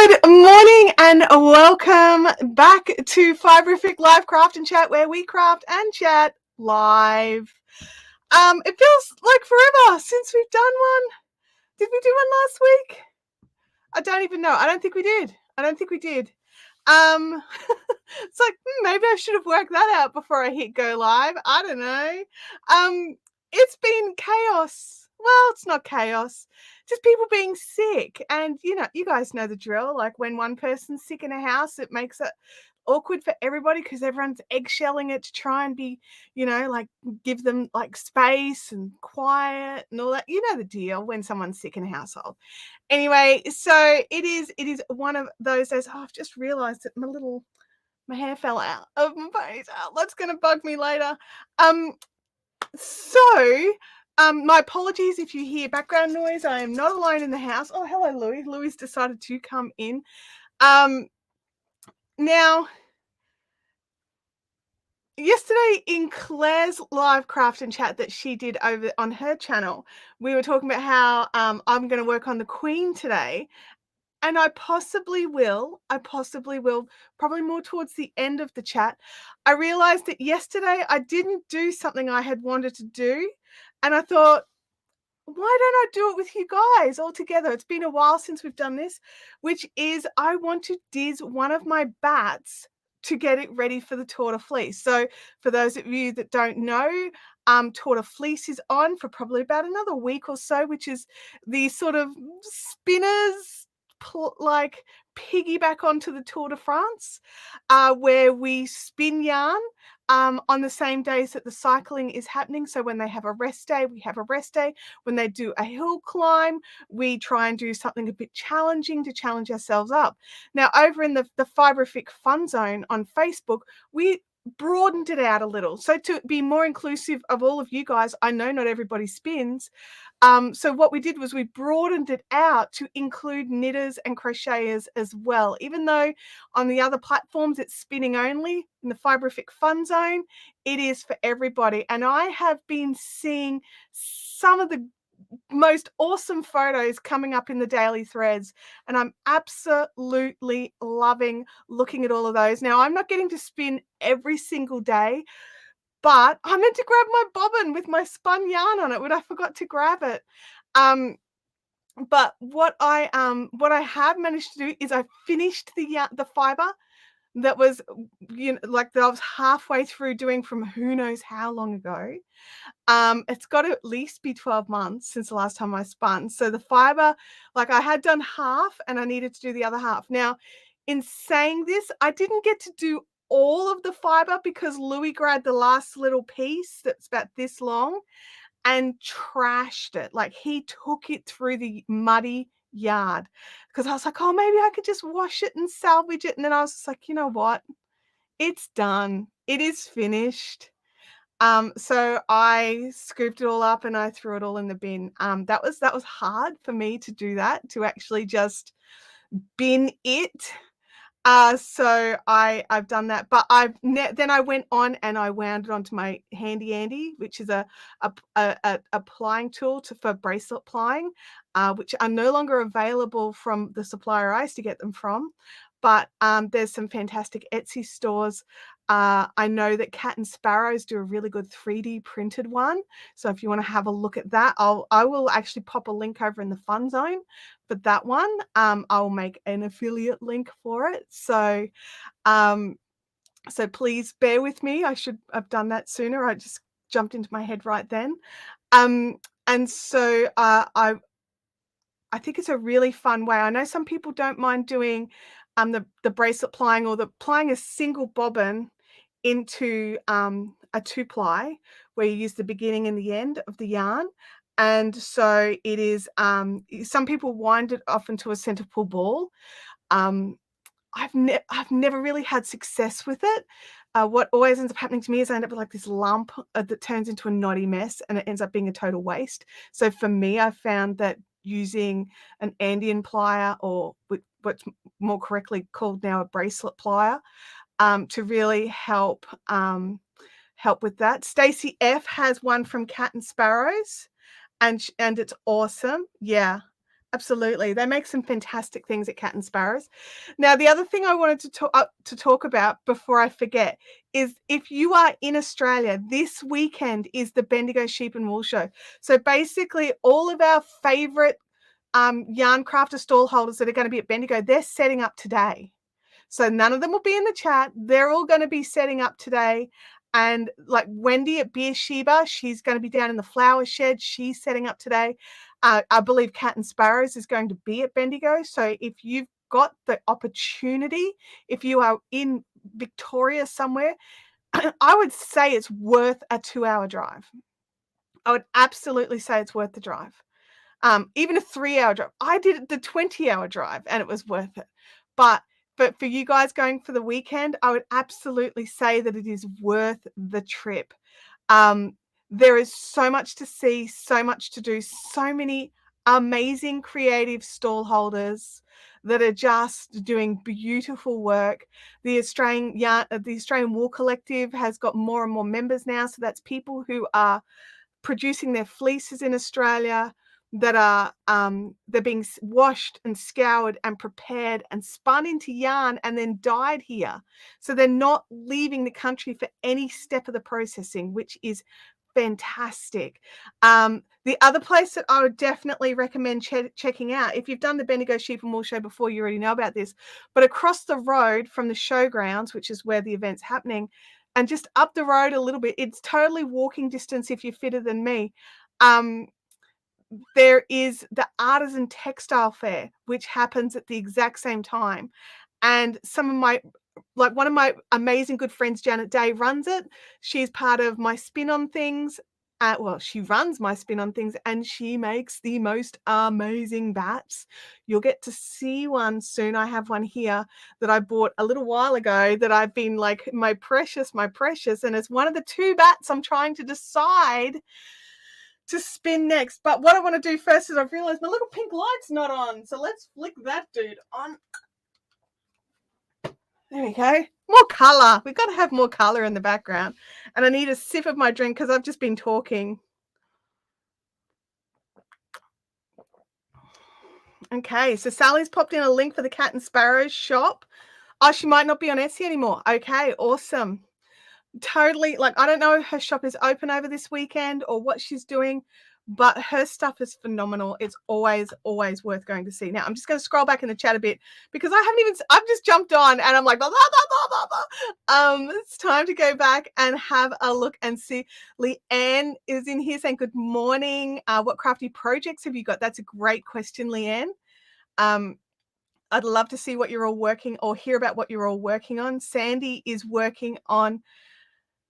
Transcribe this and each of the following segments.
Good morning and welcome back to Fiberific Live Craft and Chat, where we craft and chat live. It feels like forever since we've done one. Did we do one last week? I don't even know. I don't think we did. It's like maybe I should have worked that out before I hit go live. I don't know. It's been chaos. Well, it's not chaos, just people being sick. And you guys know the drill. Like when one person's sick in a house, it makes it awkward for everybody because everyone's eggshelling it to try and be, like give them like space and quiet and all that. You know the deal when someone's sick in a household. Anyway, so it is one of those days. Oh, I've just realized that my hair fell out of my ponytail. That's gonna bug me later. My apologies if you hear background noise. I am not alone in the house. Oh, hello, Louis. Louis decided to come in. Now, yesterday in Claire's live craft and chat that she did over on her channel, we were talking about how I'm going to work on the Queen today. And I possibly will, probably more towards the end of the chat. I realized that yesterday I didn't do something I had wanted to do. And I thought, why don't I do it with you guys all together? It's been a while since we've done this, which is I want to diz one of my bats to get it ready for the Tour de Fleece. So for those of you that don't know, Tour de Fleece is on for probably about another week or so, which is the sort of spinners like piggyback onto the Tour de France, where we spin yarn on the same days that the cycling is happening. So when they have a rest day, we have a rest day. When they do a hill climb, we try and do something a bit challenging to challenge ourselves up. Now, over in the Fiberific Fun Zone on Facebook, we broadened it out a little. So to be more inclusive of all of you guys, I know not everybody spins. So what we did was we broadened it out to include knitters and crocheters as well. Even though on the other platforms it's spinning only, in the Fiberific Fun Zone, it is for everybody. And I have been seeing some of the most awesome photos coming up in the daily threads, and I'm absolutely loving looking at all of those. Now, I'm not getting to spin every single day, but I meant to grab my bobbin with my spun yarn on it, but I forgot to grab it. But what I have managed to do is I finished the fiber that was, like that I was halfway through doing from who knows how long ago. It's got to at least be 12 months since the last time I spun. So the fiber, like I had done half and I needed to do the other half. Now, in saying this, I didn't get to do all of the fiber because Louis grabbed the last little piece that's about this long and trashed it. Like he took it through the muddy yard because I was like, oh, maybe I could just wash it and salvage it. And then I was just like, you know what? It's done. It is finished. So I scooped it all up and I threw it all in the bin. That was hard for me to do that, to actually just bin it. So I've done that, but then I went on and I wound it onto my Handy Andy, which is a plying tool for bracelet plying, which are no longer available from the supplier I used to get them from. But there's some fantastic Etsy stores. I know that Cat and Sparrows do a really good 3D printed one. So if you want to have a look at that, I will actually pop a link over in the Fun Zone for that one. I'll make an affiliate link for it. So please bear with me. I should have done that sooner. I just jumped into my head right then. And so I think it's a really fun way. I know some people don't mind doing the bracelet plying or the plying a single bobbin into a 2-ply where you use the beginning and the end of the yarn. And so it is, some people wind it off into a center pull ball. I've never really had success with it. What always ends up happening to me is I end up with like this lump that turns into a knotty mess and it ends up being a total waste. So for me, I found that using an Andean plier, or what's more correctly called now a bracelet plier, to really help with that. Stacey F has one from Cat and Sparrows, and it's awesome. Yeah. Absolutely. They make some fantastic things at Cat and Sparrows. Now, the other thing I wanted to talk about before I forget is if you are in Australia, this weekend is the Bendigo Sheep and Wool Show. So basically, all of our favourite yarn crafter stall holders that are going to be at Bendigo, they're setting up today. So none of them will be in the chat. They're all going to be setting up today. And like Wendy at Beersheba, she's going to be down in the flower shed. She's setting up today. I believe Cat and Sparrows is going to be at Bendigo. So if you've got the opportunity, if you are in Victoria somewhere, I would say it's worth a 2-hour drive. I would absolutely say it's worth the drive. Even a 3-hour drive. I did the 20-hour drive and it was worth it. But for you guys going for the weekend, I would absolutely say that it is worth the trip. There is so much to see, so much to do, so many amazing creative stall holders that are just doing beautiful work. The Australian Wool Collective has got more and more members now. So that's people who are producing their fleeces in Australia that are they're being washed and scoured and prepared and spun into yarn and then dyed here. So they're not leaving the country for any step of the processing, which is fantastic. The other place that I would definitely recommend checking out, if you've done the Bendigo Sheep and Wool Show before, you already know about this, but across the road from the showgrounds, which is where the event's happening, and just up the road a little bit, it's totally walking distance if you're fitter than me. There is the Artisan Textile Fair, which happens at the exact same time. And one of my amazing good friends, Janet Day, runs it. She's part of my Spin on Things. She runs my Spin on Things and she makes the most amazing bats. You'll get to see one soon. I have one here that I bought a little while ago that I've been like, my precious. And it's one of the 2 bats I'm trying to decide to spin next. But what I want to do first is I've realized my little pink light's not on. So let's flick that dude on. There we go. More color. We've got to have more color in the background. And I need a sip of my drink because I've just been talking. Okay, so Sally's popped in a link for the Cat and Sparrows shop. Oh, she might not be on Etsy anymore. Okay, awesome. Totally, like, I don't know if her shop is open over this weekend or what she's doing, but her stuff is phenomenal. It's always worth going to see. Now, I'm just going to scroll back in the chat a bit because I've just jumped on and I'm like, blah, blah, blah, blah, blah. It's time to go back and have a look and see. Leanne is in here saying, good morning. What crafty projects have you got? That's a great question, Leanne. I'd love to see what you're all working or hear about what you're all working on. Sandy is working on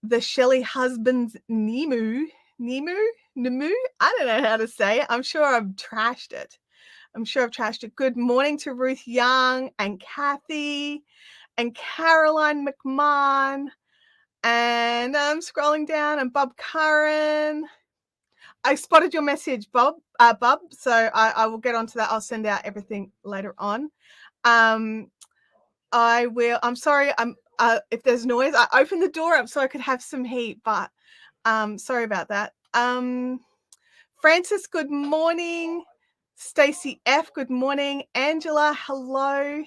the Shelley husband's Nemu. I don't know how to say it. I'm sure I've trashed it. Good morning to Ruth Young and Kathy and Caroline McMahon. And I'm scrolling down and Bob Curran. I spotted your message, Bob. So I will get onto that. I'll send out everything later on. I will. I'm sorry. If there's noise, I opened the door up so I could have some heat, but sorry about that. Francis, good morning. Stacy F, good morning. Angela, hello.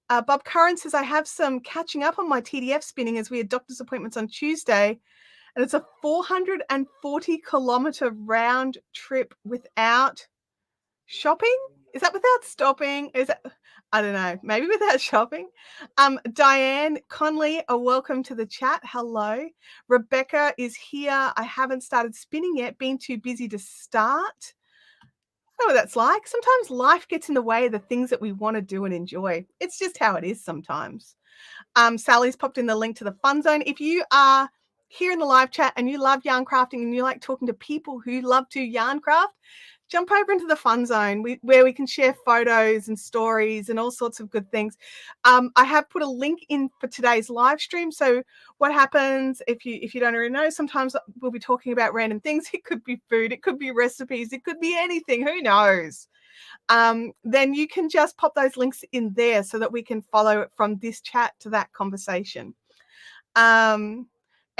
Bob Curran says, I have some catching up on my TDF spinning as we had doctor's appointments on Tuesday, and it's a 440-kilometer round trip without shopping. Is that without stopping? Is that, I don't know, maybe without shopping. Diane Conley, welcome to the chat. Hello. Rebecca is here. I haven't started spinning yet, been too busy to start. I know what that's like. Sometimes life gets in the way of the things that we want to do and enjoy. It's just how it is sometimes. Sally's popped in the link to the fun zone. If you are here in the live chat and you love yarn crafting and you like talking to people who love to yarn craft, jump over into the fun zone where we can share photos and stories and all sorts of good things. I have put a link in for today's live stream. So what happens if you don't already know, sometimes we'll be talking about random things. It could be food, it could be recipes, it could be anything, who knows? Then you can just pop those links in there so that we can follow it from this chat to that conversation.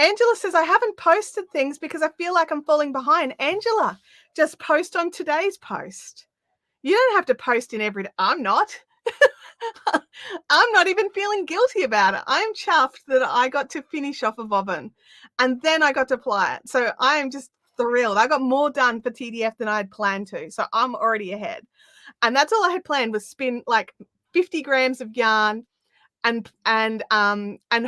Angela says, I haven't posted things because I feel like I'm falling behind. Angela, just post on today's post. You don't have to post in every day. I'm not. I'm not even feeling guilty about it. I'm chuffed that I got to finish off a bobbin and then I got to apply it. So I am just thrilled. I got more done for TDF than I had planned to. So I'm already ahead. And that's all I had planned was spin like 50 grams of yarn and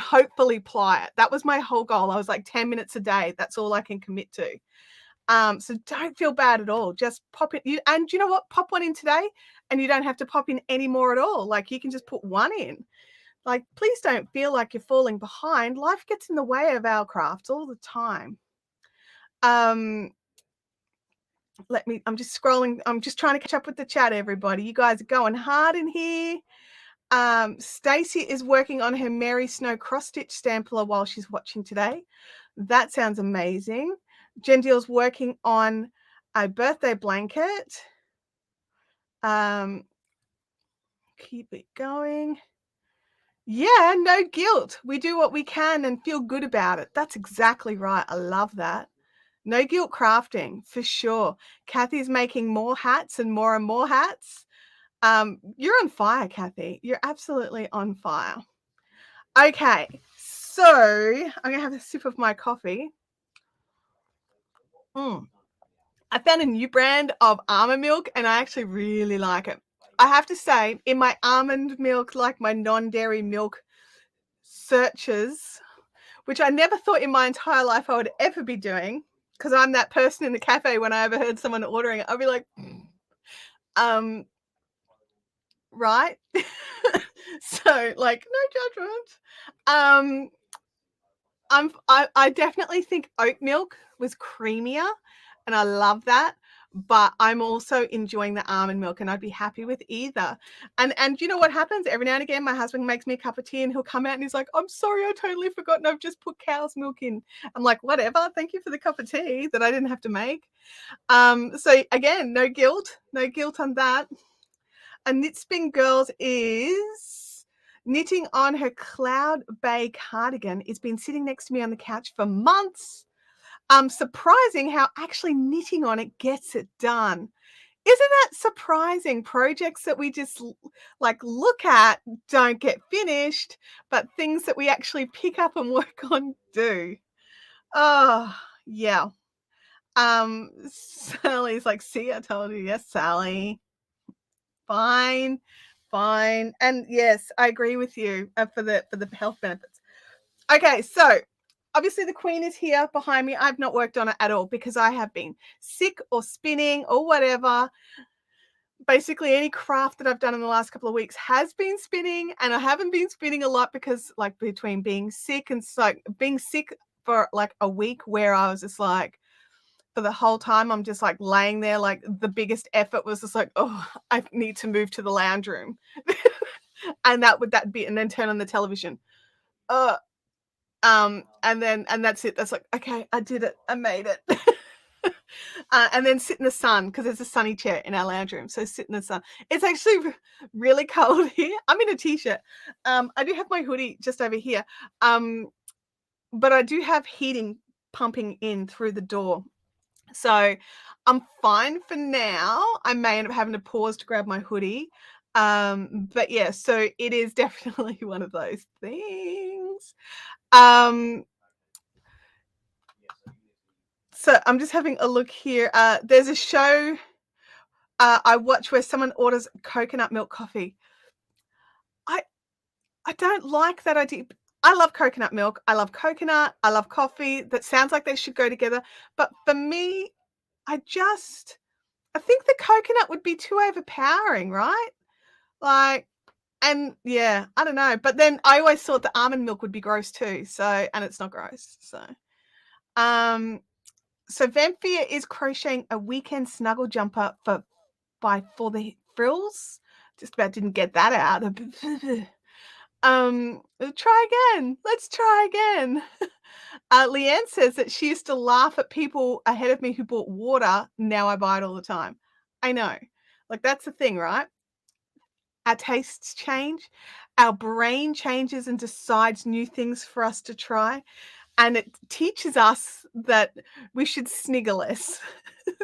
hopefully ply it. That was my whole goal. I was like 10 minutes a day. That's all I can commit to. So don't feel bad at all. Just pop it. And you know what? Pop one in today and you don't have to pop in any more at all. Like you can just put one in. Like, please don't feel like you're falling behind. Life gets in the way of our crafts all the time. I'm just scrolling. I'm just trying to catch up with the chat, everybody. You guys are going hard in here. Stacey is working on her Mary Snow cross stitch sampler while she's watching today. That sounds amazing. Jendiel's working on a birthday blanket. Keep it going. Yeah, no guilt. We do what we can and feel good about it. That's exactly right. I love that. No guilt crafting, for sure. Kathy's making more hats and more hats. You're on fire, Kathy. You're absolutely on fire. Okay, so I'm gonna have a sip of my coffee. I found a new brand of almond milk and I actually really like it. I have to say, in my almond milk, like my non-dairy milk searches, which I never thought in my entire life I would ever be doing, because I'm that person in the cafe when I overheard someone ordering it, I'll be like, right? So, like, no judgment. I definitely think oat milk was creamier, and I love that. But I'm also enjoying the almond milk, and I'd be happy with either. And you know what happens? Every now and again, my husband makes me a cup of tea, and he'll come out and he's like, "I'm sorry, I totally forgotten. I've just put cow's milk in." I'm like, "Whatever. Thank you for the cup of tea that I didn't have to make." So again, no guilt on that. And Knit Spin Girls is knitting on her Cloud Bay cardigan. It's been sitting next to me on the couch for months. Surprising how actually knitting on it gets it done. Isn't that surprising? Projects that we just like look at don't get finished, but things that we actually pick up and work on do. Oh, yeah. Sally's like, see, I told you. Yes, Sally. Fine. And yes, I agree with you for the health benefits. Okay, so obviously the queen is here behind me. I've not worked on it at all because I have been sick or spinning or whatever. Basically, any craft that I've done in the last couple of weeks has been spinning, and I haven't been spinning a lot because, like, between being sick and like being sick for like a week where I was just like, for the whole time, I'm just like laying there, like the biggest effort was just like, oh, I need to move to the lounge room. And that be, and then turn on the television. And that's it. That's like, okay, I did it. I made it. And then sit in the sun because there's a sunny chair in our lounge room. So sit in the sun. It's actually really cold here. I'm in a t-shirt. I do have my hoodie just over here. But I do have heating pumping in through the door. So I'm fine for now. I may end up having to pause to grab my hoodie. But yeah, so it is definitely one of those things. So I'm just having a look here. There's a show I watch where someone orders coconut milk coffee. I don't like that idea. I love coconut milk. I love coconut. I love coffee. That sounds like they should go together. But for me, I think the coconut would be too overpowering, right? Like, and yeah, I don't know. But then I always thought the almond milk would be gross too. So, and it's not gross. So Vampire is crocheting a weekend snuggle jumper for the frills. Just about didn't get that out. Try again. Let's try again. Leanne says that she used to laugh at people ahead of me who bought water. Now I buy it all the time. I know. Like, that's the thing, right? Our tastes change. Our brain changes and decides new things for us to try. and it teaches us that we should snigger less.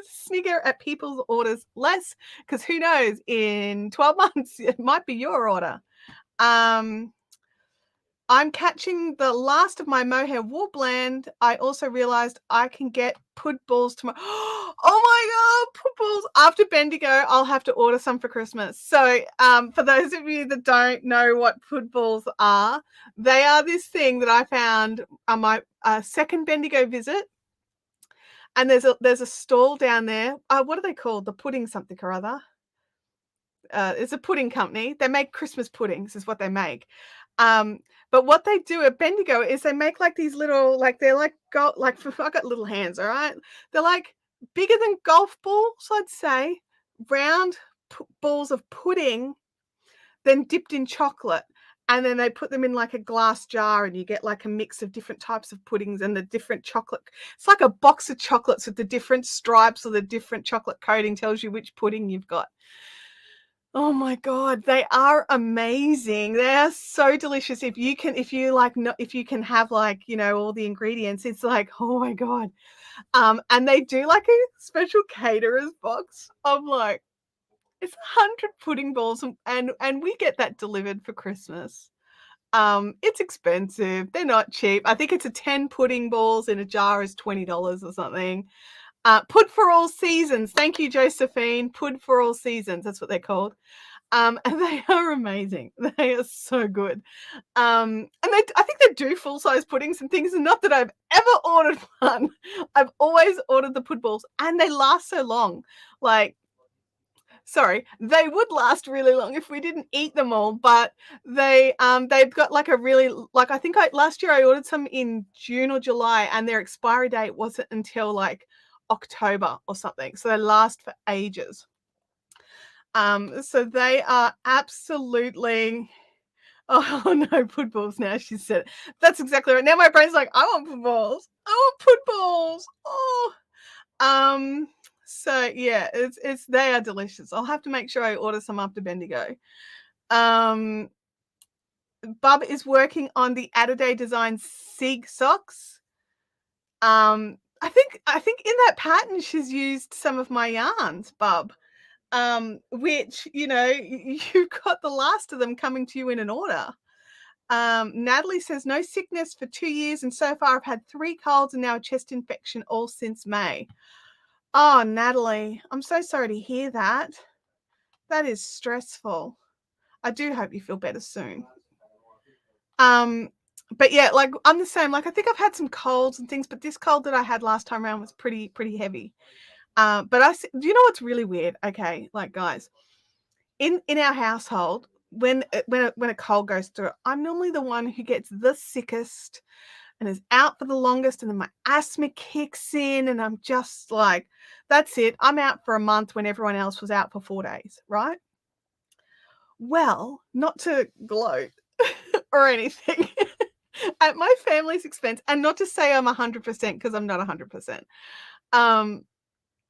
Snigger at people's orders less, because who knows, in 12 months, it might be your order. I'm catching the last of my mohair wool blend. I also realized I can get pud balls tomorrow. Oh my God, pud balls. After Bendigo, I'll have to order some for Christmas. So for those of you that don't know what pud balls are, they are this thing that I found on my second Bendigo visit. And there's a stall down there. What are they called? The pudding something or other. It's a pudding company. They make Christmas puddings is what they make. But what they do at Bendigo is they make like these little, like they're like I got little hands, all right? They're like bigger than golf balls, I'd say, round balls of pudding, then dipped in chocolate. And then they put them in like a glass jar and you get like a mix of different types of puddings and the different chocolate. It's like a box of chocolates with the different stripes or the different chocolate coating tells you which pudding you've got. Oh my God, they are amazing. They are so delicious. If you can have like, all the ingredients, it's like, oh my God. And they do like a special caterer's box of like, it's 100 pudding balls and we get that delivered for Christmas. It's expensive. They're not cheap. I think it's a 10 pudding balls in a jar is $20 or something. Pud for all seasons. Thank you, Josephine. Pud for all seasons. That's what they're called. And they are amazing. They are so good. And I think they do full-size puddings and things. And not that I've ever ordered one. I've always ordered the pud balls, and they last so long. They would last really long if we didn't eat them all, but they've got like a really, like, I think last year I ordered some in June or July and their expiry date wasn't until like October or something. So they last for ages. So they are absolutely, oh no, pud balls now, she said it. That's exactly right. Now my brain's like, I want pud balls. I want pud balls. Oh. So yeah, they are delicious. I'll have to make sure I order some after Bendigo. Bub is working on the Add-A-Day design Sig socks. I think in that pattern she's used some of my yarns, Bub. Which, you've got the last of them coming to you in an order. Natalie says, no sickness for 2 years, and so far I've had 3 colds and now a chest infection all since May. Oh, Natalie, I'm so sorry to hear that. That is stressful. I do hope you feel better soon. But yeah, like I'm the same. Like I think I've had some colds and things, but this cold that I had last time around was pretty heavy. But do you know what's really weird? Okay, like guys, in our household, when a cold goes through, I'm normally the one who gets the sickest and is out for the longest, and then my asthma kicks in and I'm just like, that's it. I'm out for a month when everyone else was out for 4 days, right? Well, not to gloat or anything at my family's expense, and not to say I'm 100% because I'm not 100%.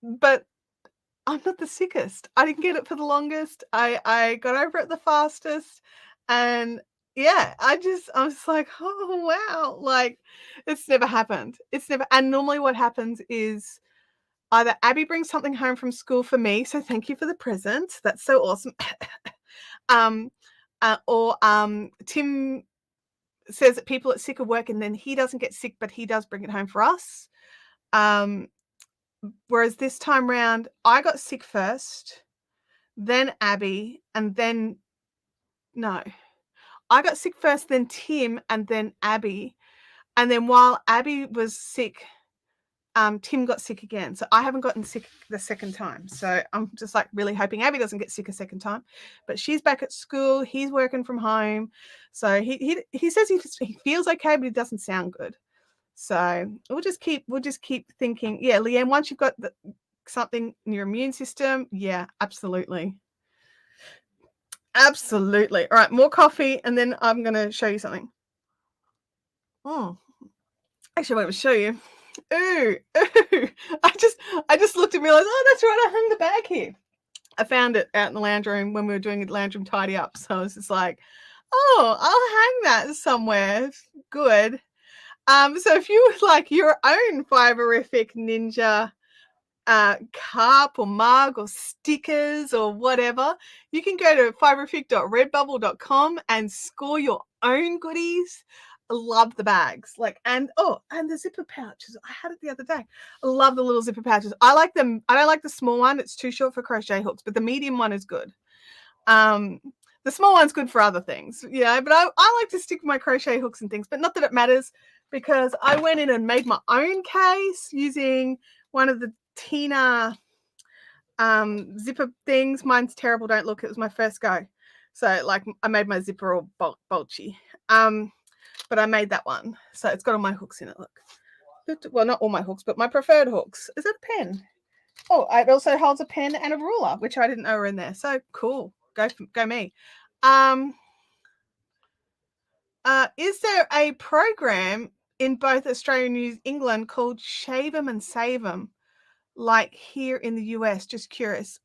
But I'm not the sickest. I didn't get it for the longest. I got over it the fastest. And yeah, I was like, oh wow, like it's never happened. And normally what happens is either Abby brings something home from school for me, so thank you for the present. That's so awesome. Or Tim says that people are sick of work and then he doesn't get sick, but he does bring it home for us. Whereas this time round, I got sick first, then Abby, and then I got sick first, then Tim, and then Abby. And then while Abby was sick, Tim got sick again. So I haven't gotten sick the second time. So I'm just like really hoping Abby doesn't get sick a second time. But she's back at school. He's working from home. So he says he feels okay, but he doesn't sound good. So we'll just keep thinking. Yeah, Leanne, once you've got something in your immune system, yeah, absolutely. Absolutely. All right, more coffee, and then I'm going to show you something. Actually, I won't show you. Ooh. I just looked and realized, oh, that's right, I hung the bag here. I found it out in the lounge room when we were doing a lounge room tidy up. So I was just like, oh, I'll hang that somewhere. Good. So if you would like your own Fiberific Ninja cup or mug or stickers or whatever, you can go to fibrific.redbubble.com and score your own goodies. I love the bags, and the zipper pouches. I had it the other day. I love the little zipper pouches. I like them. I don't like the small one. It's too short for crochet hooks, but the medium one is good. The small one's good for other things, but I like to stick with my crochet hooks and things, but not that it matters, because I went in and made my own case using one of the Tina zipper things. Mine's terrible, don't look, it was my first go. So I made my zipper all bulgy. But I made that one. So it's got all my hooks in it, look. Well, not all my hooks, but my preferred hooks. Is that a pen? Oh, it also holds a pen and a ruler, which I didn't know were in there. So cool. Go me. Is there a program in both Australia and New England called Shave 'em and Save 'em, like here in the US? Just curious.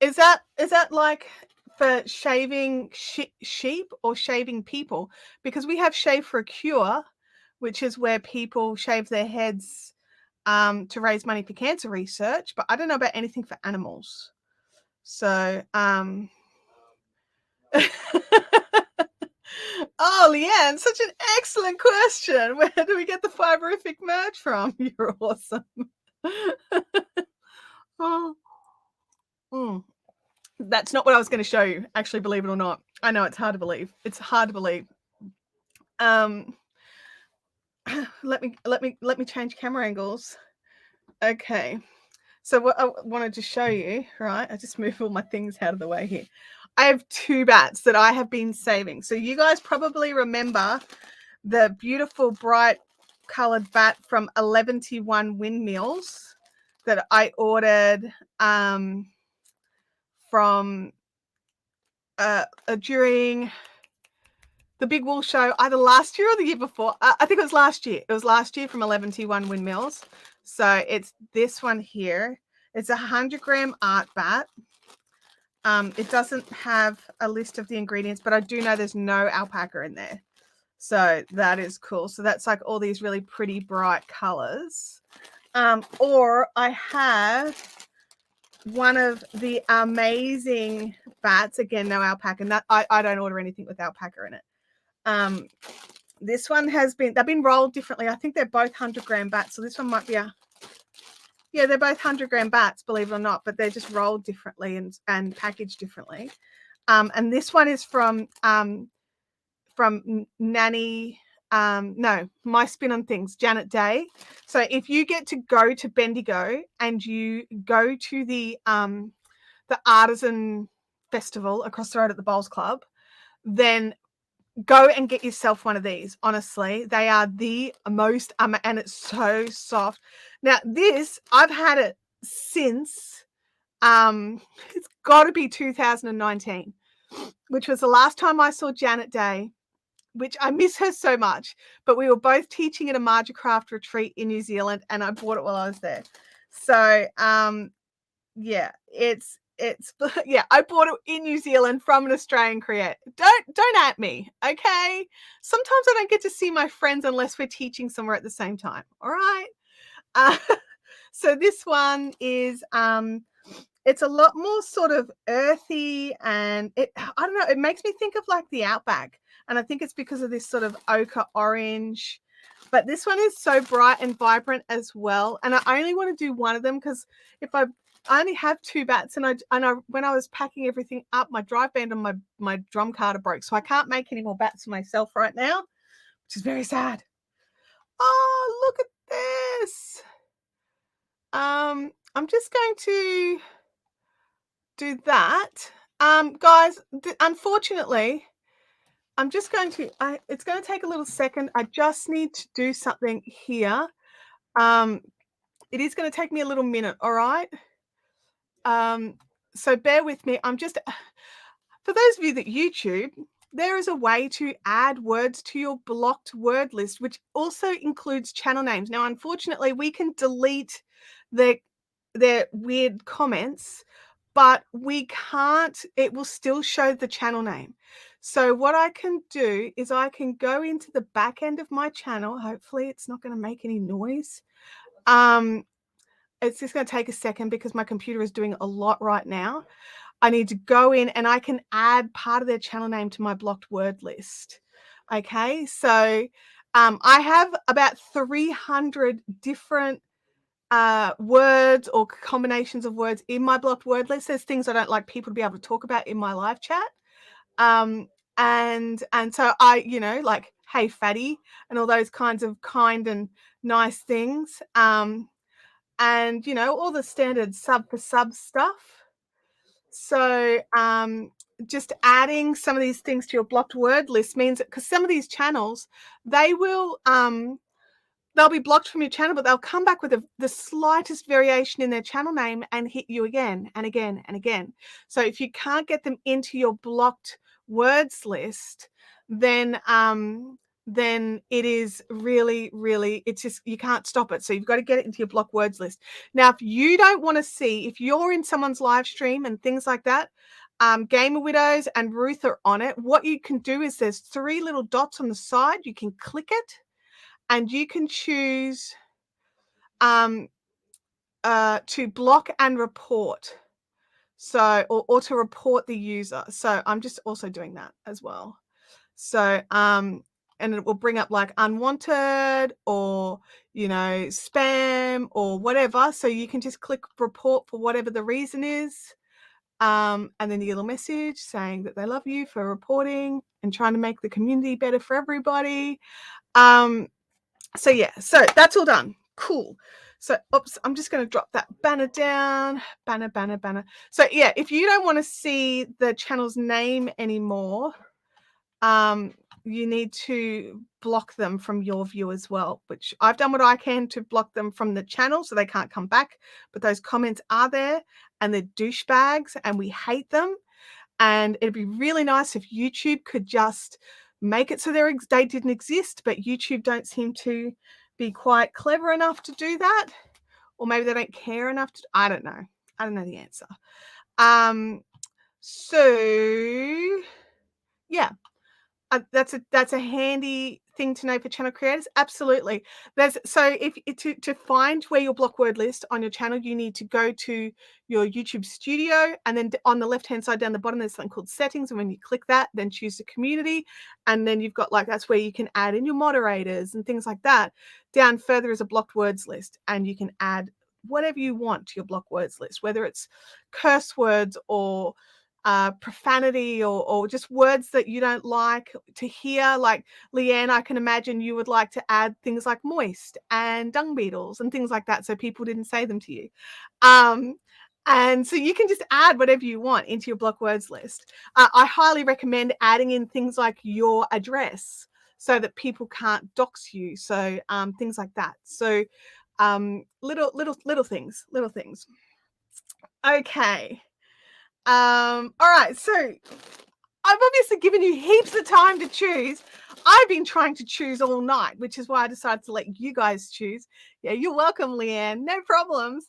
Is that like for shaving sheep or shaving people? Because we have Shave for a Cure, which is where people shave their heads to raise money for cancer research, but I don't know about anything for animals. So, oh, Leanne, such an excellent question. Where do we get the Fiberific merch from? You're awesome. Oh. That's not what I was going to show you, actually, believe it or not. I know it's hard to believe. It's hard to believe. Let me change camera angles. Okay. So what I wanted to show you, right? I just moved all my things out of the way here. I have 2 bats that I have been saving. So you guys probably remember the beautiful bright colored bat from 11T1 Windmills that I ordered from during the big wool show, either last year or the year before. I think it was last year. It was last year from 11T1 Windmills. So it's this one here. It's a 100-gram art bat. It doesn't have a list of the ingredients, but I do know there's no alpaca in there. So that is cool. So that's like all these really pretty bright colors. Or I have one of the amazing bats. Again, no alpaca. And I don't order anything with alpaca in it. This one they've been rolled differently. I think they're both 100-gram bats. So this one might be they're both 100-gram bats, believe it or not, but they're just rolled differently and packaged differently. And this one is from Nanny, My Spin on Things, Janet Day. So if you get to go to Bendigo and you go to the Artisan Festival across the road at the Bowls Club, then go and get yourself one of these. Honestly, they are the most, and it's so soft. Now this, I've had it since, it's got to be 2019, which was the last time I saw Janet Day, which I miss her so much, but we were both teaching at a Marja Craft retreat in New Zealand, and I bought it while I was there. So, I bought it in New Zealand from an Australian creator. Don't at me, okay? Sometimes I don't get to see my friends unless we're teaching somewhere at the same time. All right. So this one is it's a lot more sort of earthy, and I don't know, it makes me think of like the Outback, and I think it's because of this sort of ochre orange. But this one is so bright and vibrant as well, and I only want to do one of them because I only have 2 bats, and when I was packing everything up, my drive band on my drum carder broke, so I can't make any more bats for myself right now, which is very sad. Oh, look at this. I'm just going to do that. Guys, unfortunately, I'm just going to, it's going to take a little second. I just need to do something here. It is going to take me a little minute, all right? So bear with me. For those of you that YouTube, there is a way to add words to your blocked word list, which also includes channel names. Now, unfortunately, we can delete their weird comments, but we can't, it will still show the channel name. So what I can do is I can go into the back end of my channel. Hopefully it's not going to make any noise. It's just going to take a second because my computer is doing a lot right now. I need to go in and I can add part of their channel name to my blocked word list. Okay, so I have about 300 different words or combinations of words in my blocked word list. There's things I don't like people to be able to talk about in my live chat. And so I, like, hey, fatty, and all those kinds of kind and nice things. And, all the standard sub for sub stuff. So, just adding some of these things to your blocked word list means that, because some of these channels, they will, they'll be blocked from your channel, but they'll come back with the slightest variation in their channel name and hit you again and again and again. So if you can't get them into your blocked words list, then it is really, really, it's just, you can't stop it. So you've got to get it into your blocked words list. Now, if you don't want to see, if you're in someone's live stream and things like that, Gamer Widows and Ruth are on it. What you can do is there's 3 little dots on the side. You can click it and you can choose to block and report. So, or to report the user. So I'm just also doing that as well. So, and it will bring up like unwanted or, spam or whatever. So you can just click report for whatever the reason is. And then you get a little message saying that they love you for reporting and trying to make the community better for everybody. So yeah, so that's all done. Cool. So, oops, I'm just going to drop that banner down. Banner. So yeah, if you don't want to see the channel's name anymore, you need to block them from your view as well, which I've done what I can to block them from the channel so they can't come back. But those comments are there and they're douchebags and we hate them. And it'd be really nice if YouTube could just make it so they didn't exist, but YouTube don't seem to be quite clever enough to do that. Or maybe they don't care enough to, I don't know. I don't know the answer. So yeah, that's a handy thing to know for channel creators. Absolutely. So if to find where your block word list on your channel, you need to go to your YouTube studio, and then on the left hand side down the bottom there's something called settings, and when you click that, then choose the community, and then you've got, like, that's where you can add in your moderators and things like that. Down further is a blocked words list, and you can add whatever you want to your blocked words list, whether it's curse words or profanity or just words that you don't like to hear. Like Leanne, I can imagine you would like to add things like moist and dung beetles and things like that, so people didn't say them to you. And so you can just add whatever you want into your block words list. I highly recommend adding in things like your address so that people can't dox you. So things like that. So little things. Okay. All right, so I've obviously given you heaps of time to choose. I've been trying to choose all night, which is why I decided to let you guys choose. Yeah, you're welcome, Leanne. No problems.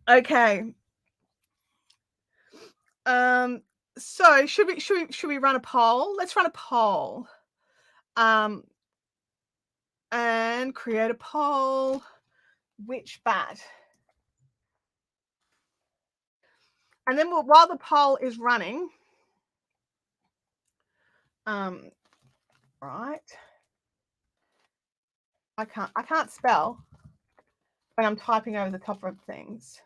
Okay. So should we run a poll? Let's run a poll. And create a poll. Which bat? And then while the poll is running, right? I can't spell when I'm typing over the top of things.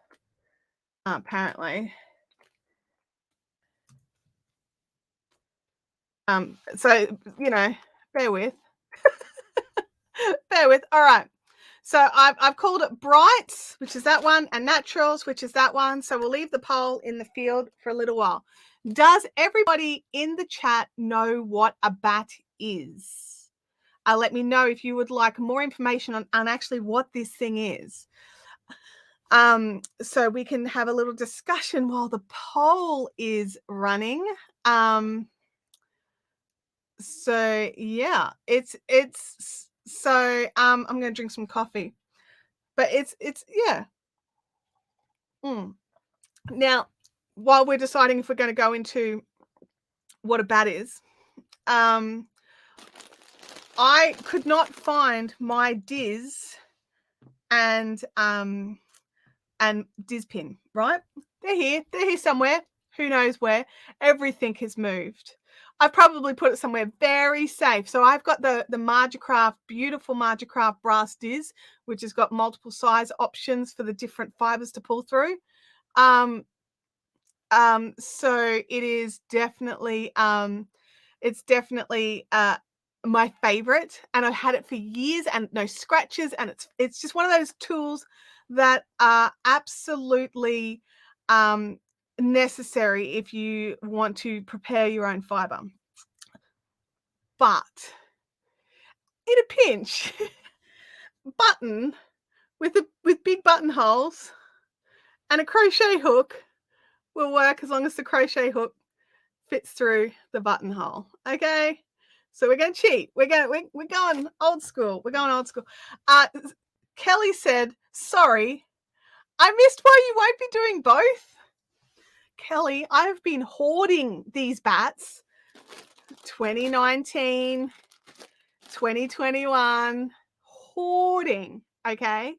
Apparently. So bear with. Bear with. All right. So I've called it Brights, which is that one, and Naturals, which is that one. So we'll leave the poll in the field for a little while. Does everybody in the chat know what a bat is? Let me know if you would like more information on actually what this thing is. So we can have a little discussion while the poll is running. So yeah, it's so I'm going to drink some coffee, but it's yeah. Now while we're deciding if we're going to go into what a bat is, I could not find my Diz and Diz pin, right? They're here somewhere. Who knows where? Everything has moved. I've probably put it somewhere very safe. So I've got the Margicraft, beautiful Margicraft brass Diz, which has got multiple size options for the different fibers to pull through. So it is definitely my favorite, and I've had it for years and no scratches, and it's just one of those tools that are absolutely necessary if you want to prepare your own fiber. But in a pinch, button with big buttonholes and a crochet hook will work as long as the crochet hook fits through the buttonhole. Okay, so we're going to cheat. We're going old school. We're going old school. Kelly said, "Sorry, I missed why you won't be doing both." Kelly, I've been hoarding these bats. 2019, 2021, hoarding. Okay.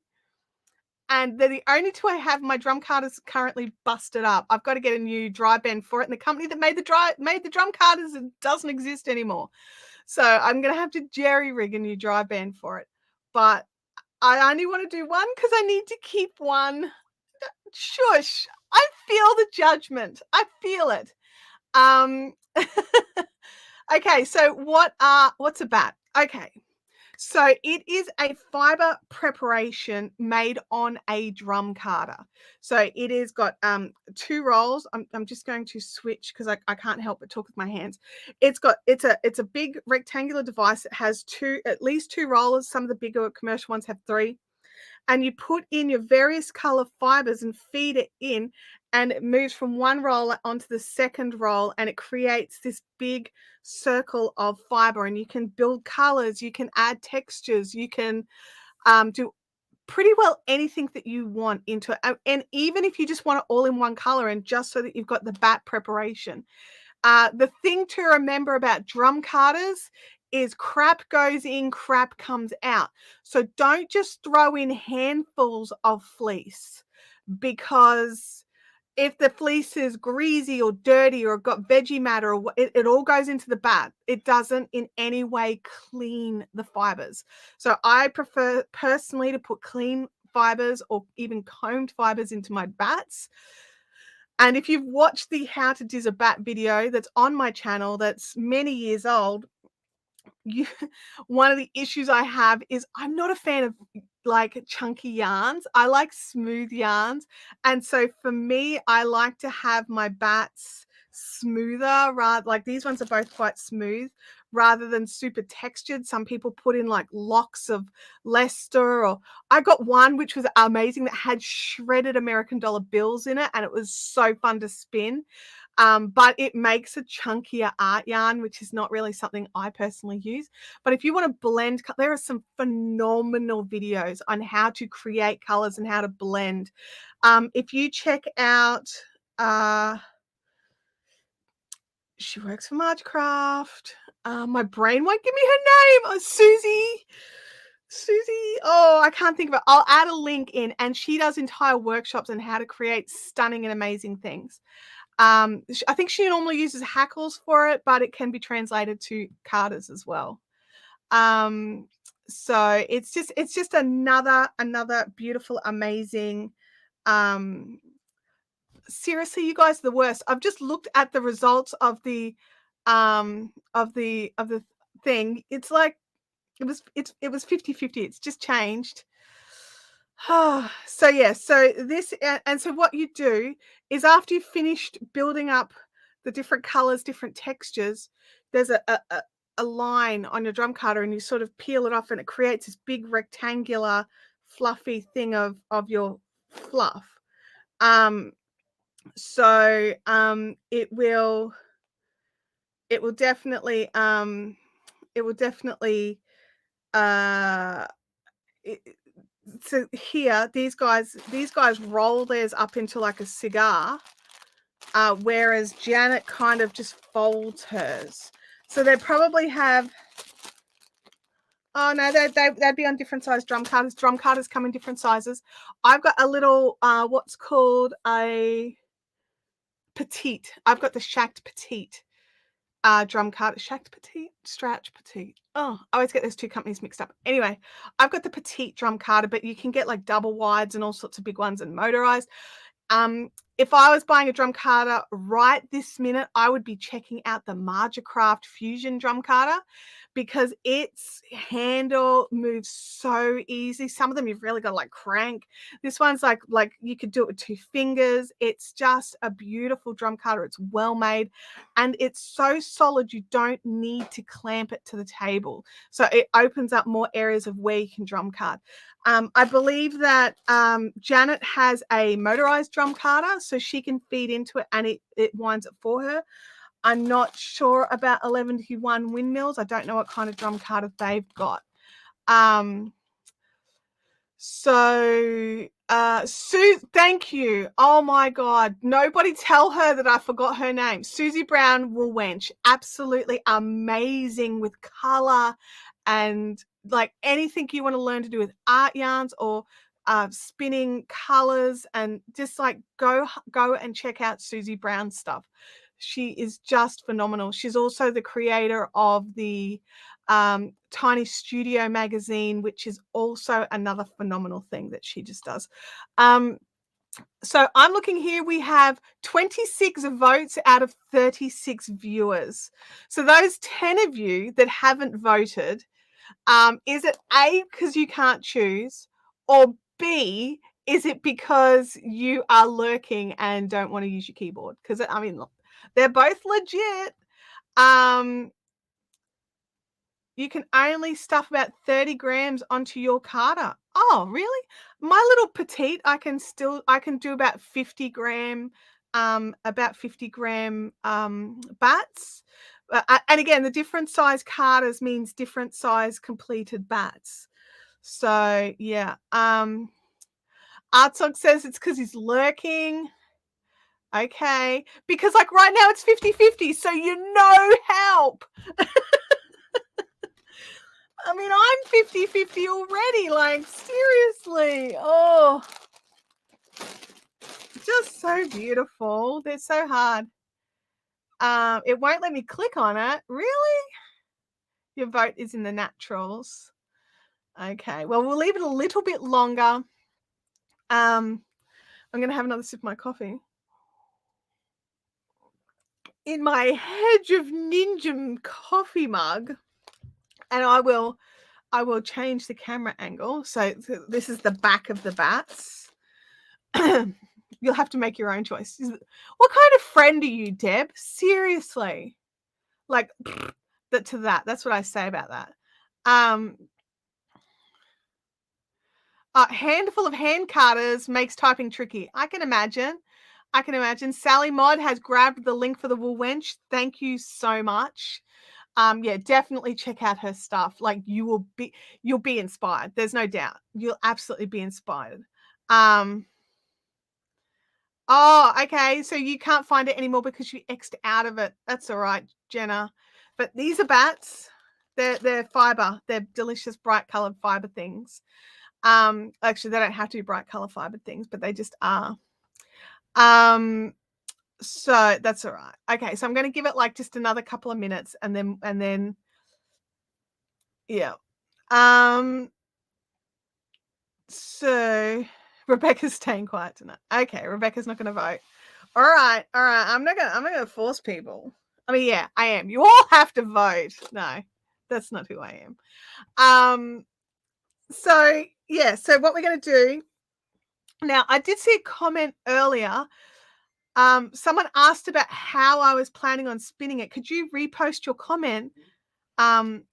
And they're the only two I have. My drum carders currently busted up. I've got to get a new dry bend for it. And the company that made the drum carders doesn't exist anymore. So I'm going to have to jerry rig a new dry bend for it. But I only want to do one because I need to keep one. Shush. I feel the judgment. I feel it. Okay, so what's a bat? Okay. So it is a fiber preparation made on a drum carder. So it has got 2 rolls. I'm just going to switch because I can't help but talk with my hands. It's a big rectangular device. It has at least 2 rollers. Some of the bigger commercial ones have 3. And you put in your various color fibers and feed it in, and it moves from one roll onto the second roll, and it creates this big circle of fiber. And you can build colors, you can add textures, you can do pretty well anything that you want into it. And even if you just want it all in one color, and just so that you've got the bat preparation. The thing to remember about drum carders is crap goes in, crap comes out. So don't just throw in handfuls of fleece, because if the fleece is greasy or dirty or got veggie matter, or it all goes into the bat. It doesn't in any way clean the fibers. So I prefer personally to put clean fibers or even combed fibers into my bats. And if you've watched the How to Diz a Bat video that's on my channel, that's many years old, one of the issues I have is I'm not a fan of like chunky yarns. I like smooth yarns. And so for me, I like to have my bats smoother, rather like these ones are both quite smooth rather than super textured. Some people put in like locks of Leicester, or I got one which was amazing that had shredded American dollar bills in it, and it was so fun to spin. But it makes a chunkier art yarn, which is not really something I personally use. But if you want to blend, there are some phenomenal videos on how to create colors and how to blend. If you check out, she works for Margicraft. My brain won't give me her name. Oh, Susie. Oh, I can't think of it. I'll add a link in, and she does entire workshops on how to create stunning and amazing things. I think she normally uses hackles for it, but it can be translated to carders as well. So it's just another beautiful, amazing. Seriously, you guys are the worst. I've just looked at the results of the thing. It's like it was 50-50. It's just changed. So yeah, so this and so what you do is after you've finished building up the different colors, different textures, there's a line on your drum carder, and you sort of peel it off, and it creates this big rectangular fluffy thing of your fluff. So it will definitely so here these guys roll theirs up into like a cigar, whereas Janet kind of just folds hers. So they probably have, oh no, they'd be on different size drum cutters. Drum cutters come in different sizes. I've got a little, what's called a petite. I've got the Shacked Petite drum cutter. Shacked Petite? Stratch Petite. Oh, I always get those two companies mixed up. Anyway, I've got the petite drum cutter, but you can get like double wides and all sorts of big ones and motorized. If I was buying a drum cutter right this minute, I would be checking out the Margacraft Fusion drum cutter because its handle moves so easy. Some of them you've really got to like crank. This one's like you could do it with 2 fingers. It's just a beautiful drum cutter. It's well made and it's so solid you don't need to clamp it to the table. So it opens up more areas of where you can drum cut. I believe that Janet has a motorized drum cutter, so she can feed into it and it winds it for her. I'm not sure about 11-1 windmills. I don't know what kind of drum cutter they've got. Sue, thank you. Oh my God. Nobody tell her that I forgot her name. Susie Brown Wool Wench. Absolutely amazing with color and like anything you want to learn to do with art yarns or spinning colors, and just like go and check out Susie Brown's stuff. She is just phenomenal. She's also the creator of the Tiny Studio magazine, which is also another phenomenal thing that she just does. So I'm looking here, we have 26 votes out of 36 viewers. So those 10 of you that haven't voted, is it A, because you can't choose, or B, is it because you are lurking and don't want to use your keyboard? Because I mean, look, they're both legit. You can only stuff about 30 grams onto your cutter. Oh, really? My little petite, I can do about 50 gram bats. And again, the different size cutters means different size completed bats. So yeah. Artsog says it's because he's lurking. Okay. Because like right now it's 50-50, so help. I mean, I'm 50-50 already, like seriously. Oh, just so beautiful. They're so hard. It won't let me click on it. Really? Your vote is in the naturals. Okay, well, we'll leave it a little bit longer. I'm going to have another sip of my coffee. In my Hedge of Ninja coffee mug, and I will change the camera angle. So this is the back of the bats. You'll have to make your own choice. What kind of friend are you, Deb? Seriously. Like to that. That's what I say about that. A handful of hand cutters makes typing tricky. I can imagine. Sally Mod has grabbed the link for the Wool Wench. Thank you so much. Yeah, definitely check out her stuff. Like you'll be inspired. There's no doubt. You'll absolutely be inspired. Oh, okay. So you can't find it anymore because you X'd out of it. That's all right, Jenna. But these are bats. They're fiber. They're delicious, bright colored fiber things. Actually, they don't have to be bright color fiber things, but they just are. So that's all right. Okay, so I'm going to give it like just another couple of minutes, and then yeah. So Rebecca's staying quiet tonight. Okay, Rebecca's not going to vote. All right. I'm not gonna force people. I mean, yeah, I am. You all have to vote. No, that's not who I am. So yeah. So what we're going to do now? I did see a comment earlier. Someone asked about how I was planning on spinning it. Could you repost your comment? And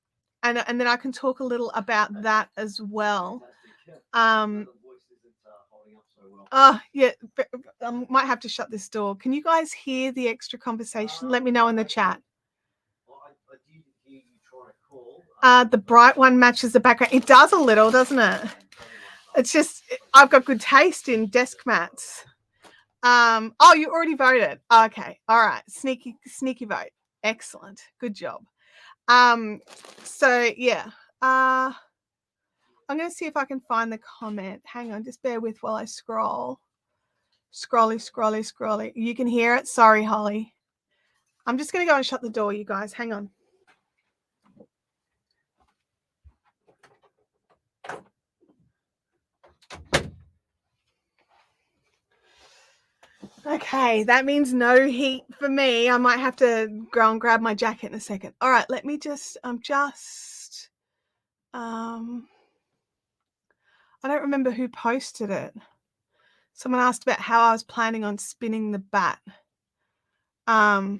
then I can talk a little about that as well. Oh yeah, I might have to shut this door. Can you guys hear the extra conversation? Let me know in the chat. The bright one matches the background. It does a little, doesn't it? It's just I've got good taste in desk mats. Oh, you already voted. Okay. All right. Sneaky vote. Excellent. Good job. So yeah. I'm going to see if I can find the comment. Hang on, just bear with while I scroll. Scrolly. You can hear it? Sorry, Holly. I'm just going to go and shut the door, you guys. Hang on. Okay, that means no heat for me. I might have to go and grab my jacket in a second. All right, let me just, I don't remember who posted it. Someone asked about how I was planning on spinning the bat. Oh,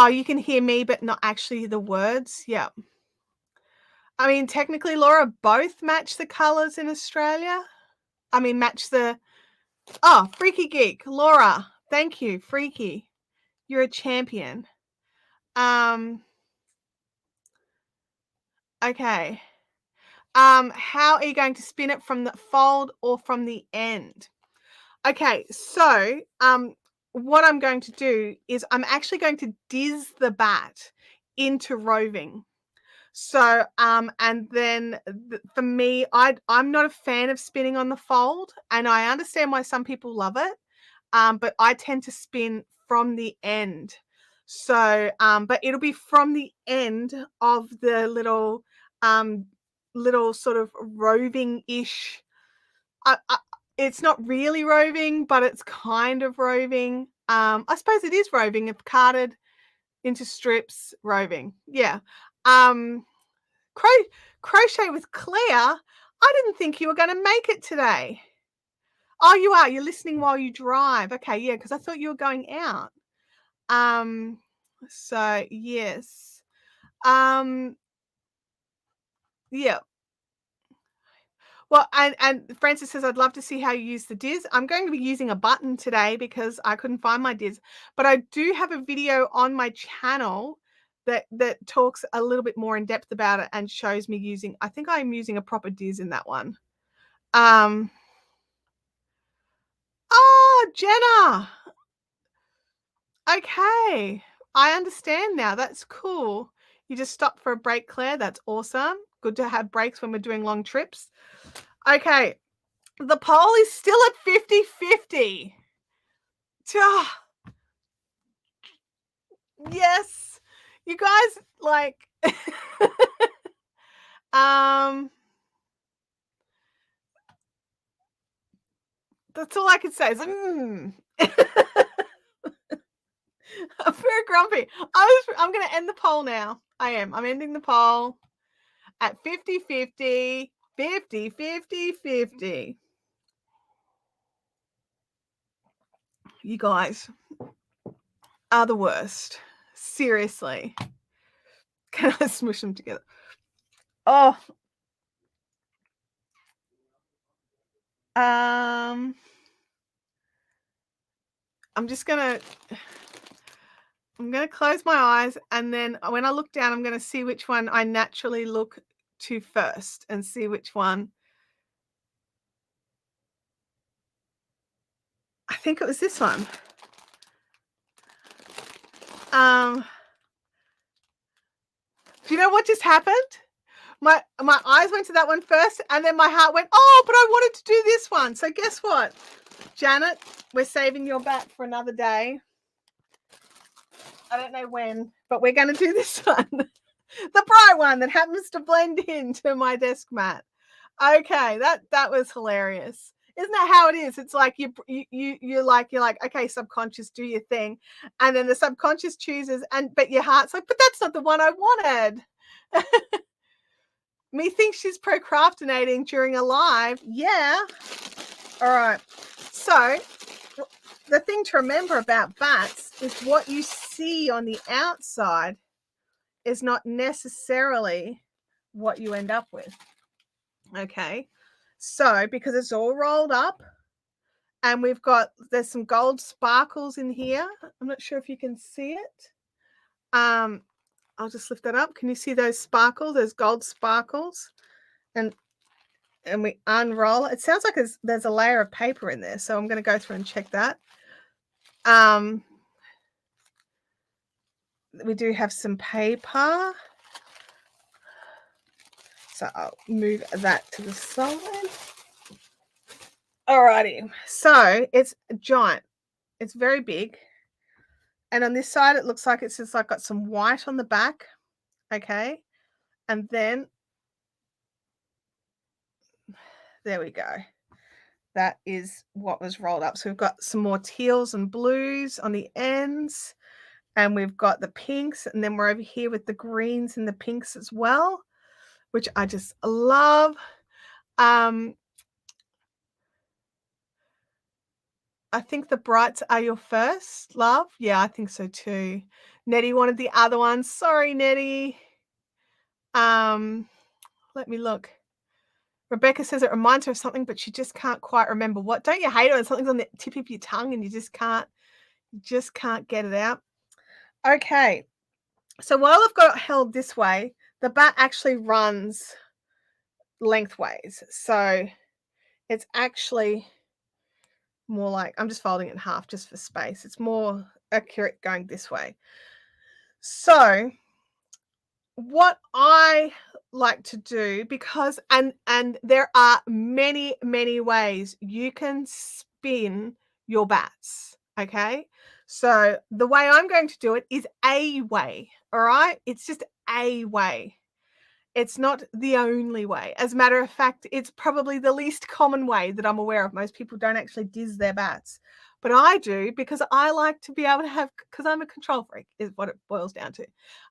you can hear me, but not actually the words. Yeah. I mean, technically, Laura, both match the colors in Australia. I mean, match the... Oh, Freaky Geek. Laura, thank you. Freaky. You're a champion. Okay. How are you going to spin it, from the fold or from the end? Okay, so what I'm going to do is I'm actually going to diz the bat into roving. So and then for me, I'm not a fan of spinning on the fold, and I understand why some people love it, but I tend to spin from the end. So but it'll be from the end of the little sort of roving-ish. It's not really roving, but it's kind of roving. I suppose it is roving if carded into strips. Roving, yeah. Crochet with Claire. I didn't think you were going to make it today. Oh, you are. You're listening while you drive. Okay, yeah, because I thought you were going out. So yes. Yeah. Well, and Francis says, I'd love to see how you use the diz. I'm going to be using a button today because I couldn't find my diz. But I do have a video on my channel that talks a little bit more in depth about it and shows me using, I think I'm using a proper diz in that one. Oh, Jenna. Okay. I understand now. That's cool. You just stopped for a break, Claire. That's awesome. Good to have breaks when we're doing long trips. Okay. The poll is still at 50-50. Yes. You guys, like, that's all I can say is, I'm very grumpy. I'm going to end the poll now. I'm ending the poll at 50-50. 50-50-50. You guys are the worst. Seriously. Can I smush them together? Oh. I'm going to close my eyes, and then when I look down, I'm going to see which one I naturally look to first and see which one. I think it was this one. Do you know what just happened? My eyes went to that one first, and then my heart went, oh, but I wanted to do this one. So guess what, Janet? We're saving your bat for another day. I don't know when, but we're going to do this one. The bright one that happens to blend into my desk mat. Okay, that was hilarious. Isn't that how it is? It's like you're like, okay, subconscious, do your thing, and then the subconscious chooses, but your heart's like, but that's not the one I wanted. Me thinks she's procrastinating during a live. Yeah. All right. So the thing to remember about bats is what you see on the outside is not necessarily what you end up with. Okay. So because it's all rolled up, and there's some gold sparkles in here. I'm not sure if you can see it. I'll just lift that up. Can you see those sparkles, those gold sparkles? And and we unroll. It sounds like there's a layer of paper in there, so I'm going to go through and check that. We do have some paper, so I'll move that to the side. Alrighty, so it's giant. It's very big, and on this side it looks like it's just like got some white on the back. Okay, and then there we go. That is what was rolled up. So we've got some more teals and blues on the ends, and we've got the pinks, and then we're over here with the greens and the pinks as well, which I just love. I think the brights are your first love. Yeah, I think so too. Nettie wanted the other one. Sorry, Nettie. Let me look. Rebecca says it reminds her of something, but she just can't quite remember what. Don't you hate it when something's on the tip of your tongue and you just can't get it out? Okay. So while I've got it held this way, the bat actually runs lengthways. So it's actually more like, I'm just folding it in half just for space. It's more accurate going this way. So what I like to do, because and there are many ways you can spin your bats. Okay, so the way I'm going to do it is a way. All right, it's just a way. It's not the only way. As a matter of fact, it's probably the least common way that I'm aware of. Most people don't actually diz their bats, but I do, because I like to be able to have, because I'm a control freak is what it boils down to.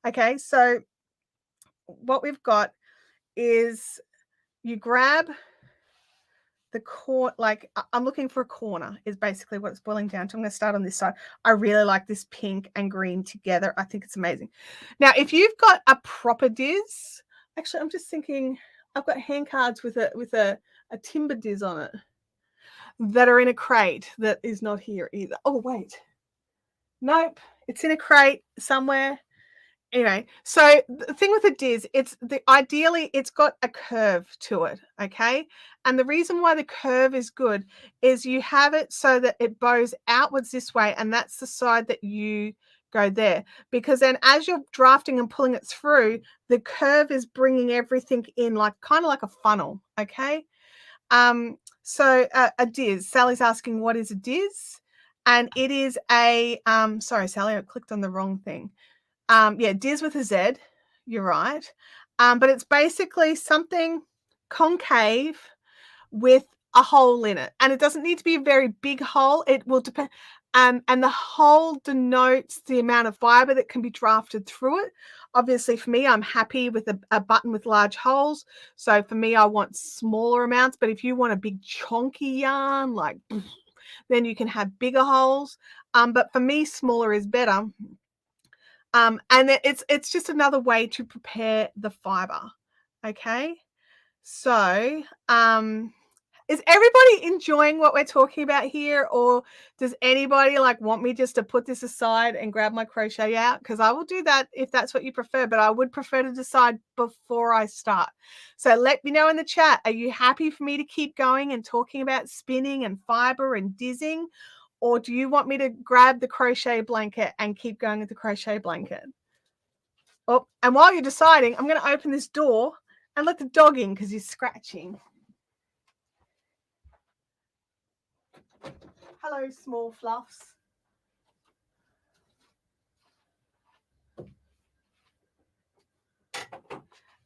Okay, so what we've got is you grab the corner, like I'm looking for a corner is basically what it's boiling down to. I'm going to start on this side. I really like this pink and green together. I think it's amazing. Now, if you've got a proper diz, actually, I'm just thinking I've got hand cards with a timber diz on it that are in a crate that is not here either. Oh, wait. Nope. It's in a crate somewhere. Anyway, so the thing with a diz, ideally it's got a curve to it, okay? And the reason why the curve is good is you have it so that it bows outwards this way, and that's the side that you go there. Because then as you're drafting and pulling it through, the curve is bringing everything in, like kind of like a funnel, okay? So a diz. Sally's asking, what is a diz? And it is a sorry, Sally, I clicked on the wrong thing. Yeah, diz with a Z, you're right. But it's basically something concave with a hole in it. And it doesn't need to be a very big hole. It will depend. And the hole denotes the amount of fiber that can be drafted through it. Obviously, for me, I'm happy with a button with large holes. So for me, I want smaller amounts. But if you want a big chonky yarn, like, then you can have bigger holes. But for me, smaller is better. And it's just another way to prepare the fiber. Okay. So, is everybody enjoying what we're talking about here, or does anybody like want me just to put this aside and grab my crochet out? Because I will do that if that's what you prefer, but I would prefer to decide before I start. So let me know in the chat. Are you happy for me to keep going and talking about spinning and fiber and dizzing? Or do you want me to grab the crochet blanket and keep going with the crochet blanket? Oh, and while you're deciding, I'm going to open this door and let the dog in because he's scratching. Hello, small fluffs.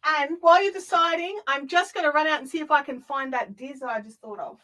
And while you're deciding, I'm just going to run out and see if I can find that diz I just thought of.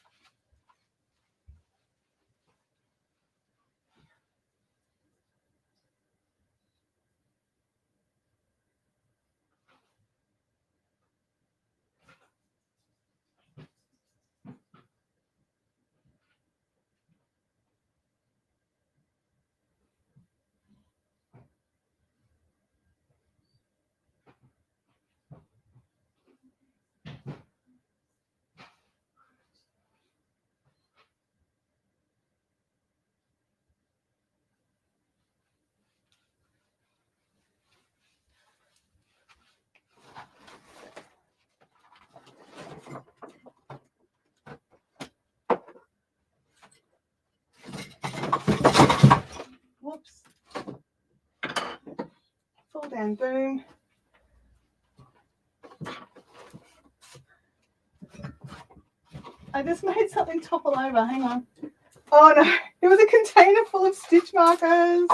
and boom. I just made something topple over. Hang on. Oh no, it was a container full of stitch markers.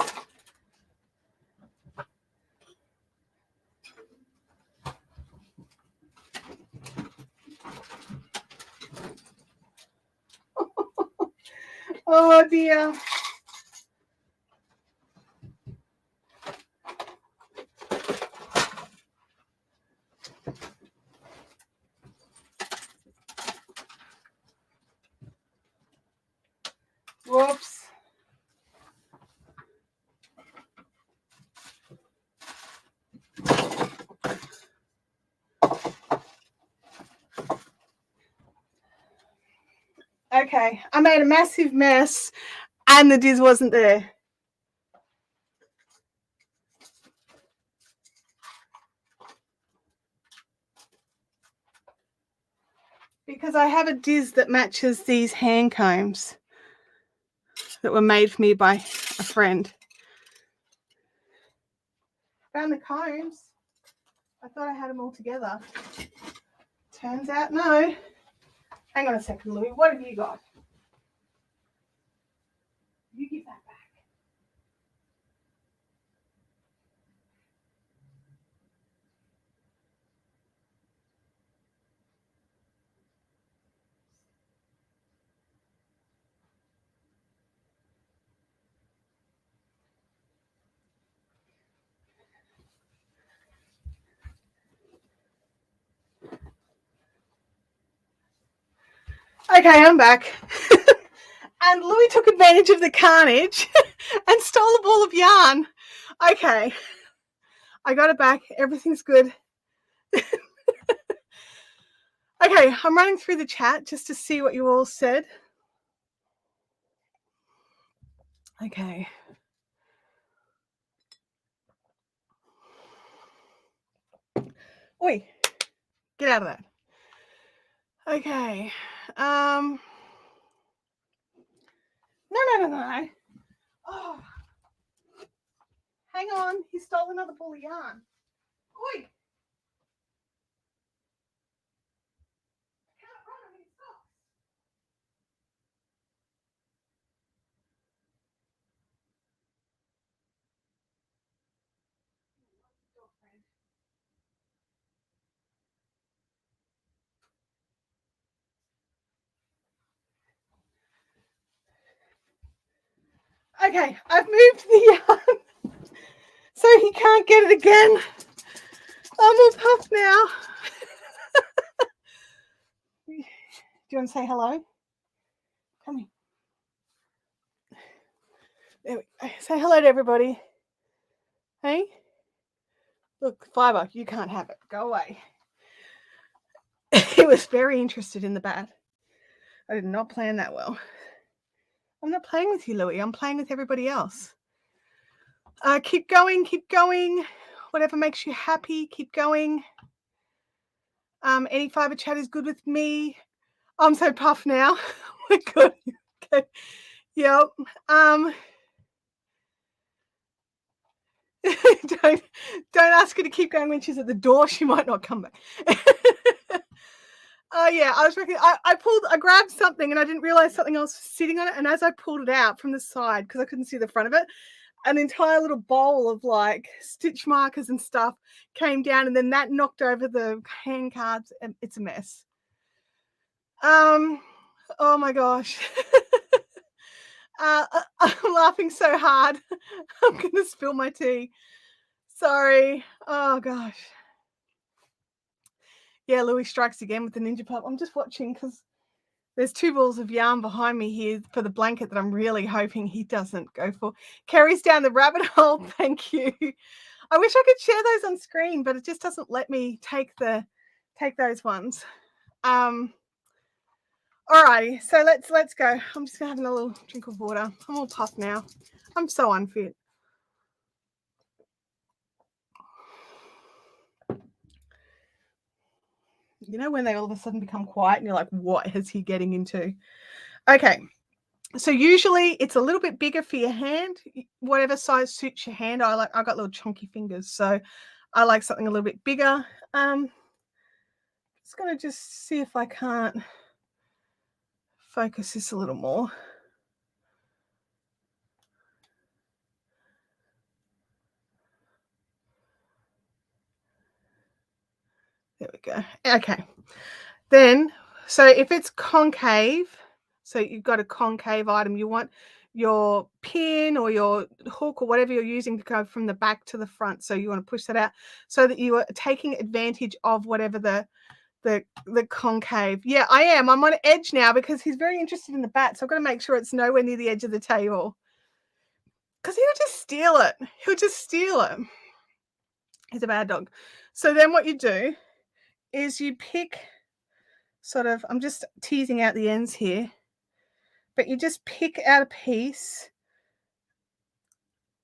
Oh dear. Whoops. Okay, I made a massive mess and the Diz wasn't there. Because I have a Diz that matches these hand combs that were made for me by a friend. Found the combs. I thought I had them all together. Turns out no. Hang on a second, Louie. What have you got? You give that back. Okay, I'm back. And Louis took advantage of the carnage and stole a ball of yarn. Okay, I got it back. Everything's good. Okay, I'm running through the chat just to see what you all said. Okay. Oi, get out of that. Okay. No. Oh. Hang on, he stole another ball of yarn. Oi. Can't run, I'm in socks. Okay, I've moved the yarn so he can't get it again. I'm all puffed now. Do you want to say hello? Come here. There we go. Say hello to everybody. Hey? Look, Fibre, you can't have it. Go away. He was very interested in the bat. I did not plan that well. I'm not playing with you, Louie. I'm playing with everybody else. Keep going, keep going. Whatever makes you happy, keep going. Any Fibre chat is good with me. I'm so puffed now. Oh my God. Okay. Yep. Don't ask her to keep going when she's at the door. She might not come back. Yeah, I was reckon I grabbed something and I didn't realize something else was sitting on it. And as I pulled it out from the side, because I couldn't see the front of it, an entire little bowl of like stitch markers and stuff came down, and then that knocked over the hand cards, and it's a mess. Oh my gosh. I'm laughing so hard. I'm gonna spill my tea. Sorry. Oh gosh. Yeah, Louis strikes again with the ninja pup. I'm just watching because there's 2 balls of yarn behind me here for the blanket that I'm really hoping he doesn't go for. Carries down the rabbit hole. Thank you. I wish I could share those on screen, but it just doesn't let me take those ones. Alrighty, so let's go. I'm just gonna have a little drink of water. I'm all puffed now. I'm so unfit. You know when they all of a sudden become quiet and you're like, what is he getting into? Okay, So usually it's a little bit bigger for your hand, whatever size suits your hand. I've got little chunky fingers, so I like something a little bit bigger. Just gonna just see if I can't focus this a little more. There we go. Okay. Then, so if it's concave, so you've got a concave item, you want your pin or your hook or whatever you're using to go from the back to the front. So you want to push that out so that you are taking advantage of whatever the concave. Yeah, I am. I'm on edge now because he's very interested in the bat. So I've got to make sure it's nowhere near the edge of the table. Because he'll just steal it. He'll just steal it. He's a bad dog. So then what you do is you pick sort of, I'm just teasing out the ends here, but you just pick out a piece,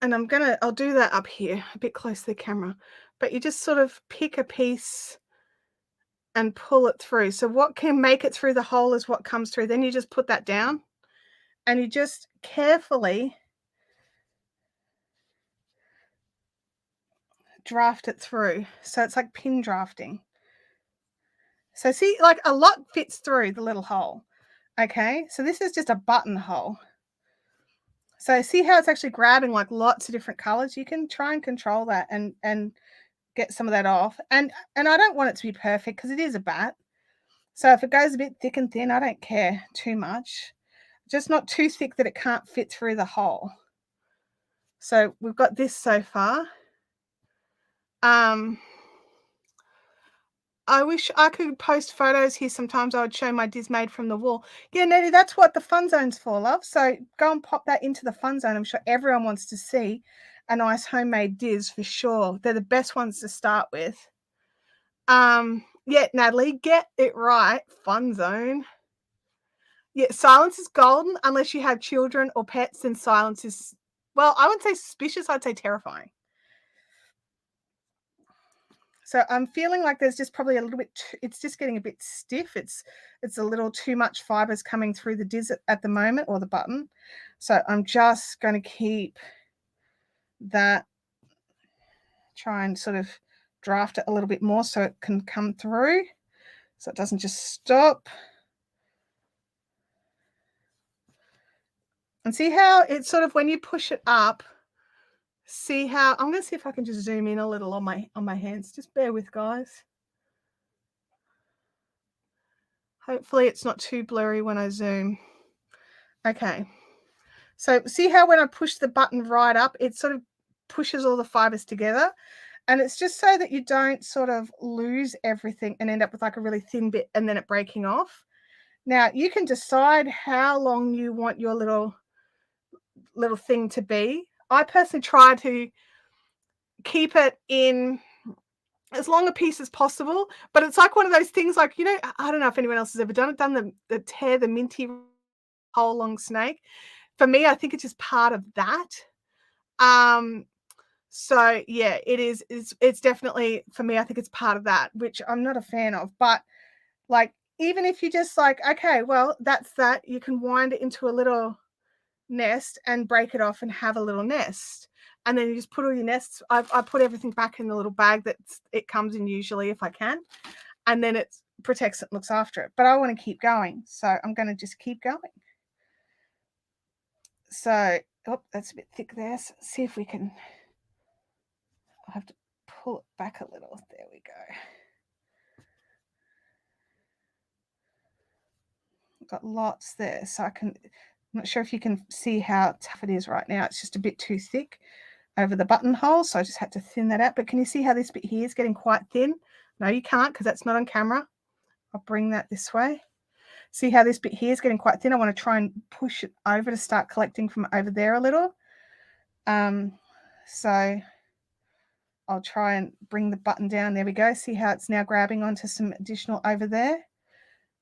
and I'll do that up here, a bit close to the camera, but you just sort of pick a piece and pull it through. So what can make it through the hole is what comes through. Then you just put that down and you just carefully draft it through. So it's like pin drafting. So see, like a lot fits through the little hole. Okay, so this is just a buttonhole. So see how it's actually grabbing like lots of different colors? You can try and control that and get some of that off. And I don't want it to be perfect because it is a bat. So if it goes a bit thick and thin, I don't care too much. Just not too thick that it can't fit through the hole. So we've got this so far. I wish I could post photos here. Sometimes I would show my diz made from the wall. Yeah, Nettie, that's what the fun zone's for, love. So go and pop that into the fun zone. I'm sure everyone wants to see a nice homemade diz for sure. They're the best ones to start with. Yeah, Natalie, get it right. Fun zone. Yeah, silence is golden unless you have children or pets, and silence is, well, I wouldn't say suspicious, I'd say terrifying. So I'm feeling like there's just probably a little bit, it's just getting a bit stiff. It's a little too much fibers coming through the diz at the moment, or the button. So I'm just going to keep that, try and sort of draft it a little bit more so it can come through. So it doesn't just stop. And see how it's sort of, when you push it up, see how, I'm going to see if I can just zoom in a little on my hands. Just bear with, guys. Hopefully it's not too blurry when I zoom. Okay. So see how when I push the button right up, it sort of pushes all the fibers together. And it's just so that you don't sort of lose everything and end up with like a really thin bit and then it breaking off. Now you can decide how long you want your little thing to be. I personally try to keep it in as long a piece as possible, but it's like one of those things, like, you know, I don't know if anyone else has ever done the tear the minty whole long snake. For me, I think it's just part of that. So yeah, it's definitely, for me, I think it's part of that, which I'm not a fan of. But like, even if you just like, okay, well, that's that, you can wind it into a little nest and break it off and have a little nest. And then you just put all your nests. I put everything back in the little bag that it comes in usually, if I can. And then it protects it, looks after it. But I want to keep going. So I'm going to just keep going. So, oh, that's a bit thick there. So see if we can, I'll have to pull it back a little. There we go. I've got lots there. So I'm not sure if you can see how tough it is right now. It's just a bit too thick over the buttonhole, so I just had to thin that out. But can you see how this bit here is getting quite thin? No, you can't, because that's not on camera. I'll bring that this way. See how this bit here is getting quite thin? I want to try and push it over to start collecting from over there a little. So I'll try and bring the button down. There we go. See how it's now grabbing onto some additional over there?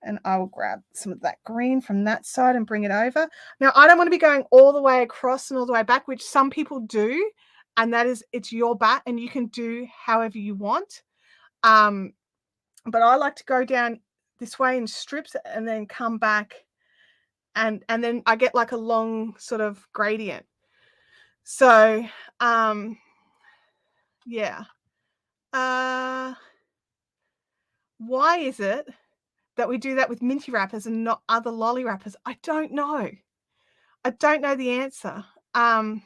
And I will grab some of that green from that side and bring it over. Now, I don't want to be going all the way across and all the way back, which some people do. And that is, it's your bat and you can do however you want. But I like to go down this way in strips and then come back and then I get like a long sort of gradient. So, yeah. Why is it that we do that with minty wrappers and not other lolly wrappers? I don't know. I don't know the answer. Oh,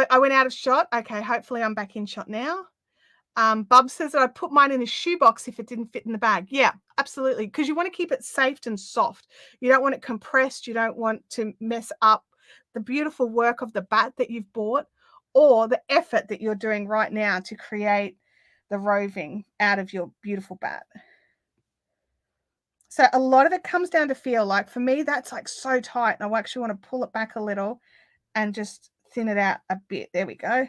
I went out of shot. Okay, hopefully I'm back in shot now. Bub says that I put mine in a shoebox if it didn't fit in the bag. Yeah, absolutely. Because you want to keep it safe and soft. You don't want it compressed. You don't want to mess up the beautiful work of the bat that you've bought or the effort that you're doing right now to create the roving out of your beautiful bat. So a lot of it comes down to feel. Like for me, that's like so tight. And I actually want to pull it back a little and just thin it out a bit. There we go.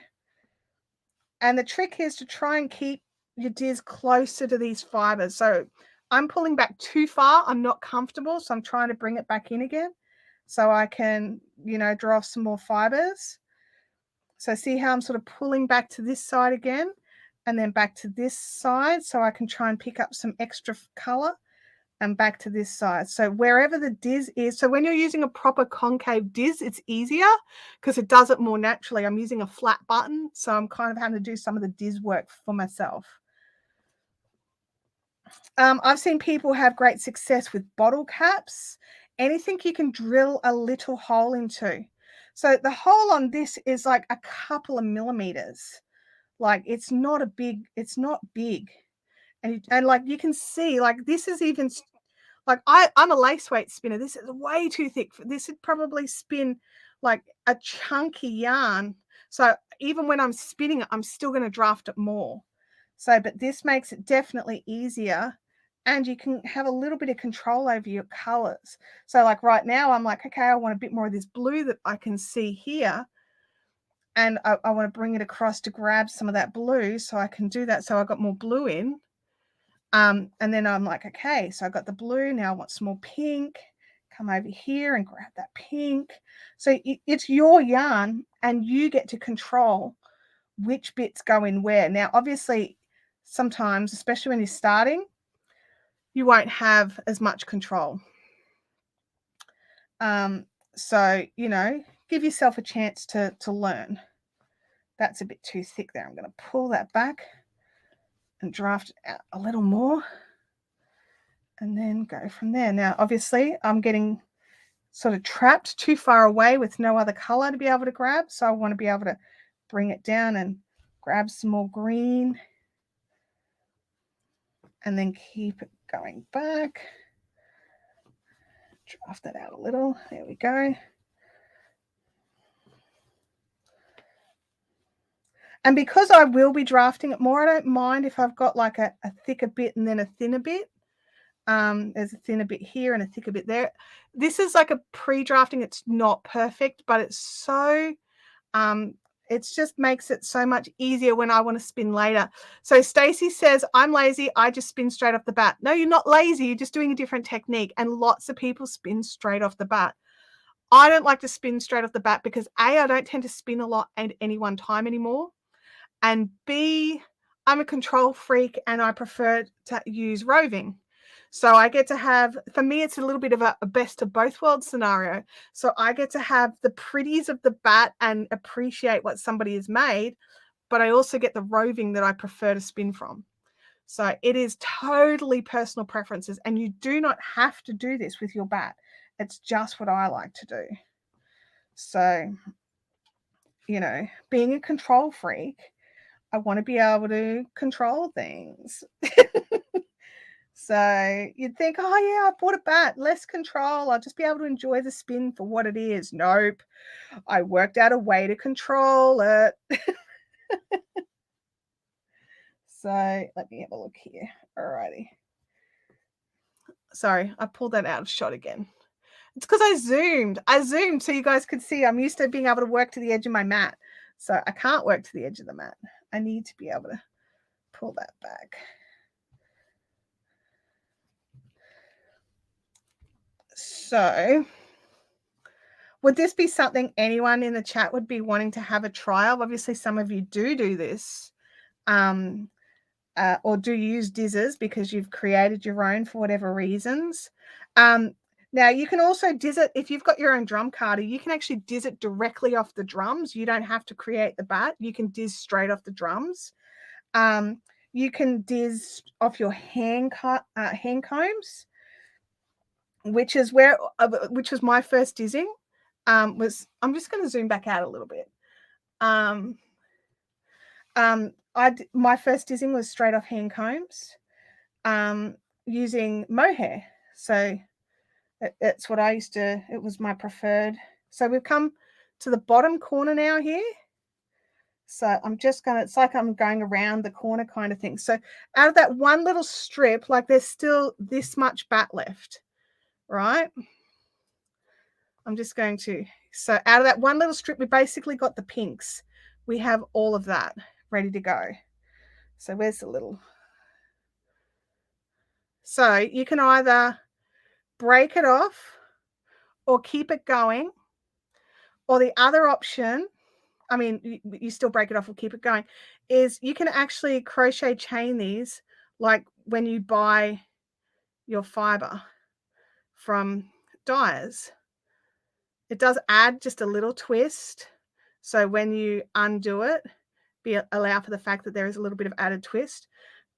And the trick is to try and keep your diz closer to these fibers. So I'm pulling back too far. I'm not comfortable. So I'm trying to bring it back in again so I can, draw off some more fibers. So see how I'm sort of pulling back to this side again and then back to this side so I can try and pick up some extra color and back to this side. So wherever the diz is, so when you're using a proper concave diz, it's easier because it does it more naturally. I'm using a flat button, so I'm kind of having to do some of the diz work for myself. I've seen people have great success with bottle caps, anything you can drill a little hole into. So the hole on this is like a couple of millimeters. Like it's not big. And like you can see, like this is even like I'm a lace weight spinner. This is way too thick. This would probably spin like a chunky yarn. So even when I'm spinning it, I'm still going to draft it more. So, but this makes it definitely easier. And you can have a little bit of control over your colors. So like right now, I'm like, okay, I want a bit more of this blue that I can see here. And I want to bring it across to grab some of that blue so I can do that. So I got more blue in. And then I'm like, okay, so I got the blue. Now I want some more pink. Come over here and grab that pink. So it's your yarn and you get to control which bits go in where. Now, obviously, sometimes, especially when you're starting, you won't have as much control. So, give yourself a chance to learn. That's a bit too thick there. I'm going to pull that back and draft it out a little more and then go from there. Now, obviously, I'm getting sort of trapped too far away with no other color to be able to grab. So I want to be able to bring it down and grab some more green and then keep it going back. Draft that out a little. There we go. And because I will be drafting it more, I don't mind if I've got like a thicker bit and then a thinner bit. There's a thinner bit here and a thicker bit there. This is like a pre-drafting. It's not perfect, but it's so, it just makes it so much easier when I want to spin later. So Stacy says, I'm lazy. I just spin straight off the bat. No, you're not lazy. You're just doing a different technique. And lots of people spin straight off the bat. I don't like to spin straight off the bat because A, I don't tend to spin a lot at any one time anymore. And B, I'm a control freak and I prefer to use roving. So I get to have, for me, it's a little bit of a best of both worlds scenario. So I get to have the pretties of the bat and appreciate what somebody has made, but I also get the roving that I prefer to spin from. So it is totally personal preferences, and you do not have to do this with your bat. It's just what I like to do. So, being a control freak, I want to be able to control things. So you'd think, oh yeah, I bought a bat, less control. I'll just be able to enjoy the spin for what it is. Nope. I worked out a way to control it. So let me have a look here. Alrighty. Sorry, I pulled that out of shot again. It's because I zoomed so you guys could see. I'm used to being able to work to the edge of my mat. So I can't work to the edge of the mat. I need to be able to pull that back. So would this be something anyone in the chat would be wanting to have a try of? Obviously, some of you do this or do use dizzes because you've created your own for whatever reasons. Now, you can also diz it. If you've got your own drum carder, you can actually diz it directly off the drums. You don't have to create the bat. You can diz straight off the drums. You can diz off your hand combs, which is which was my first dizzing. I'm just going to zoom back out a little bit. My first dizzing was straight off hand combs, using mohair. So it's what I used to. It was my preferred. So we've come to the bottom corner now here. So I'm just going to, it's like I'm going around the corner kind of thing. So out of that one little strip, like there's still this much bat left, right? I'm just going to, so out of that one little strip, we basically got the pinks. We have all of that ready to go. So where's the little, so you can either break it off or keep it going, or the other option, I mean, you still break it off or keep it going, is you can actually crochet chain these like when you buy your fibre from dyers. It does add just a little twist. So when you undo it, allow for the fact that there is a little bit of added twist,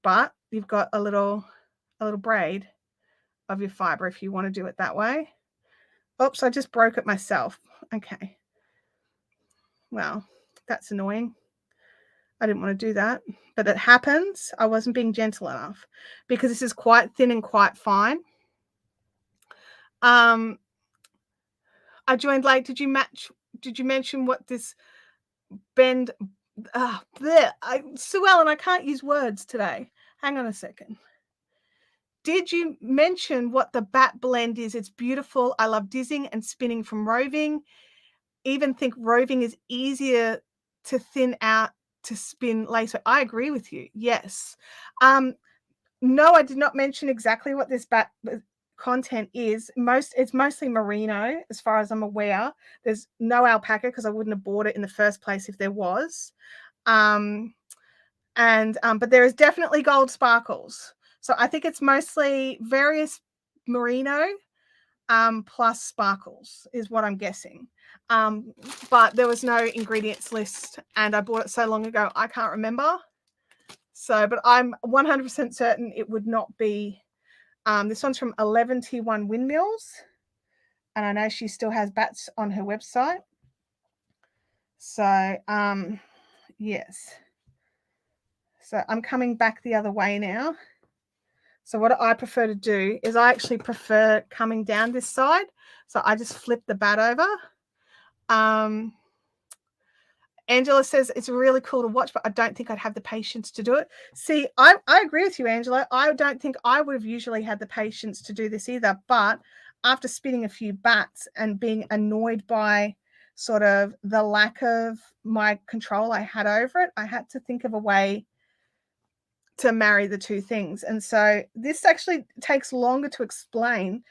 but you've got a little braid of your fibre if you want to do it that way. Oops, I just broke it myself. Okay. Well, that's annoying. I didn't want to do that, but it happens. I wasn't being gentle enough because this is quite thin and quite fine. I joined late. Did you mention what this bend? Sue Ellen, I can't use words today. Hang on a second. Did you mention what the bat blend is? It's beautiful. I love dizzing and spinning from roving. Even think roving is easier to thin out to spin later. I agree with you. Yes. No, I did not mention exactly what this bat content is. It's mostly merino, as far as I'm aware. There's no alpaca because I wouldn't have bought it in the first place if there was. But there is definitely gold sparkles. So I think it's mostly various merino plus sparkles is what I'm guessing. But there was no ingredients list and I bought it so long ago, I can't remember. So, but I'm 100% certain it would not be. This one's from 11T1 Windmills. And I know she still has bats on her website. So, yes. So I'm coming back the other way now. So what I prefer to do is I actually prefer coming down this side. So I just flip the bat over. Angela says it's really cool to watch, but I don't think I'd have the patience to do it. See, I agree with you, Angela. I don't think I would have usually had the patience to do this either. But after spinning a few bats and being annoyed by sort of the lack of my control I had over it, I had to think of a way to marry the two things. And so this actually takes longer to explain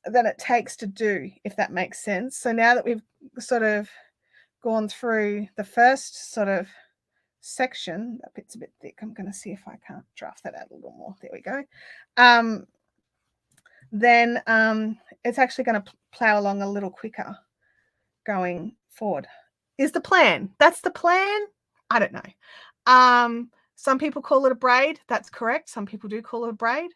than it takes to do, if that makes sense. So now that we've sort of gone through the first sort of section, that bit's a bit thick. I'm going to see if I can't draft that out a little more. There we go. Then it's actually going to plow along a little quicker going forward. Is the plan. That's the plan. I don't know. Some people call it a braid. That's correct. Some people do call it a braid.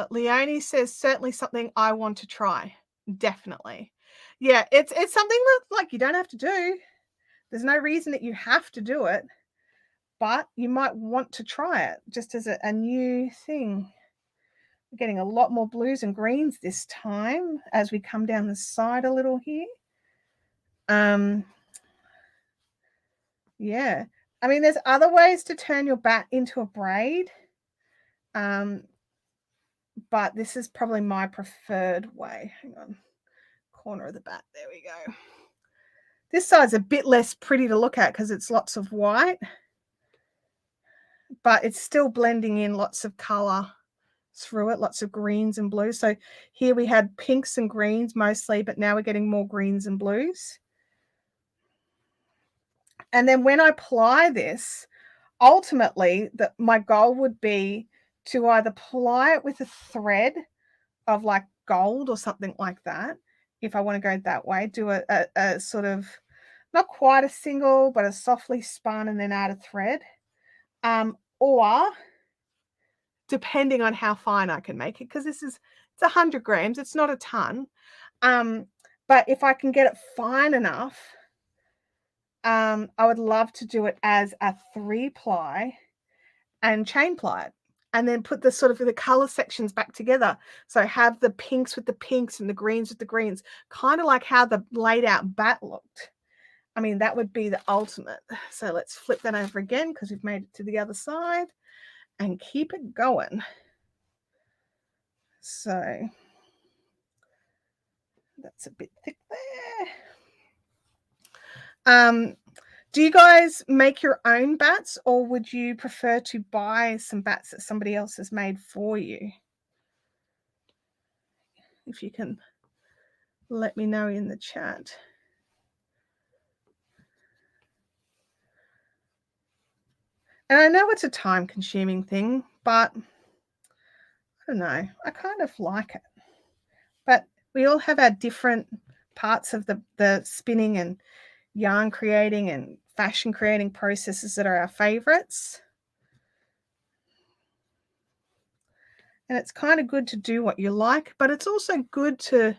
Leonie says, certainly something I want to try. Definitely. Yeah, it's something that like you don't have to do. There's no reason that you have to do it, but you might want to try it just as a new thing. We're getting a lot more blues and greens this time as we come down the side a little here. Yeah. I mean, there's other ways to turn your bat into a braid. But this is probably my preferred way. Hang on. Corner of the bat. There we go. This side's a bit less pretty to look at because it's lots of white. But it's still blending in lots of color through it, lots of greens and blues. So here we had pinks and greens mostly, but now we're getting more greens and blues. And then when I apply this, ultimately, my goal would be to either ply it with a thread of like gold or something like that, if I want to go that way, do a sort of, not quite a single, but a softly spun and then add a thread. Or depending on how fine I can make it, because it's 100 grams, it's not a ton. But if I can get it fine enough, I would love to do it as a 3-ply and chain ply it, and then put the sort of the color sections back together. So have the pinks with the pinks and the greens with the greens, kind of like how the laid out bat looked. I mean, that would be the ultimate. So let's flip that over again because we've made it to the other side and keep it going. So that's a bit thick there. Do you guys make your own bats, or would you prefer to buy some bats that somebody else has made for you? If you can let me know in the chat. And I know it's a time-consuming thing, but I don't know. I kind of like it. But we all have our different parts of the spinning and yarn creating and fashion creating processes that are our favorites. And it's kind of good to do what you like, but it's also good to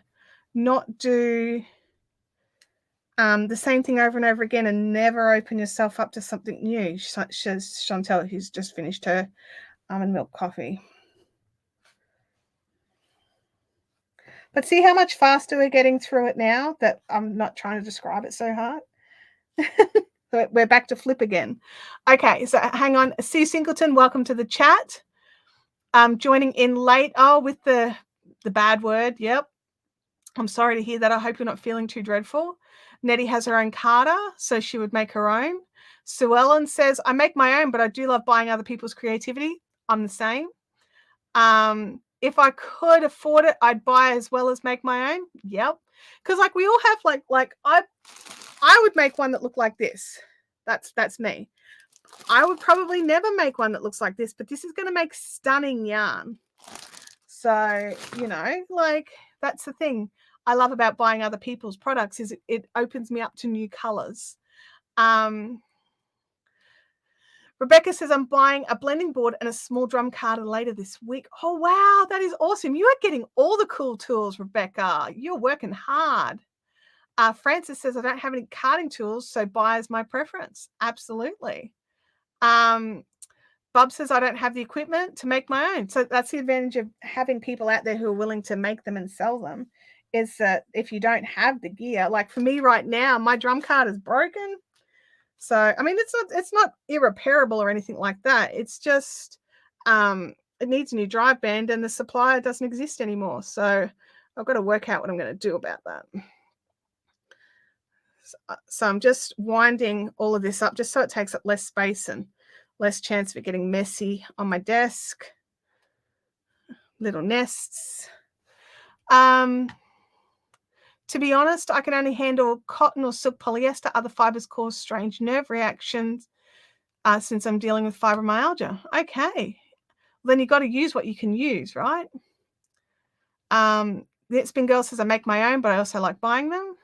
not do the same thing over and over again and never open yourself up to something new, such as Chantel, who's just finished her almond milk coffee. But see how much faster we're getting through it now that I'm not trying to describe it so hard. So we're back to flip again. Okay, so hang on. Sue Singleton, welcome to the chat. Joining in late. Oh, with the bad word. Yep. I'm sorry to hear that. I hope you're not feeling too dreadful. Nettie has her own Carter, so she would make her own. Sue Ellen says, I make my own, but I do love buying other people's creativity. I'm the same. If I could afford it, I'd buy as well as make my own. Yep. Because like we all have like I would make one that looked like this. That's me. I would probably never make one that looks like this, but this is going to make stunning yarn. So, you know, like that's the thing I love about buying other people's products is it opens me up to new colors. Rebecca says, I'm buying a blending board and a small drum carder later this week. Oh, wow. That is awesome. You are getting all the cool tools, Rebecca. You're working hard. Francis says, I don't have any carding tools, so buy is my preference. Absolutely. Bob says, I don't have the equipment to make my own. So that's the advantage of having people out there who are willing to make them and sell them, is that if you don't have the gear, like for me right now, my drum card is broken. So, I mean, it's not irreparable or anything like that. It's just it needs a new drive band and the supplier doesn't exist anymore. So I've got to work out what I'm going to do about that. So I'm just winding all of this up just so it takes up less space and less chance of it getting messy on my desk. Little nests. To be honest, I can only handle cotton or silk polyester. Other fibers cause strange nerve reactions since I'm dealing with fibromyalgia. Okay. Then you've got to use what you can use, right? The Spin Girl says, I make my own, but I also like buying them.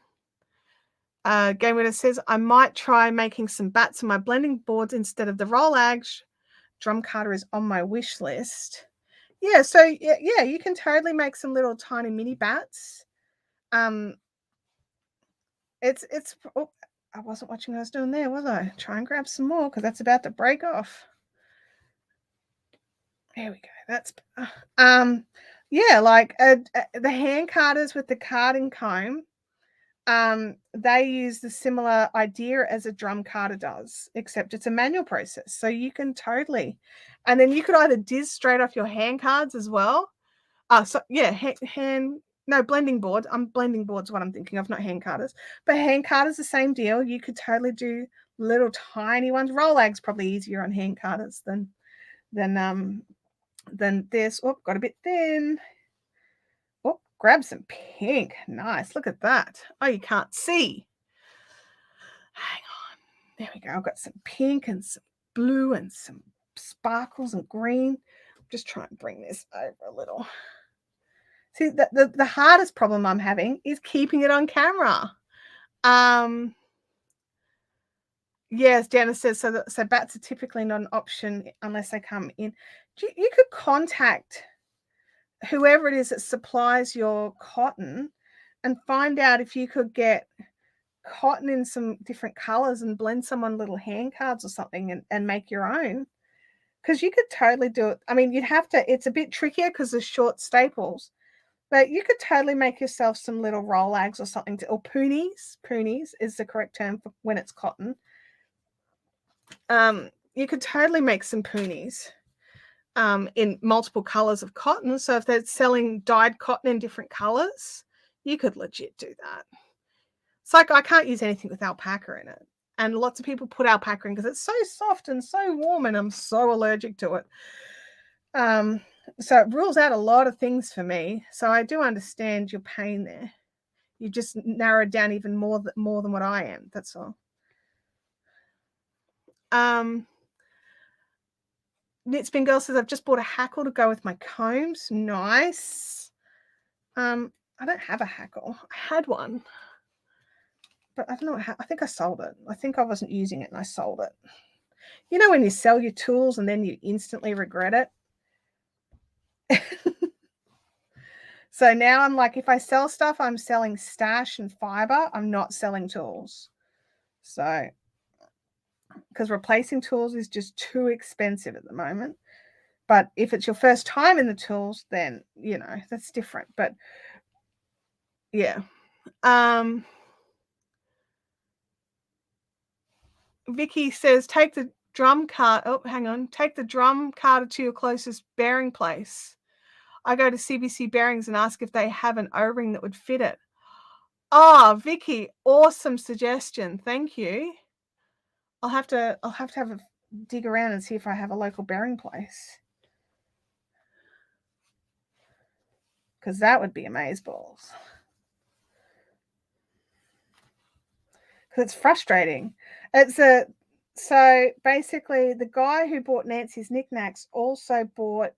Game Winner says, I might try making some bats on my blending boards instead of the roll ags. Drum carder is on my wish list. Yeah, so yeah, you can totally make some little tiny mini bats. It's oh, I wasn't watching what I was doing there, was I? Try and grab some more because that's about to break off. There we go. That's yeah, like the hand carders with the carding comb. They use the similar idea as a drum carder does, except it's a manual process. So you can totally, and then you could either diz straight off your hand cards as well. So yeah, blending board. Blending board's what I'm thinking of, not hand carders. But hand carders, the same deal. You could totally do little tiny ones. Roll ag's probably easier on hand carders than this. Oh, got a bit thin. Oh, grab some pink. Nice. Look at that. Oh, you can't see. Hang on. There we go. I've got some pink and some blue and some sparkles and green. Just try and bring this over a little. See, the hardest problem I'm having is keeping it on camera. Yes, Janice says so bats are typically not an option unless they come in. You could contact whoever it is that supplies your cotton and find out if you could get cotton in some different colors and blend some on little hand cards or something and make your own. Because you could totally do it. I mean, you'd have to, it's a bit trickier because there's short staples, but you could totally make yourself some little rollags or something, or poonies. Poonies is the correct term for when it's cotton. You could totally make some poonies in multiple colors of cotton. So if they're selling dyed cotton in different colors, you could legit do that. It's like I can't use anything with alpaca in it. And lots of people put alpaca in because it's so soft and so warm, and I'm so allergic to it. So it rules out a lot of things for me. So I do understand your pain there. You just narrowed down even more than what I am. That's all. Knitspin Girl says, I've just bought a hackle to go with my combs. Nice. I don't have a hackle. I had one, but I don't know. I think I sold it. I think I wasn't using it and I sold it. You know when you sell your tools and then you instantly regret it? So now I'm like, if I sell stuff, I'm selling stash and fiber. I'm not selling tools. So, because replacing tools is just too expensive at the moment. But if it's your first time in the tools, then, you know, that's different. But yeah. Vicky says, take the drum card. Oh, hang on. Take the drum card to your closest bearing place. I go to CBC Bearings and ask if they have an O-ring that would fit it. Oh, Vicky, awesome suggestion. Thank you. I'll have to have a dig around and see if I have a local bearing place. Because that would be amazeballs. Because it's frustrating. So basically the guy who bought Nancy's knickknacks also bought,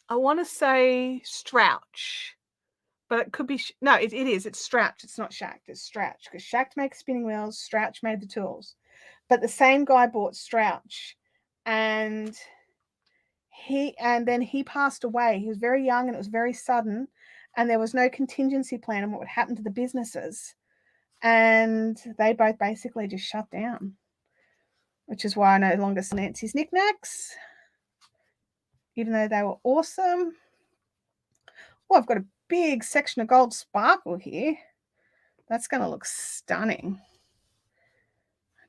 I want to say Strouch, but it could be, no, it is, it's Strouch. It's not Shacked, it's Strouch, because Shacked makes spinning wheels, Strouch made the tools. But the same guy bought Strouch, and then he passed away. He was very young and it was very sudden, and there was no contingency plan on what would happen to the businesses. And they both basically just shut down, which is why I no longer sell Nancy's knickknacks, even though they were awesome. Oh, I've got a big section of gold sparkle here. That's going to look stunning.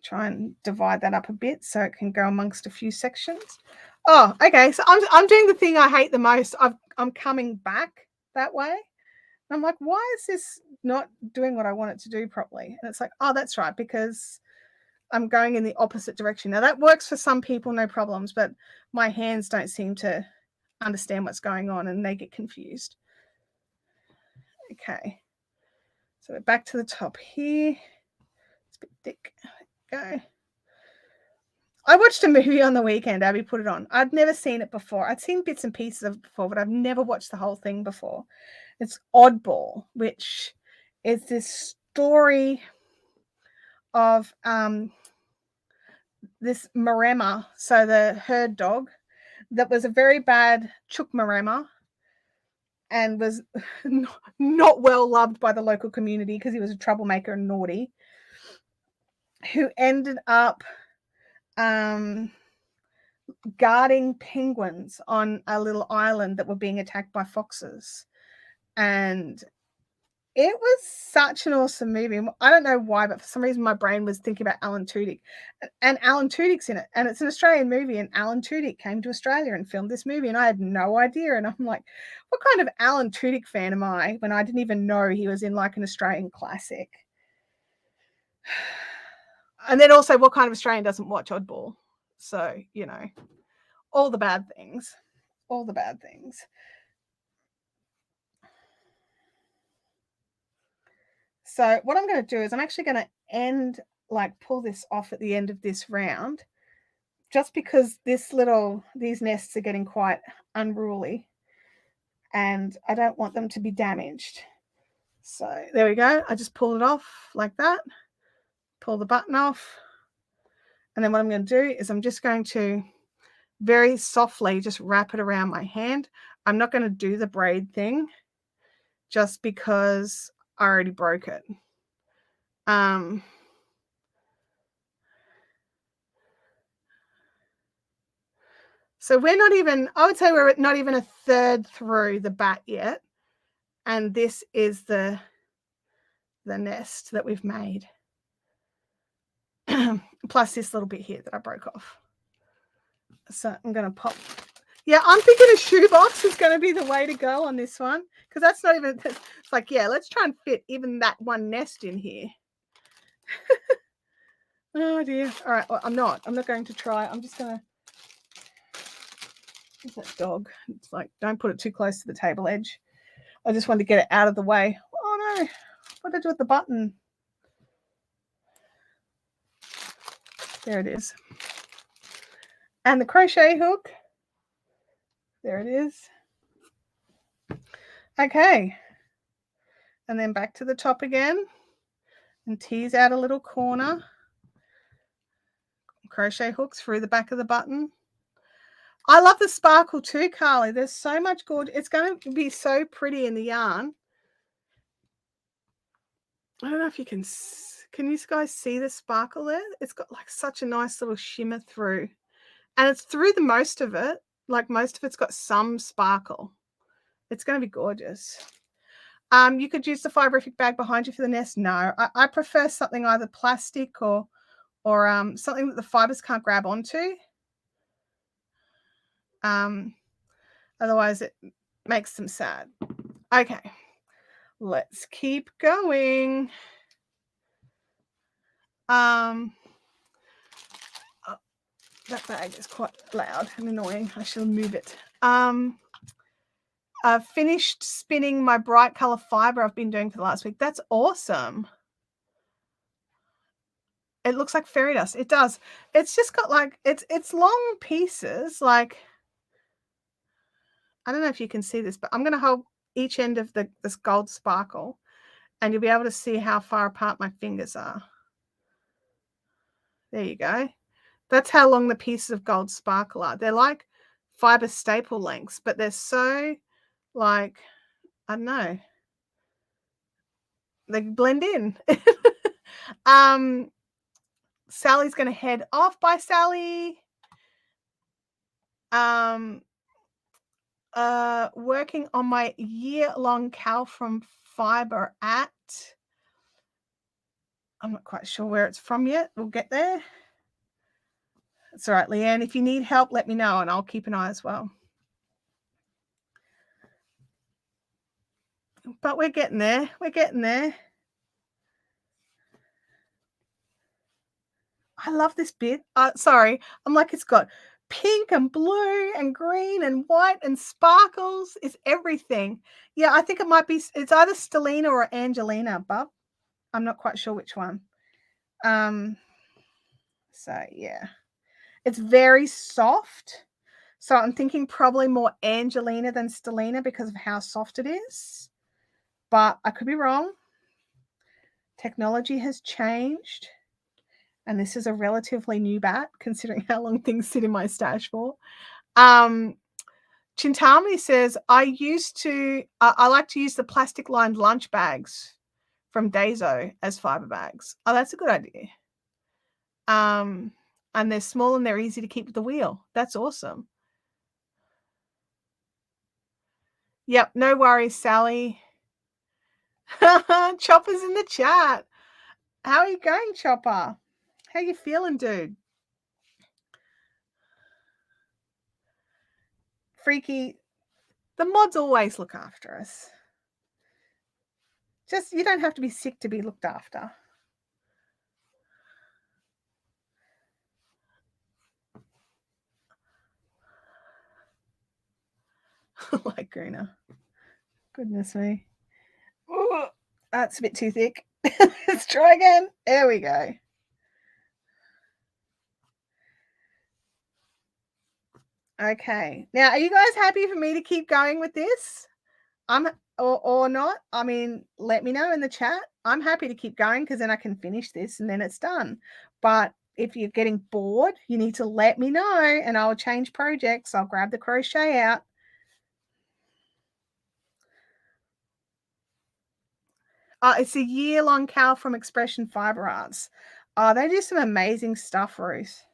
Try and divide that up a bit so it can go amongst a few sections. Oh, okay. So I'm doing the thing I hate the most. I'm coming back that way. I'm like, why is this not doing what I want it to do properly? And it's like, oh, that's right, because I'm going in the opposite direction. Now that works for some people, no problems, but my hands don't seem to understand what's going on and they get confused. Okay. So we're back to the top here. It's a bit thick. Go. I watched a movie on the weekend. Abby put it on. I'd never seen it before. I'd seen bits and pieces of it before, but I've never watched the whole thing before. It's Oddball, which is this story of this Maremma, so the herd dog, that was a very bad chook Maremma and was not well loved by the local community because he was a troublemaker and naughty, who ended up guarding penguins on a little island that were being attacked by foxes. And it was such an awesome movie. I don't know why, but for some reason my brain was thinking about Alan Tudyk. And Alan Tudyk's in it. And it's an Australian movie. And Alan Tudyk came to Australia and filmed this movie. And I had no idea. And I'm like, what kind of Alan Tudyk fan am I when I didn't even know he was in like an Australian classic? And then also, what kind of Australian doesn't watch Oddball? So, you know, all the bad things. All the bad things. So what I'm going to do is I'm actually going to pull this off at the end of this round, just because these nests are getting quite unruly and I don't want them to be damaged. So there we go. I just pull it off like that, pull the button off. And then what I'm going to do is I'm just going to very softly just wrap it around my hand. I'm not going to do the braid thing just because I already broke it. So we're not even, I would say we're not even a third through the bat yet. And this is the nest that we've made. Plus this little bit here that I broke off. So I'm going to pop. Yeah, I'm thinking a shoebox is going to be the way to go on this one. Because that's not even, it's like, yeah, let's try and fit even that one nest in here. Oh dear. All right, well, I'm not going to try. I'm just going to, what's that dog? It's like, don't put it too close to the table edge. I just wanted to get it out of the way. Oh no, what did I do with the button? There it is. And the crochet hook. There it is. Okay. And then back to the top again and tease out a little corner. Crochet hooks through the back of the button. I love the sparkle too, Carly. There's so much gorgeous. It's going to be so pretty in the yarn. I don't know if you can you guys see the sparkle there? It's got like such a nice little shimmer through. And it's through the most of it. Like most of it's got some sparkle. It's going to be gorgeous. You could use the Fiberific bag behind you for the nest. No, I prefer something either plastic or something that the fibers can't grab onto. Otherwise it makes them sad. Okay, let's keep going. Oh, that bag is quite loud and annoying. I shall move it. I've finished spinning my bright color fiber I've been doing for the last week. That's awesome. It looks like fairy dust. It does. It's just got like, it's long pieces. Like, I don't know if you can see this, but I'm going to hold each end of this gold sparkle and you'll be able to see how far apart my fingers are. There you go. That's how long the pieces of gold sparkle are. They're like fiber staple lengths, but they're so like, I don't know. They blend in. Sally's going to head off. Bye, Sally. Working on my year-long cowl from Fibre at, I'm not quite sure where it's from yet. We'll get there. It's all right, Leanne. If you need help, let me know and I'll keep an eye as well. But we're getting there. We're getting there. I love this bit. Sorry. I'm like, it's got pink and blue and green and white and sparkles. It's everything. Yeah, I think it might be, it's either Stellina or Angelina, but I'm not quite sure which one. So yeah, it's very soft. So I'm thinking probably more Angelina than Stellina because of how soft it is. But I could be wrong. Technology has changed. And this is a relatively new bat, considering how long things sit in my stash for. Chintamani says, I like to use the plastic-lined lunch bags from Daiso as fiber bags. Oh, that's a good idea. And they're small and they're easy to keep with the wheel. That's awesome. Yep, no worries, Sally. Chopper's in the chat. How are you going, Chopper? How you feeling, dude? Freaky. The mods always look after us. Just, you don't have to be sick to be looked after. Like greener. Goodness me. Ooh, that's a bit too thick. Let's try again. There we go. Okay. Now, are you guys happy for me to keep going with this? Or not? I mean, let me know in the chat. I'm happy to keep going because then I can finish this and then it's done. But if you're getting bored, you need to let me know and I'll change projects. I'll grab the crochet out. It's a year-long Cal from Expression Fibre Arts. They do some amazing stuff, Ruth.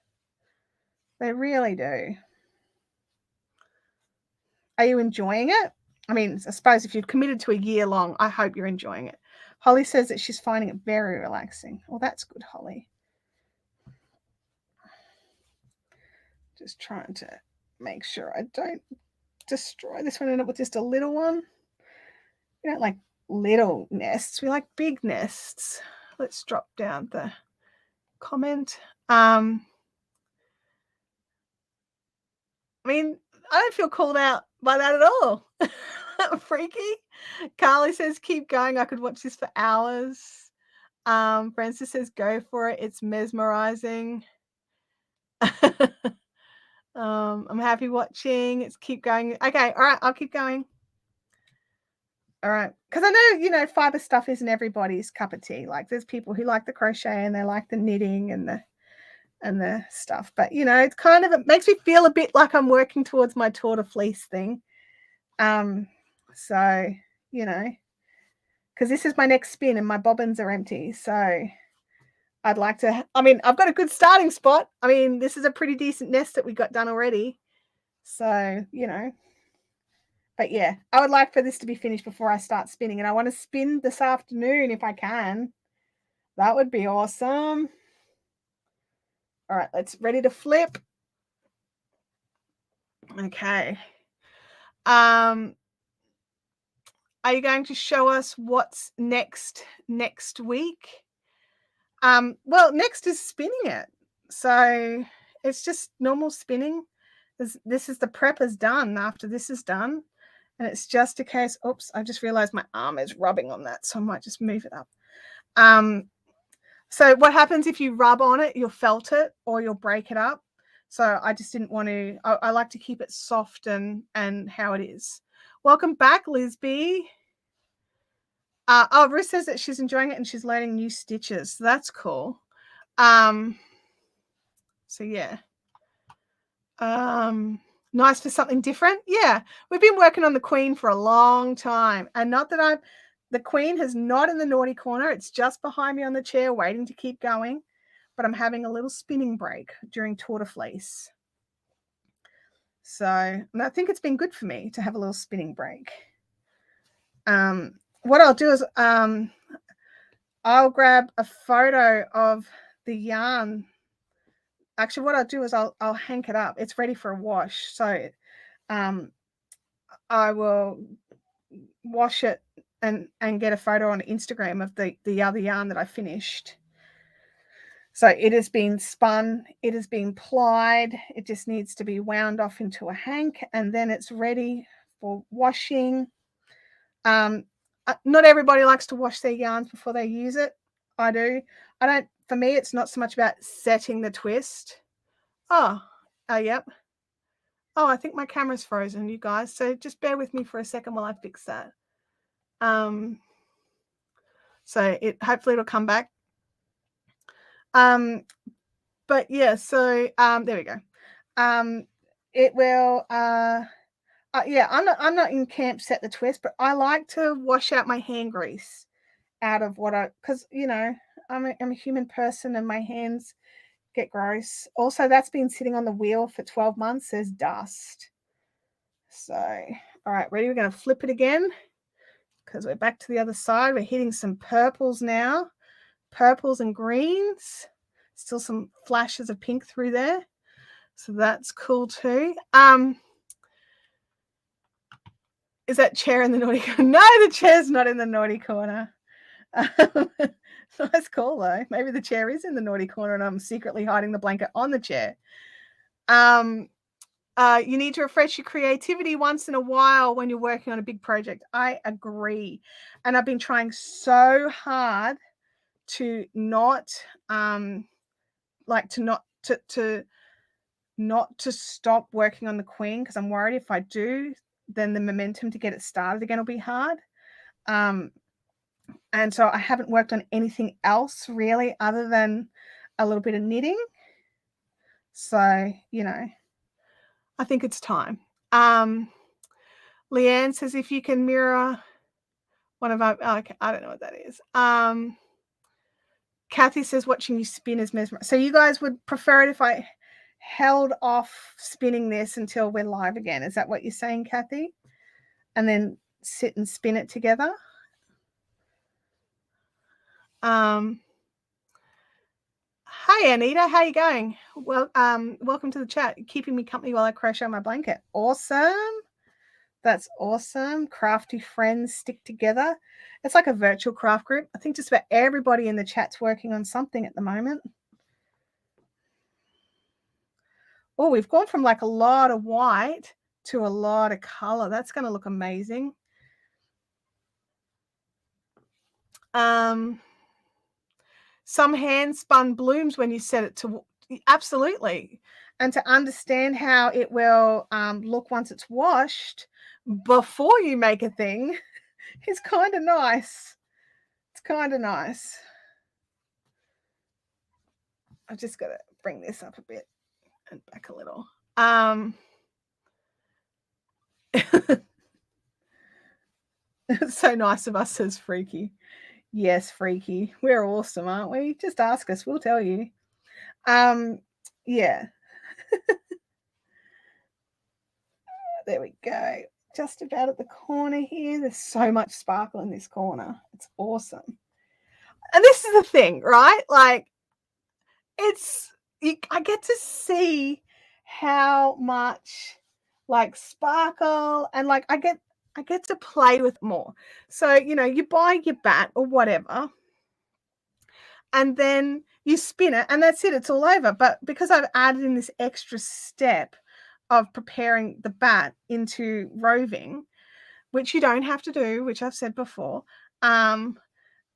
They really do. Are you enjoying it? I mean, I suppose if you've committed to a year long, I hope you're enjoying it. Holly says that she's finding it very relaxing. Well, that's good, Holly. Just trying to make sure I don't destroy this one and end up with just a little one. We don't like little nests. We like big nests. Let's drop down the comment. I mean, I don't feel called out by that at all. Freaky. Carly says, keep going. I could watch this for hours. Francis says, go for it. It's mesmerizing. I'm happy watching. It's keep going. Okay. All right. I'll keep going. All right. Because I know, fiber stuff isn't everybody's cup of tea. Like there's people who like the crochet and they like the knitting and the stuff. But, it's kind of, it makes me feel a bit like I'm working towards my tour de fleece thing. So, because this is my next spin and my bobbins are empty. So I'd like to, I've got a good starting spot. This is a pretty decent nest that we got done already. So, but yeah, I would like for this to be finished before I start spinning. And I want to spin this afternoon if I can. That would be awesome. All right, let's ready to flip. Okay. Are you going to show us what's next week? Well, next is spinning it. So it's just normal spinning. This is the prep is done after this is done. And it's just a case, oops, I just realized my arm is rubbing on that. So I might just move it up. So what happens if you rub on it, you'll felt it or you'll break it up. So I just didn't want to, I like to keep it soft and how it is. Welcome back, Lisby. Ruth says that she's enjoying it and she's learning new stitches. So that's cool. So yeah. Nice for something different. Yeah. We've been working on the Queen for a long time. And not that the Queen is not in the naughty corner. It's just behind me on the chair waiting to keep going. But I'm having a little spinning break during Tour de Fleece. So, and I think it's been good for me to have a little spinning break. What I'll do is I'll grab a photo of the yarn. Actually, what I'll do is I'll hank it up. It's ready for a wash. So I will wash it and get a photo on Instagram of the other yarn that I finished. So it has been spun, it has been plied, it just needs to be wound off into a hank and then it's ready for washing. Not everybody likes to wash their yarns before they use it. I do. For me, it's not so much about setting the twist. Yep. Oh, I think my camera's frozen, you guys. So just bear with me for a second while I fix that. So hopefully it'll come back. But yeah, so there we go. It will yeah, I'm not in camp set the twist, but I like to wash out my hand grease out of because I'm a human person and my hands get gross. Also, that's been sitting on the wheel for 12 months. There's dust. So, all right, ready? We're going to flip it again because we're back to the other side. We're hitting some purples now, purples and greens. Still some flashes of pink through there. So that's cool too. Is that chair in the naughty corner? No, the chair's not in the naughty corner. That's cool though. Maybe the chair is in the naughty corner and I'm secretly hiding the blanket on the chair. You need to refresh your creativity once in a while when you're working on a big project. I agree. And I've been trying so hard to not not to stop working on the queen, because I'm worried if I do, then the momentum to get it started again will be hard. And so I haven't worked on anything else really other than a little bit of knitting. So, you know, I think it's time. Leanne says if you can mirror one of our, okay, I don't know what that is. Kathy says watching you spin is mesmerizing. So you guys would prefer it if I held off spinning this until we're live again. Is that what you're saying, Kathy? And then sit and spin it together? Hi Anita, how you going? Well, welcome to the chat. Keeping me company while I crochet my blanket. Awesome. That's awesome. Crafty friends stick together. It's like a virtual craft group. I think just about everybody in the chat's working on something at the moment. Oh, we've gone from like a lot of white to a lot of color. That's going to look amazing. Some hand spun blooms when you set it to, absolutely. And to understand how it will look once it's washed before you make a thing is kind of nice. It's kind of nice. I've just got to bring this up a bit and back a little. It's so nice of us, says Freaky. Yes, Freaky. We're awesome, aren't we? Just ask us. We'll tell you. Yeah. There we go. Just about at the corner here. There's so much sparkle in this corner. It's awesome. And this is the thing, right? Like, I get to see how much like sparkle and like I get to play with more. So, you know, you buy your bat or whatever, and then you spin it, and that's it. It's all over. But because I've added in this extra step of preparing the bat into roving, which you don't have to do, which I've said before, and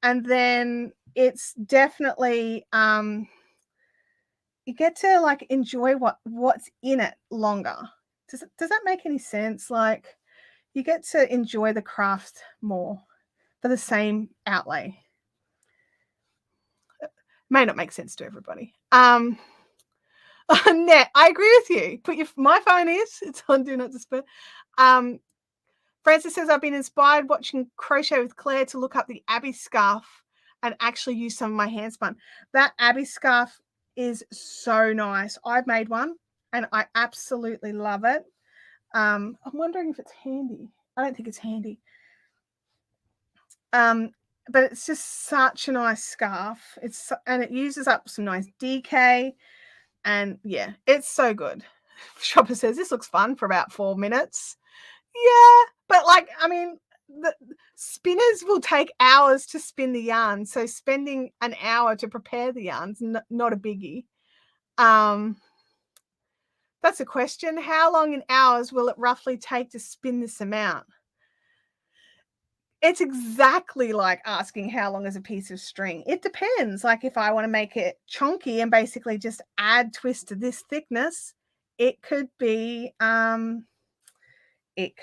then it's definitely you get to like enjoy what's in it longer. Does that make any sense? Like you get to enjoy the craft more for the same outlay. It may not make sense to everybody. Net, I agree with you. My phone it's on do not disturb. Francis says I've been inspired watching Crochet with Claire to look up the Abby scarf and actually use some of my hand spun. That Abby scarf is so nice. I've made one and I absolutely love it. I'm wondering if it's handy. I don't think it's handy. But it's just such a nice scarf. And it uses up some nice DK. And yeah, it's so good. Shopper says this looks fun for about 4 minutes. Yeah, but like, I mean, the spinners will take hours to spin the yarn. So spending an hour to prepare the yarn's not a biggie. That's a question. How long in hours will it roughly take to spin this amount? It's exactly like asking how long is a piece of string. It depends. Like if I want to make it chunky and basically just add twist to this thickness, it could be quick. It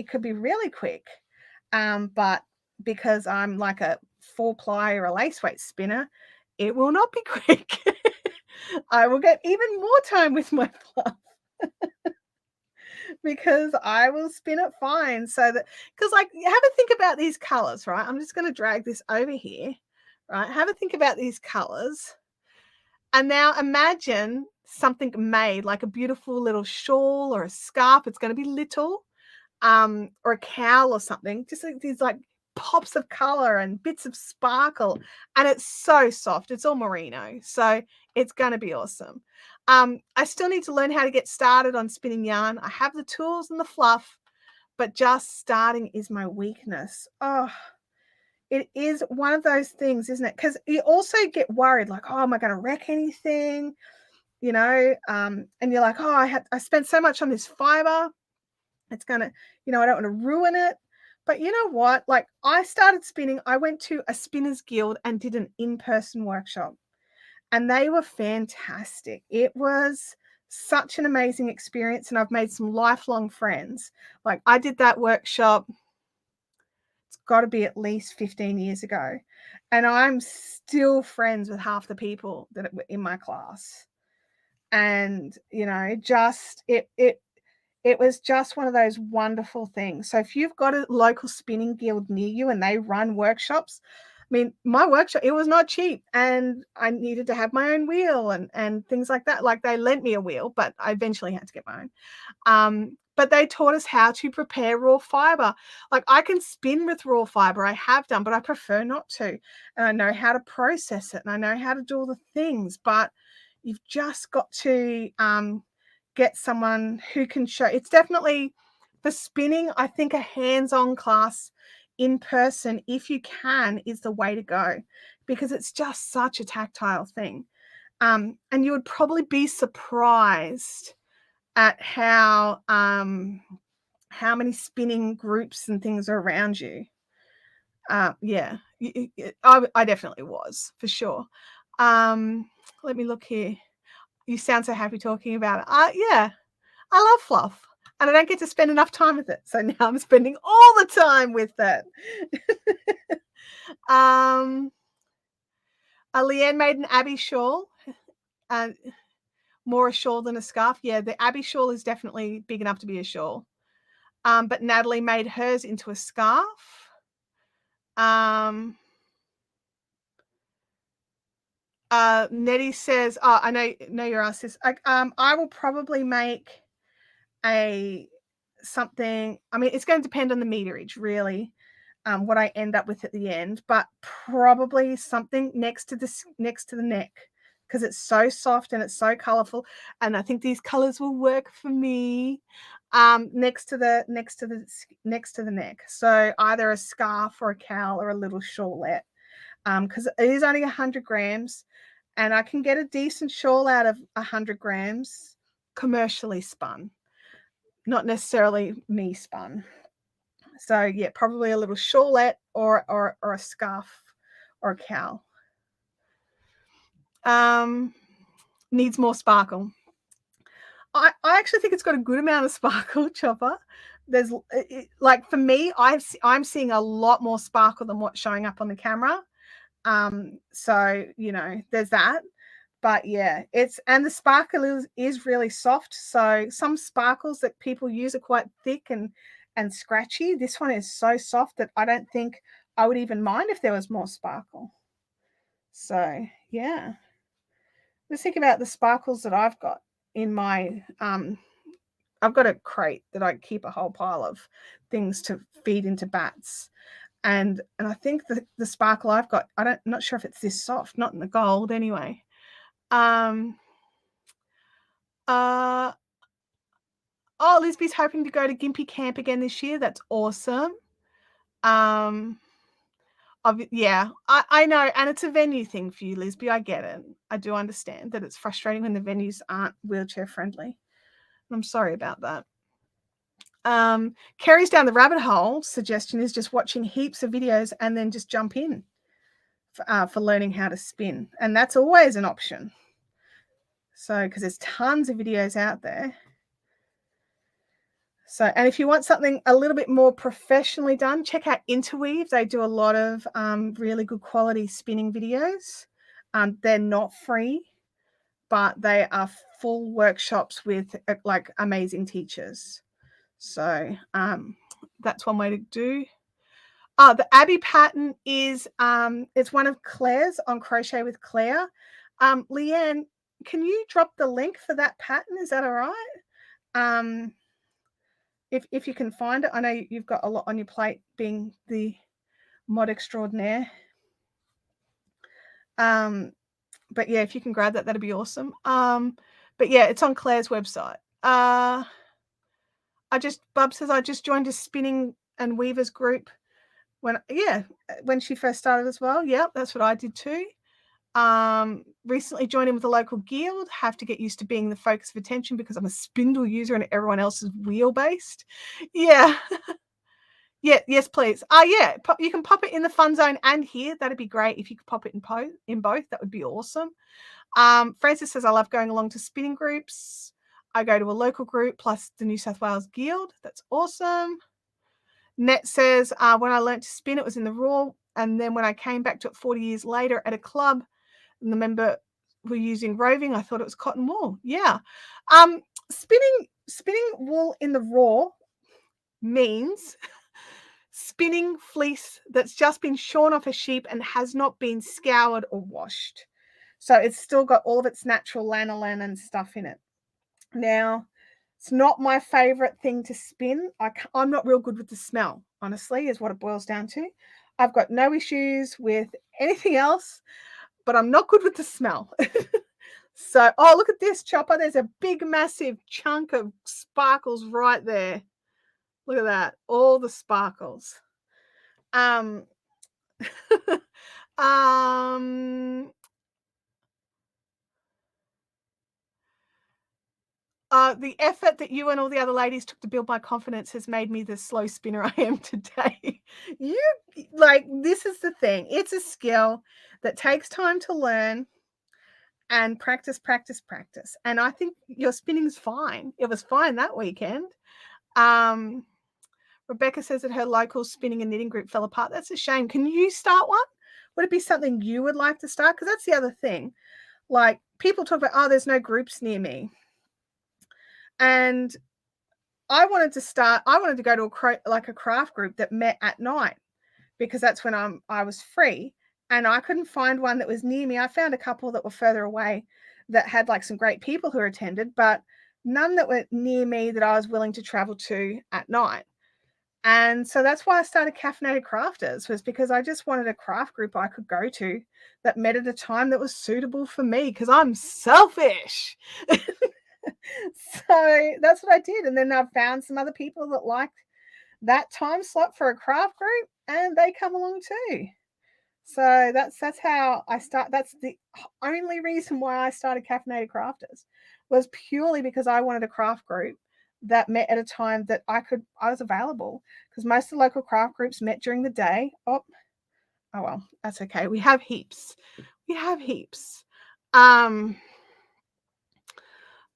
could be really quick. But because I'm like a 4-ply or a lace weight spinner, it will not be quick. I will get even more time with my fluff. Because I will spin it fine. So that, because like, have a think about these colors, right? I'm just going to drag this over here, right? Have a think about these colors. And now imagine something made like a beautiful little shawl or a scarf. It's going to be little, or a cowl or something. Just like these like pops of color and bits of sparkle. And it's so soft. It's all merino. So it's going to be awesome. I still need to learn how to get started on spinning yarn. I have the tools and the fluff, but just starting is my weakness. Oh, it is one of those things, isn't it? Because you also get worried, like, oh, am I going to wreck anything? You know, and you're like, oh, I spent so much on this fiber. It's going to, you know, I don't want to ruin it. But you know what? Like I started spinning. I went to a spinners guild and did an in-person workshop. And they were fantastic. It was such an amazing experience, and I've made some lifelong friends. Like, I did that workshop, it's got to be at least 15 years ago, and I'm still friends with half the people that were in my class. And just it was just one of those wonderful things. So if you've got a local spinning guild near you and they run workshops, I mean, my workshop, it was not cheap, and I needed to have my own wheel and things like that. Like, they lent me a wheel, but I eventually had to get my own. But they taught us how to prepare raw fiber. Like, I can spin with raw fiber. I have done, but I prefer not to. And I know how to process it, and I know how to do all the things, but you've just got to get someone who can show. It's definitely, for spinning, I think a hands-on class in person, if you can, is the way to go, because it's just such a tactile thing. And you would probably be surprised at how many spinning groups and things are around you. Yeah, I definitely was, for sure. Let me look here. You sound so happy talking about it. Yeah, I love fluff, and I don't get to spend enough time with it. So now I'm spending all the time with it. Leanne made an Abbey shawl, and more a shawl than a scarf. Yeah, the Abbey shawl is definitely big enough to be a shawl. But Natalie made hers into a scarf. Nettie says, "Oh, I know you're asked this. I will probably make something. I mean, it's going to depend on the meterage, really, what I end up with at the end, but probably something next to the neck, because it's so soft and it's so colorful, and I think these colors will work for me. Next to the neck. So either a scarf or a cowl or a little shawlette, because it is only 100 grams, and I can get a decent shawl out of 100 grams commercially spun, not necessarily me spun. So yeah, probably a little shawlette or a scarf or a cowl. Needs more sparkle. I actually think it's got a good amount of sparkle, Chopper. There's like, for me, I'm seeing a lot more sparkle than what's showing up on the camera. So there's that. But yeah, and the sparkle is really soft. So some sparkles that people use are quite thick and scratchy. This one is so soft that I don't think I would even mind if there was more sparkle. So yeah, let's think about the sparkles that I've got in my I've got a crate that I keep a whole pile of things to feed into bats. And I think the sparkle I've got, I'm not sure if it's this soft, not in the gold anyway. Lisby's hoping to go to Gympie Camp again this year. That's awesome. Yeah, I know, and it's a venue thing for you, Lisby. I get it. I do understand that it's frustrating when the venues aren't wheelchair friendly. I'm sorry about that. Kerry's down the rabbit hole suggestion is just watching heaps of videos and then just jump in for learning how to spin, and that's always an option. So, because there's tons of videos out there. So, and if you want something a little bit more professionally done, check out Interweave. They do a lot of really good quality spinning videos. They're not free, but they are full workshops with like amazing teachers. So that's one way to do. The Abbey pattern is it's one of Claire's on Crochet with Claire. Leanne, can you drop the link for that pattern? Is that all right? If you can find it. I know you've got a lot on your plate being the mod extraordinaire. But yeah, if you can grab that, that'd be awesome. But yeah, it's on Claire's website. Bub says, I just joined a spinning and weavers group when she first started as well. Yeah, that's what I did too. Recently joined in with a local guild. Have to get used to being the focus of attention because I'm a spindle user and everyone else is wheel based. Yeah. Yeah, yes, please. Yeah, you can pop it in the fun zone and here. That'd be great if you could pop it in both. That would be awesome. Francis says, I love going along to spinning groups. I go to a local group plus the New South Wales Guild. That's awesome. Net says, when I learnt to spin, it was in the raw. And then when I came back to it 40 years later at a club, and the member were using roving, I thought it was cotton wool. Yeah. Spinning wool in the raw means spinning fleece that's just been shorn off a sheep and has not been scoured or washed. So it's still got all of its natural lanolin and stuff in it. Now, it's not my favorite thing to spin. I'm not real good with the smell, honestly, is what it boils down to. I've got no issues with anything else, but I'm not good with the smell. So, oh, look at this, Chopper. There's a big, massive chunk of sparkles right there. Look at that. All the sparkles. Um, the effort that you and all the other ladies took to build my confidence has made me the slow spinner I am today. This is the thing. It's a skill that takes time to learn and practice. And I think your spinning's fine. It was fine that weekend. Rebecca says that her local spinning and knitting group fell apart. That's a shame. Can you start one? Would it be something you would like to start? Because that's the other thing. Like, people talk about, there's no groups near me. And I wanted to go to a craft group that met at night, because that's when I was free, and I couldn't find one that was near me. I found a couple that were further away that had like some great people who attended, but none that were near me that I was willing to travel to at night. And so that's why I started Caffeinated Crafters, was because I just wanted a craft group I could go to that met at a time that was suitable for me, because I'm selfish. So that's what I did. And then I found some other people that liked that time slot for a craft group, and they come along too. So that's how I start. That's the only reason why I started Caffeinated Crafters, was purely because I wanted a craft group that met at a time that I was available, because most of the local craft groups met during the day. Oh well, that's okay. We have heaps.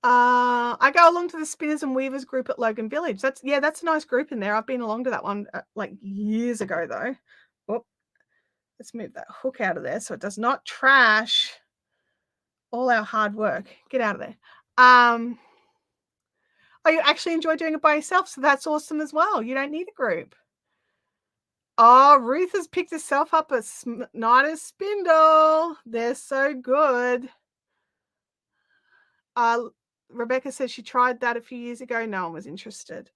I go along to the Spinners and Weavers group at Logan Village. That's a nice group in there. I've been along to that one like years ago though. Oh, let's move that hook out of there so it does not trash all our hard work. Get out of there. You actually enjoy doing it by yourself, so that's awesome as well. You don't need a group. Oh, Ruth has picked herself up a Snyder's spindle. They're so good. Rebecca says she tried that a few years ago. No one was interested.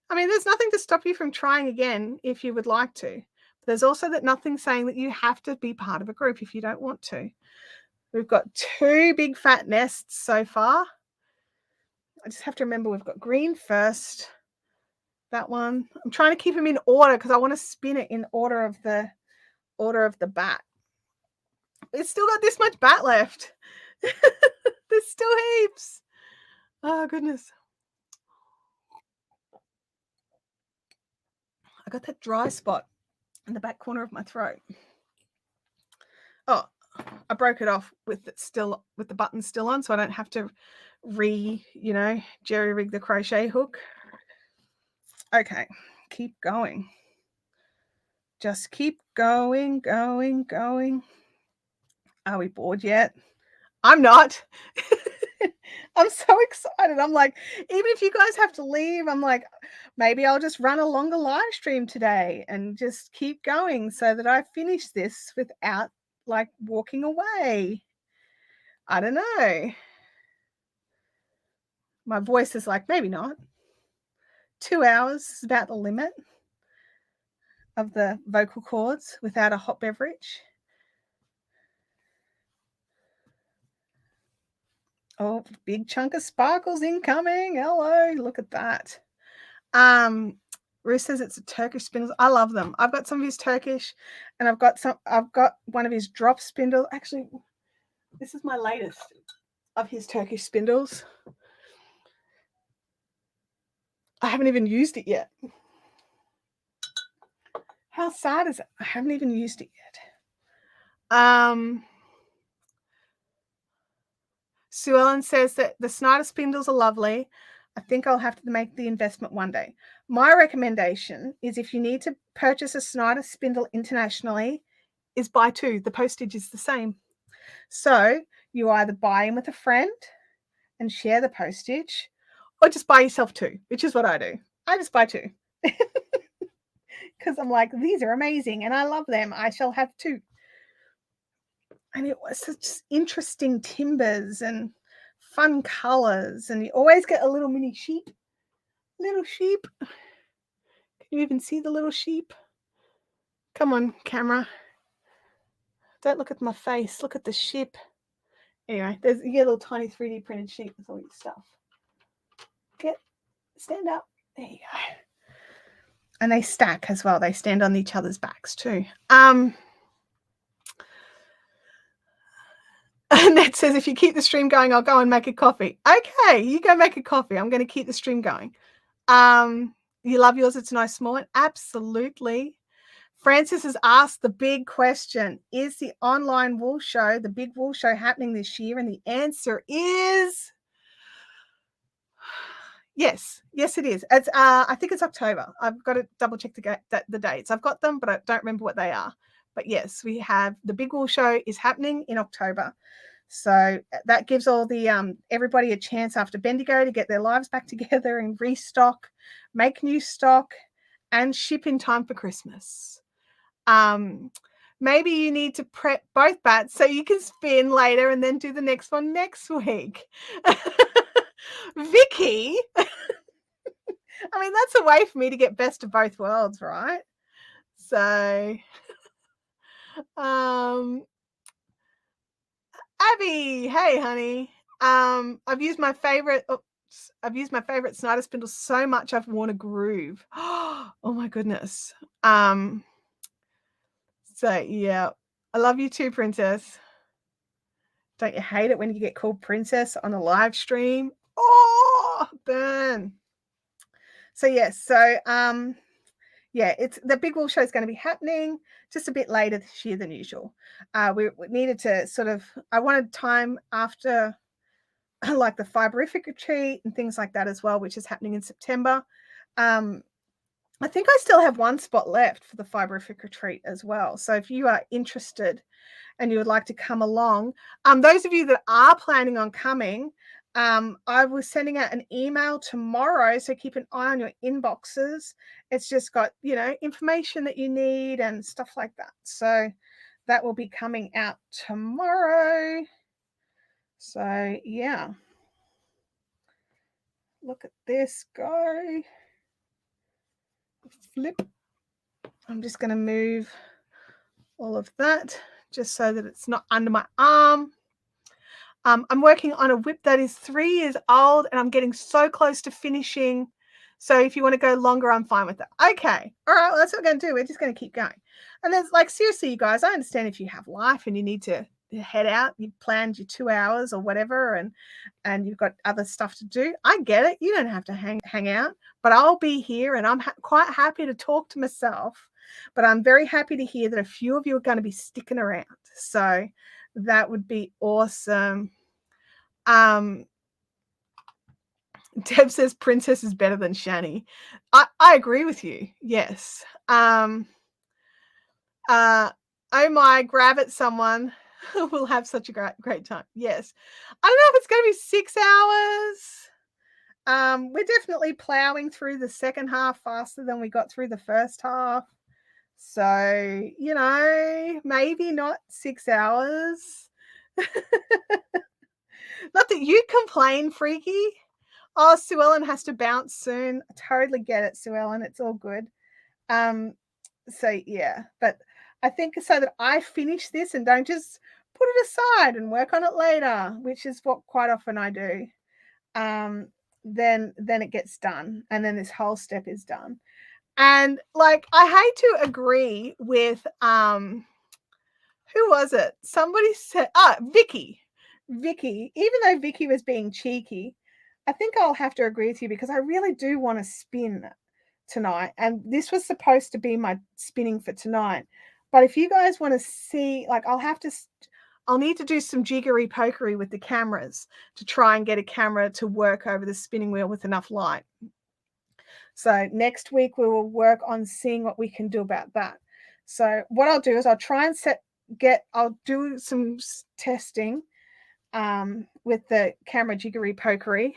I mean, there's nothing to stop you from trying again if you would like to. But there's also nothing saying that you have to be part of a group if you don't want to. We've got 2 big fat nests so far. I just have to remember we've got green first. That one. I'm trying to keep them in order because I want to spin it in order of the bat. It's still got this much bat left. There's still heaps. Oh, goodness. I got that dry spot in the back corner of my throat. Oh, I broke it off with the button still on, so I don't have to jerry rig the crochet hook. Okay, keep going. Just keep going. Are we bored yet? I'm not. I'm so excited. I'm like, even if you guys have to leave, I'm like, maybe I'll just run a longer live stream today and just keep going so that I finish this without like walking away. I don't know. My voice is like, maybe not. 2 hours is about the limit of the vocal cords without a hot beverage. Oh, big chunk of sparkles incoming. Hello, look at that. Ruth says it's a Turkish spindles. I love them. I've got some of his Turkish, and I've got one of his drop spindles. Actually, this is my latest of his Turkish spindles. I haven't even used it yet. How sad is it? I haven't even used it yet. Sue Ellen says that the Snyder spindles are lovely. I think I'll have to make the investment one day. My recommendation is, if you need to purchase a Snyder spindle internationally, is buy two. The postage is the same. So you either buy in with a friend and share the postage, or just buy yourself two, which is what I do. I just buy two. Because I'm like, these are amazing and I love them. I shall have two. And it was such interesting timbers and fun colors. And you always get a little mini sheep. Little sheep. Can you even see the little sheep? Come on, camera. Don't look at my face. Look at the sheep. Anyway, there's a little tiny 3D printed sheep with all your stuff. Stand up. There you go. And they stack as well. They stand on each other's backs too. Annette says, if you keep the stream going, I'll go and make a coffee. Okay, you go make a coffee. I'm going to keep the stream going. You love yours. It's a nice small one. Absolutely. Francis has asked the big question, is the online wool show, the big wool show, happening this year? And the answer is yes. Yes, it is. It's I think it's October. I've got to double check the dates. I've got them, but I don't remember what they are. But yes, we have the big wool show is happening in October. So that gives all the everybody a chance after Bendigo to get their lives back together and restock, make new stock, and ship in time for Christmas. Maybe you need to prep both bats so you can spin later and then do the next one next week. Vicky, I mean, that's a way for me to get best of both worlds, right? So, Abby, hey, honey. I've used my favorite Snyder spindle so much I've worn a groove. Oh my goodness. So yeah, I love you too, Princess. Don't you hate it when you get called Princess on a live stream? Oh, burn. So yes, so yeah, it's the big wool show is going to be happening just a bit later this year than usual. We needed to sort of, I wanted time after like the Fiberific retreat and things like that as well, which is happening in September. I think I still have one spot left for the Fiberific retreat as well. So if you are interested and you would like to come along, those of you that are planning on coming, I was sending out an email tomorrow, so keep an eye on your inboxes. It's just got, information that you need and stuff like that. So that will be coming out tomorrow. So yeah, look at this go. Flip. I'm just going to move all of that just so that it's not under my arm. I'm working on a whip that is 3 years old and I'm getting so close to finishing. So if you want to go longer, I'm fine with that. Okay. All right. Well, that's what we're going to do. We're just going to keep going. And there's like, seriously, you guys, I understand if you have life and you need to head out, you've planned your 2 hours or whatever, and you've got other stuff to do. I get it. You don't have to hang out, but I'll be here and I'm quite happy to talk to myself. But I'm very happy to hear that a few of you are going to be sticking around. So that would be awesome. Deb says Princess is better than Shani. I agree with you. Yes. Oh my, grab at someone. We'll have such a great time. Yes. I don't know if it's going to be 6 hours. We're definitely plowing through the second half faster than we got through the first half. So, maybe not 6 hours. Not that you complain, Freaky. Oh, Sue Ellen has to bounce soon. I totally get it, Sue Ellen. It's all good. So yeah, but I think so that I finish this and don't just put it aside and work on it later, which is what quite often I do. Then it gets done, and then this whole step is done. And like, I hate to agree with who was it? Somebody said Vicky, even though Vicky was being cheeky, I think I'll have to agree with you because I really do want to spin tonight. And this was supposed to be my spinning for tonight. But if you guys want to see, like, I'll have to, I'll need to do some jiggery pokery with the cameras to try and get a camera to work over the spinning wheel with enough light. So next week we will work on seeing what we can do about that. So what I'll do is I'll try and I'll do some testing with the camera jiggery pokery.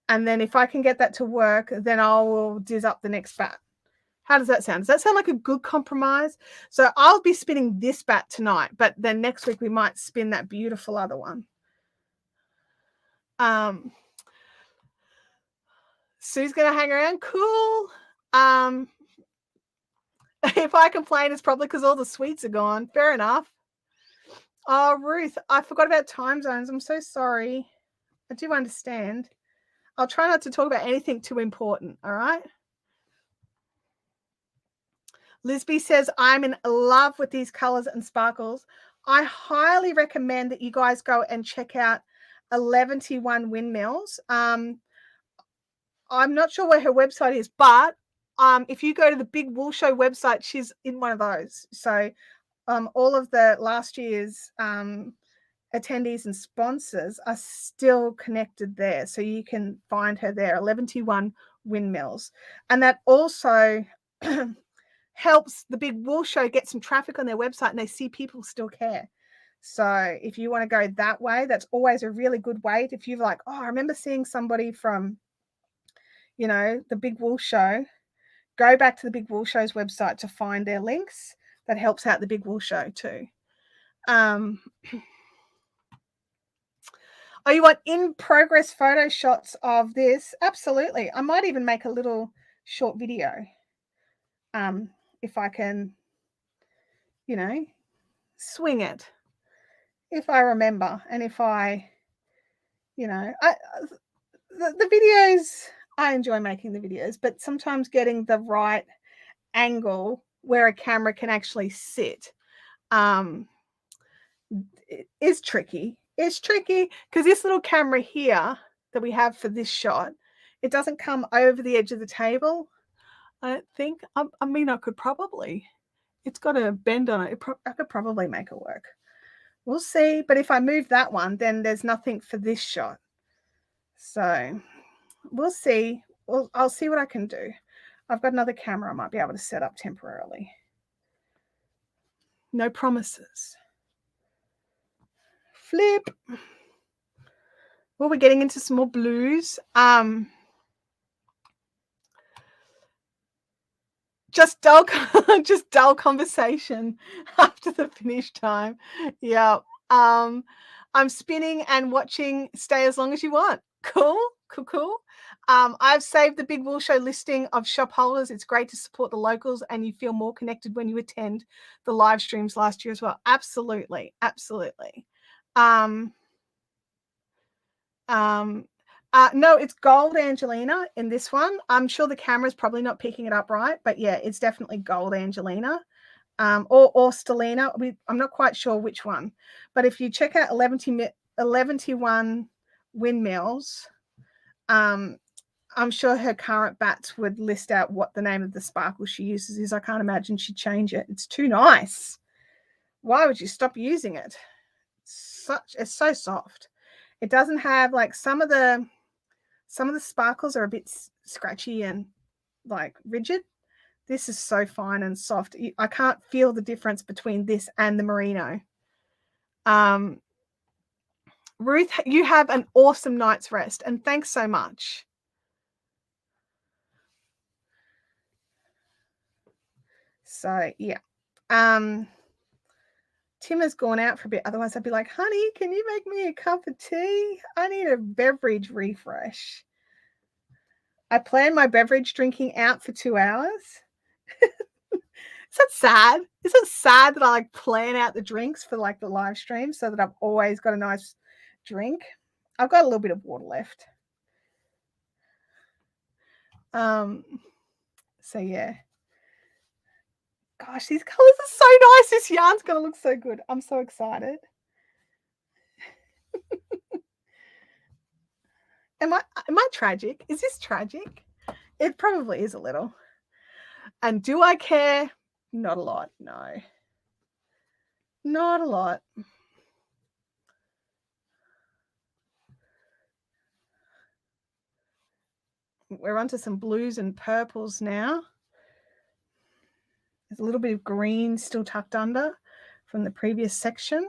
And then if I can get that to work, then I will diz up the next bat. How does that sound? Does that sound like a good compromise? So I'll be spinning this bat tonight, but then next week we might spin that beautiful other one. Sue's going to hang around. Cool. If I complain, it's probably because all the sweets are gone. Fair enough. Oh, Ruth, I forgot about time zones. I'm so sorry. I do understand. I'll try not to talk about anything too important, all right? Lisby says, I'm in love with these colors and sparkles. I highly recommend that you guys go and check out 11T1 Windmills. I'm not sure where her website is, but if you go to the Big Wool Show website, she's in one of those. So all of the last year's attendees and sponsors are still connected there. So you can find her there, 11T1 Windmills. And that also helps the Big Wool Show get some traffic on their website and they see people still care. So if you want to go that way, that's always a really good way. If you're like, oh, I remember seeing somebody from, the Big Wool Show, go back to the Big Wool Show's website to find their links. That helps out the Big Wool Show too. Oh, you want in-progress photo shots of this? Absolutely. I might even make a little short video. If I can, swing it. If I remember, and if I, the videos, I enjoy making the videos, but sometimes getting the right angle where a camera can actually sit is tricky. It's tricky because this little camera here that we have for this shot, it doesn't come over the edge of the table. I don't think. I mean, I could probably. It's got a bend on it. I could probably make it work. We'll see. But if I move that one, then there's nothing for this shot. So we'll see. I'll see what I can do. I've got another camera I might be able to set up temporarily. No promises. Flip. Well, we're getting into some more blues. Just dull conversation after the finish time. Yeah. I'm spinning and watching Stay As Long As You Want. Cool. I've saved the Big Wool Show listing of shop holders. It's great to support the locals and you feel more connected when you attend the live streams last year as well. Absolutely. No, it's gold Angelina in this one. I'm sure the camera's probably not picking it up right, but yeah, it's definitely gold Angelina. Or Stellina. I'm not quite sure which one. But if you check out 11T1 Windmills, I'm sure her current bats would list out what the name of the sparkle she uses is. I can't imagine she'd change it. It's too nice. Why would you stop using it? It's so soft. It doesn't have like some of the sparkles are a bit scratchy and like rigid. This is so fine and soft. I can't feel the difference between this and the merino. Ruth, you have an awesome night's rest and thanks so much. So yeah. Tim has gone out for a bit. Otherwise, I'd be like, honey, can you make me a cup of tea? I need a beverage refresh. I plan my beverage drinking out for 2 hours. Is that sad? Is it sad that I like plan out the drinks for like the live stream so that I've always got a nice drink? I've got a little bit of water left. So yeah. Gosh, these colors are so nice. This yarn's going to look so good. I'm so excited. Am I tragic? Is this tragic? It probably is a little. And do I care? Not a lot. No. Not a lot. we're onto some blues and purples now. There's a little bit of green still tucked under from the previous section.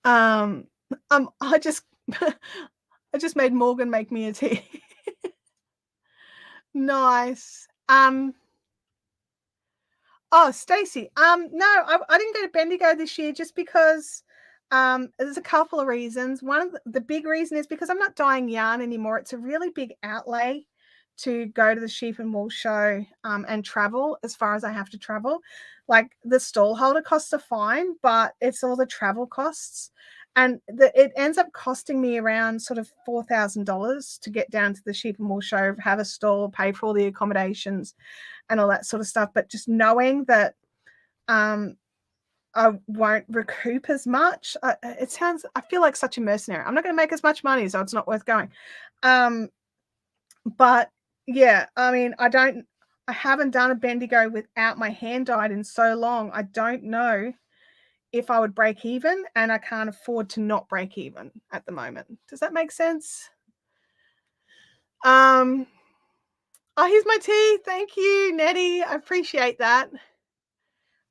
I just I just made Morgan make me a tea. Nice. Oh, Stacey. No, I didn't go to Bendigo this year just because there's a couple of reasons. One of the big reason is because I'm not dyeing yarn anymore. It's a really big outlay to go to the sheep and wool show and travel as far as I have to travel. Like the stall holder costs are fine, but it's all the travel costs. And it ends up costing me around sort of $4,000 to get down to the sheep and wool show, have a stall, pay for all the accommodations and all that sort of stuff. But just knowing that I won't recoup as much, I feel like such a mercenary. I'm not going to make as much money, so it's not worth going. But yeah, I mean, I haven't done a Bendigo without my hand dyed in so long. I don't know if I would break even, and I can't afford to not break even at the moment. Does that make sense? Oh, here's my tea. Thank you, Nettie. I appreciate that.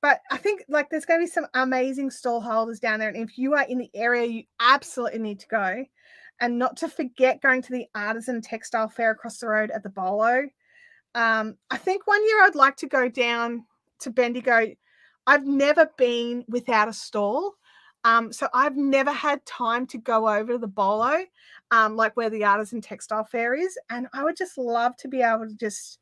But I think like there's going to be some amazing stall holders down there. And if you are in the area, you absolutely need to go. And not to forget going to the Artisan Textile Fair across the road at the Bolo. I think one year I'd like to go down to Bendigo. I've never been without a stall. So I've never had time to go over to the Bolo, like where the Artisan Textile Fair is. And I would just love to be able to just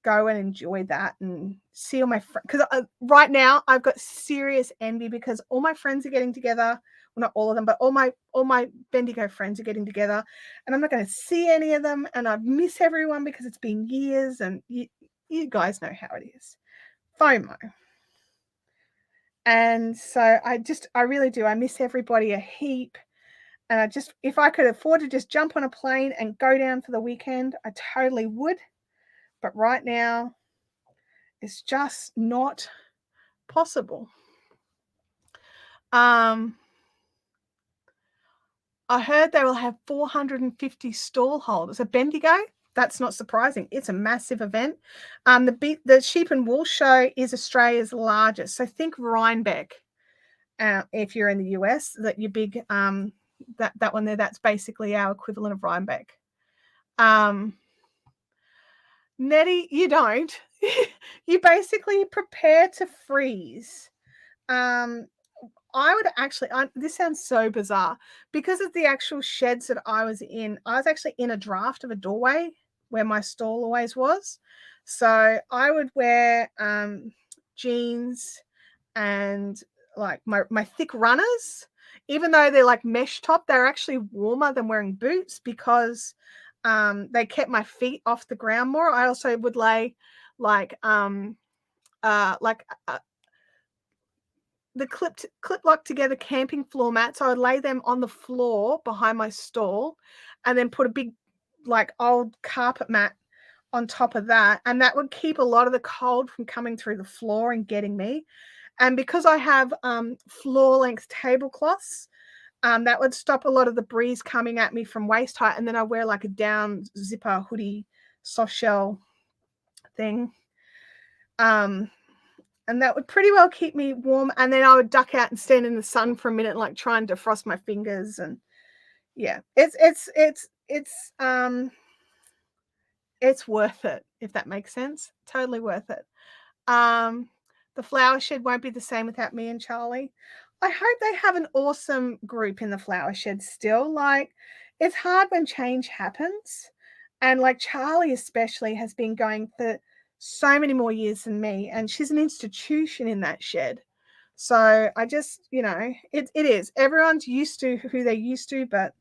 go and enjoy that and see all my friends. Because right now I've got serious envy because all my friends are getting together. Well, not all of them, but all my Bendigo friends are getting together, and I'm not going to see any of them. And I miss everyone because it's been years, and you guys know how it is, FOMO. And so I really do. I miss everybody a heap. And if I could afford to just jump on a plane and go down for the weekend, I totally would. But right now, it's just not possible. I heard they will have 450 stall holders. A Bendigo, that's not surprising. It's a massive event. The Sheep and Wool Show is Australia's largest. So think Rhinebeck. If you're in the US, that your big that one there, that's basically our equivalent of Rhinebeck. Nettie, you don't. You basically prepare to freeze. I would actually, this sounds so bizarre, because of the actual sheds that I was actually in a draft of a doorway where my stall always was. So I would wear jeans and like my thick runners, even though they're like mesh top, they're actually warmer than wearing boots because they kept my feet off the ground more. I also would lay like the clip lock together camping floor mats. I would lay them on the floor behind my stall and then put a big like old carpet mat on top of that, and that would keep a lot of the cold from coming through the floor and getting me. And because I have floor length tablecloths, that would stop a lot of the breeze coming at me from waist height. And then I wear like a down zipper hoodie soft shell thing. And that would pretty well keep me warm. And then I would duck out and stand in the sun for a minute and like try and defrost my fingers. And yeah, it's worth it, if that makes sense. Totally worth it. The flower shed won't be the same without me and Charlie. I hope they have an awesome group in the flower shed still. Like, it's hard when change happens. And like Charlie especially has been going for so many more years than me, and she's an institution in that shed. So I just, it is. Everyone's used to who they're used to, but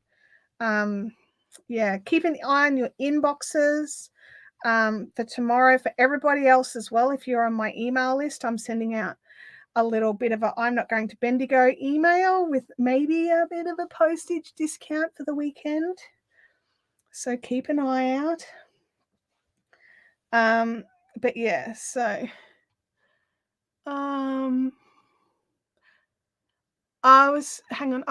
yeah, keep an eye on your inboxes for tomorrow. For everybody else as well, if you're on my email list, I'm sending out a little bit of a I'm not going to Bendigo email with maybe a bit of a postage discount for the weekend. So keep an eye out. But yeah, so I was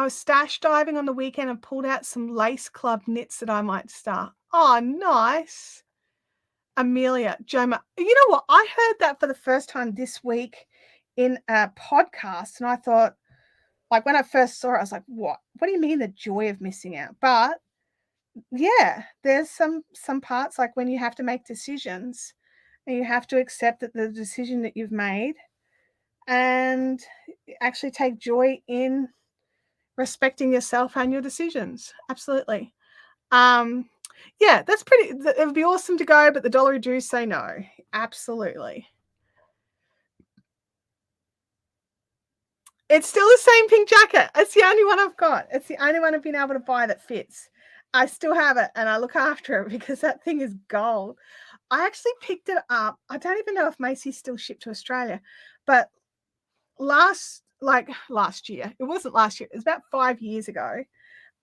stash diving on the weekend and pulled out some lace club knits that I might start. Oh, nice. Amelia, Joma. You know what? I heard that for the first time this week in a podcast, and I thought, like, when I first saw it, I was like, what? What do you mean the joy of missing out? But yeah, there's some parts, like when you have to make decisions and you have to accept that the decision that you've made and actually take joy in respecting yourself and your decisions. Absolutely. Um, yeah, that's pretty. It would be awesome to go, but the dollar do say no. Absolutely. It's still the same pink jacket. It's the only one I've got. It's the only one I've been able to buy that fits. I still have it and I look after it because that thing is gold. I actually picked it up. I don't even know if Macy's still shipped to Australia, but last year, it wasn't last year, it was about 5 years ago.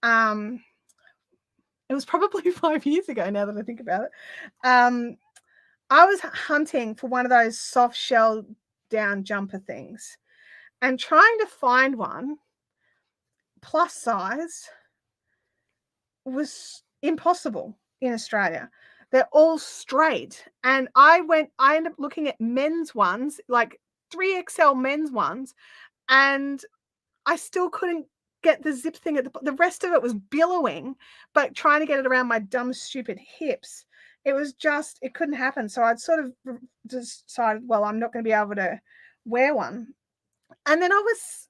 It was probably 5 years ago now that I think about it. I was hunting for one of those soft shell down jumper things and trying to find one plus size was impossible in Australia. They're all straight. And I ended up looking at men's ones, like 3XL men's ones, and I still couldn't get the zip thing at the rest of it was billowing, but trying to get it around my dumb, stupid hips, it was just, it couldn't happen. So I'd sort of decided, well, I'm not going to be able to wear one. And then I was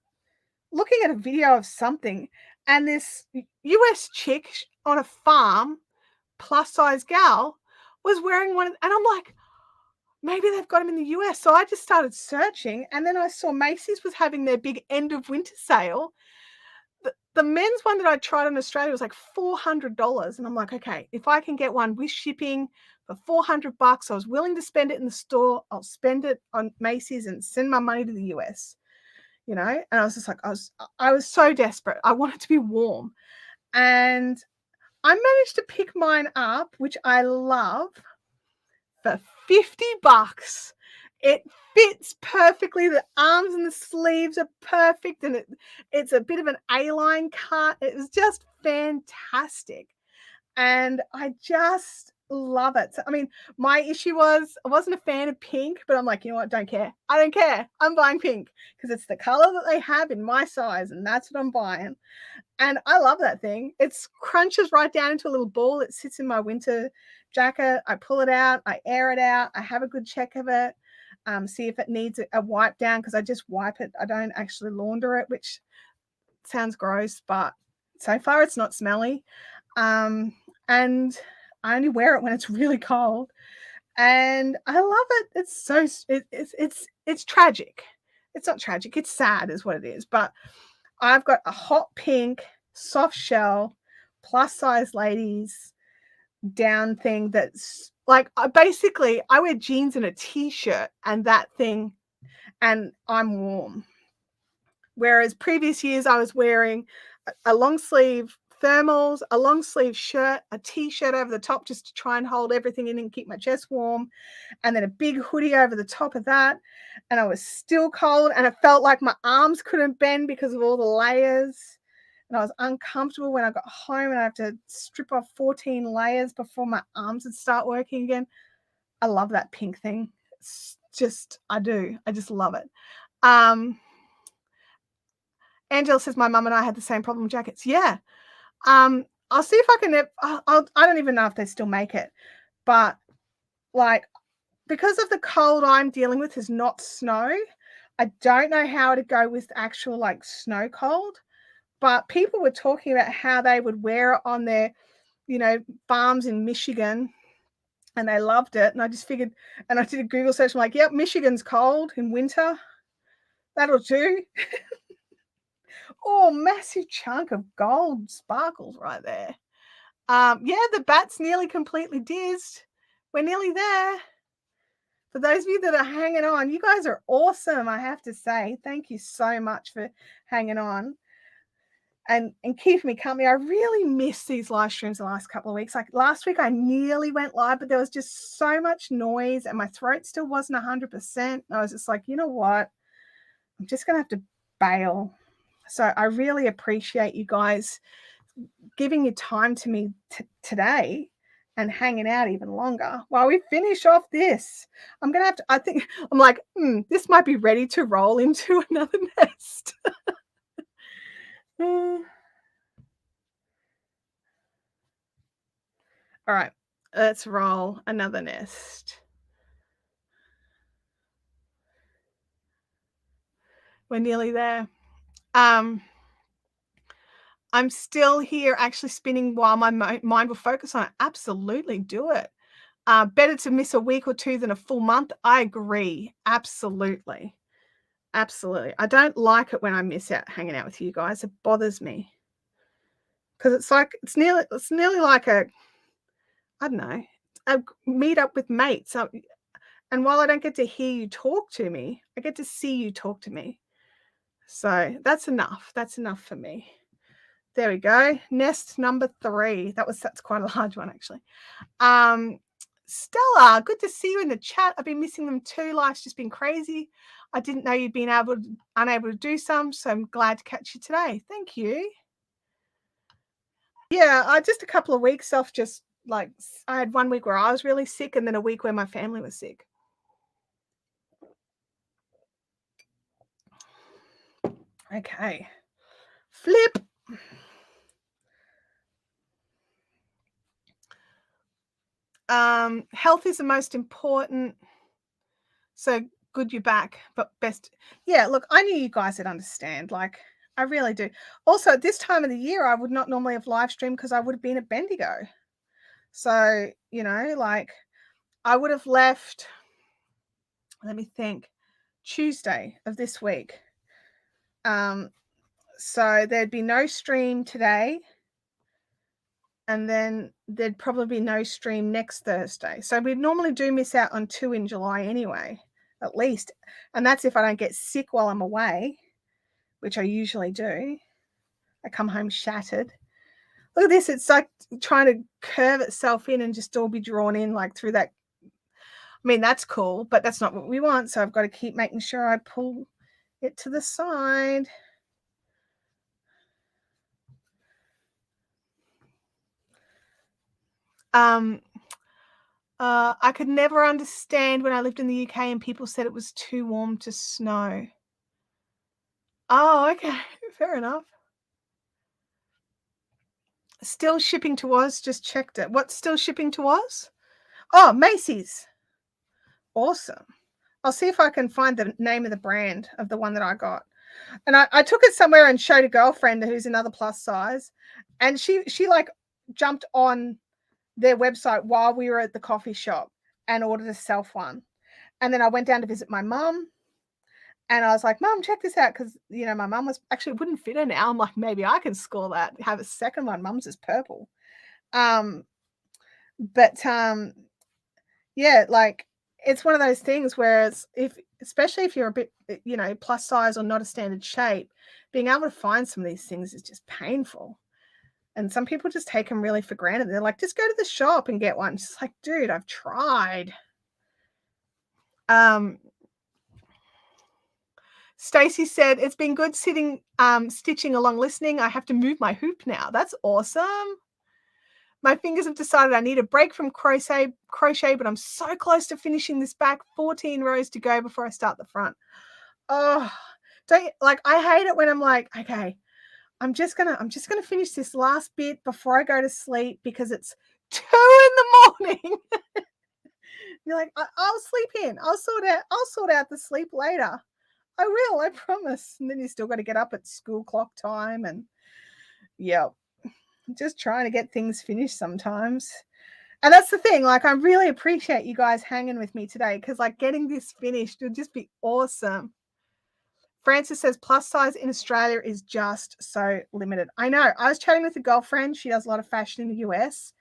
looking at a video of something, and this US chick on a farm, plus size gal, was wearing one. And I'm like, maybe they've got them in the US. So I just started searching, and then I saw Macy's was having their big end of winter sale. The men's one that I tried in Australia was like $400. And I'm like, okay, if I can get one with shipping for $400, I was willing to spend it in the store. I'll spend it on Macy's and send my money to the US, you know? And I was just like, I was so desperate. I wanted to be warm. And I managed to pick mine up, which I love, for $50. It fits perfectly. The arms and the sleeves are perfect, and it's a bit of an A-line cut. It was just fantastic, and I just love it. So, I mean, my issue was I wasn't a fan of pink, but I'm like, you know what? Don't care. I don't care. I'm buying pink because it's the color that they have in my size, and that's what I'm buying. And I love that thing. It crunches right down into a little ball. It sits in my winter jacket. I pull it out. I air it out. I have a good check of it. See if it needs a wipe down, because I just wipe it. I don't actually launder it, which sounds gross, but so far it's not smelly. And I only wear it when it's really cold. And I love it. It's so it's tragic. It's not tragic. It's sad is what it is. But I've got a hot pink, soft shell, plus size ladies down thing that's like, I wear jeans and a t-shirt and that thing, and I'm warm. Whereas previous years I was wearing a long sleeve thermals, a long sleeve shirt, a t-shirt over the top just to try and hold everything in and keep my chest warm, and then a big hoodie over the top of that. And I was still cold, and it felt like my arms couldn't bend because of all the layers. And I was uncomfortable when I got home, and I have to strip off 14 layers before my arms would start working again. I love that pink thing. It's just, I do. I just love it. Angela says my mum and I had the same problem with jackets. Yeah. I'll see if I can. I don't even know if they still make it, but like, because of the cold I'm dealing with is not snow, I don't know how to go with actual like snow cold. But people were talking about how they would wear it on their, farms in Michigan, and they loved it. And I just figured, and I did a Google search. I'm like, yep, Michigan's cold in winter. That'll do. Oh, massive chunk of gold sparkles right there. Yeah, the bat's nearly completely dizzed. We're nearly there. For those of you that are hanging on, you guys are awesome, I have to say. Thank you so much for hanging on and keeping me company. I really missed these live streams the last couple of weeks. Like last week, I nearly went live, but there was just so much noise and my throat still wasn't 100%. I was just like, you know what? I'm just going to have to bail. So I really appreciate you guys giving your time to me today and hanging out even longer while we finish off this. I'm going to have to, I think, I'm like, this might be ready to roll into another nest. All right, let's roll another nest. We're nearly there. I'm still here actually spinning while my mind will focus on it. Absolutely do it. Better to miss a week or two than a full month. I agree. Absolutely. Absolutely. I don't like it when I miss out hanging out with you guys. It bothers me. Because it's nearly like I don't know, a meet up with mates. And while I don't get to hear you talk to me, I get to see you talk to me. So that's enough. That's enough for me. There we go. Nest number 3. That's quite a large one, actually. Stella, good to see you in the chat. I've been missing them too. Life's just been crazy. I didn't know you'd been unable to do some, so I'm glad to catch you today. Thank you. Yeah, just a couple of weeks off. Just like I had 1 week where I was really sick, and then a week where my family was sick. Okay, flip. Health is the most important. So good you're back, but best. Yeah, look, I knew you guys would understand. Like, I really do. Also, at this time of the year, I would not normally have live streamed because I would have been at Bendigo. So, like I would have left, let me think, Tuesday of this week. So there'd be no stream today. And then there'd probably be no stream next Thursday. So we normally do miss out on 2 in July anyway, at least. And that's if I don't get sick while I'm away, which I usually do. I come home shattered. Look at this. It's like trying to curve itself in and just all be drawn in like through that. I mean, that's cool, but that's not what we want. So I've got to keep making sure I pull it to the side. I could never understand when I lived in the UK and people said it was too warm to snow. Oh, okay. Fair enough. Still shipping to Oz. Just checked it. What's still shipping to Oz? Oh, Macy's. Awesome. I'll see if I can find the name of the brand of the one that I got. And I took it somewhere and showed a girlfriend who's another plus size. And she like jumped on their website while we were at the coffee shop and ordered a self one. And then I went down to visit my mum. And I was like, Mum, check this out. Because, my mum was actually wouldn't fit her now. I'm like, maybe I can score that. Have a second one. Mum's is purple. Yeah, like it's one of those things where especially if you're a bit, plus size or not a standard shape, being able to find some of these things is just painful. And some people just take them really for granted. They're like, just go to the shop and get one. It's like, dude, I've tried. Stacy said, it's been good sitting, stitching along listening. I have to move my hoop now. That's awesome. My fingers have decided I need a break from crochet, but I'm so close to finishing this back. 14 rows to go before I start the front. Oh, I hate it when I'm like, okay, I'm just gonna finish this last bit before I go to sleep because it's 2 in the morning. You're like, I'll sleep in. I'll sort out the sleep later. I will, I promise. And then you still got to get up at school clock time and just trying to get things finished sometimes. And that's the thing, like I really appreciate you guys hanging with me today because like getting this finished would just be awesome. Francis says plus size in Australia is just so limited. I know. I was chatting with a girlfriend. She does a lot of fashion in the US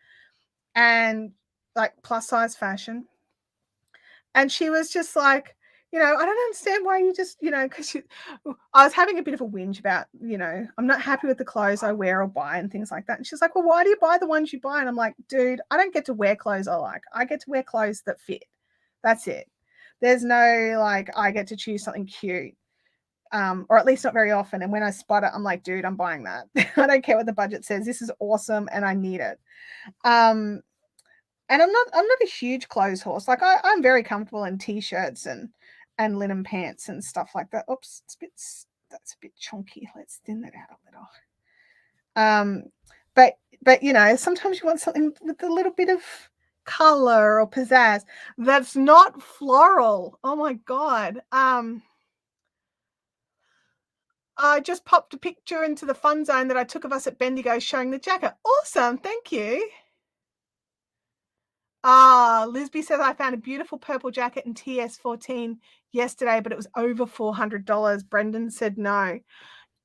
and like plus size fashion. And she was just like, I don't understand why you just, because I was having a bit of a whinge about, I'm not happy with the clothes I wear or buy and things like that. And she's like, well, why do you buy the ones you buy? And I'm like, dude, I don't get to wear clothes I like. I get to wear clothes that fit. That's it. There's no like, I get to choose something cute. or at least not very often. And when I spot it, I'm like, dude, I'm buying that. I don't care what the budget says. This is awesome, and I need it. And I'm not a huge clothes horse. Like I'm very comfortable in t-shirts and linen pants and stuff like that. Oops, that's a bit chunky. Let's thin that out a little. But you know, sometimes you want something with a little bit of color or pizzazz. That's not floral. Oh my god. I just popped a picture into the fun zone that I took of us at Bendigo showing the jacket. Awesome, thank you. Lisby says I found a beautiful purple jacket in TS14 yesterday, but it was over $400. Brendan said no.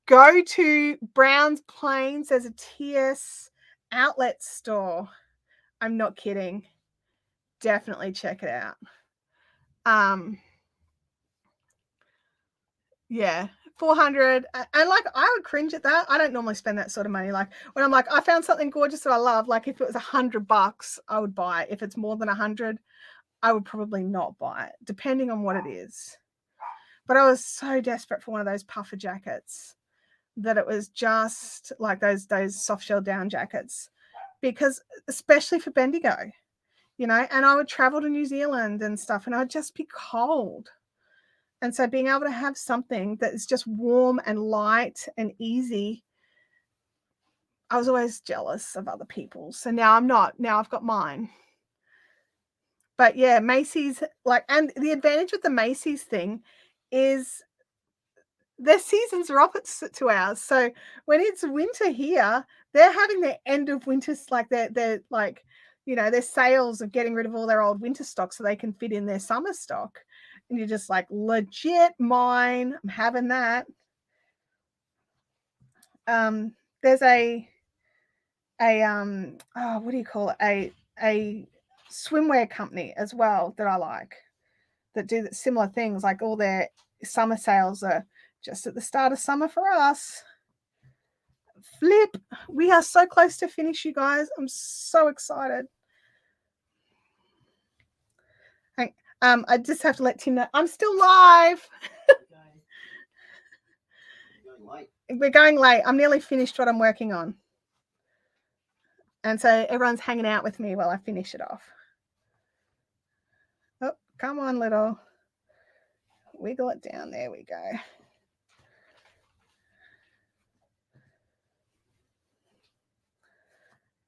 Go to Browns Plains. There's a TS outlet store. I'm not kidding. Definitely check it out. Yeah, 400. And like, I would cringe at that. I don't normally spend that sort of money. Like when I'm like, I found something gorgeous that I love. Like if it was $100, I would buy it. If it's more than 100, I would probably not buy it, depending on what it is. But I was so desperate for one of those puffer jackets that it was just like those soft shell down jackets, because especially for Bendigo, you know, and I would travel to New Zealand and stuff, and I'd just be cold. And so being able to have something that is just warm and light and easy, I was always jealous of other people. So now I'm not. Now I've got mine. But yeah, Macy's, like, and the advantage with the Macy's thing is their seasons are opposite to ours. So when it's winter here, they're having their end of winter, like they're like, you know, their sales of getting rid of all their old winter stock so they can fit in their summer stock. And you're just like, legit mine. I'm having that. There's a what do you call it? A swimwear company as well that I like, that do similar things. Like all their summer sales are just at the start of summer for us. Flip. We are so close to finish, you guys. I'm so excited. I just have to let Tim know I'm still live. We're going late. I'm nearly finished what I'm working on. And so everyone's hanging out with me while I finish it off. Oh, come on, little. Wiggle it down. There we go.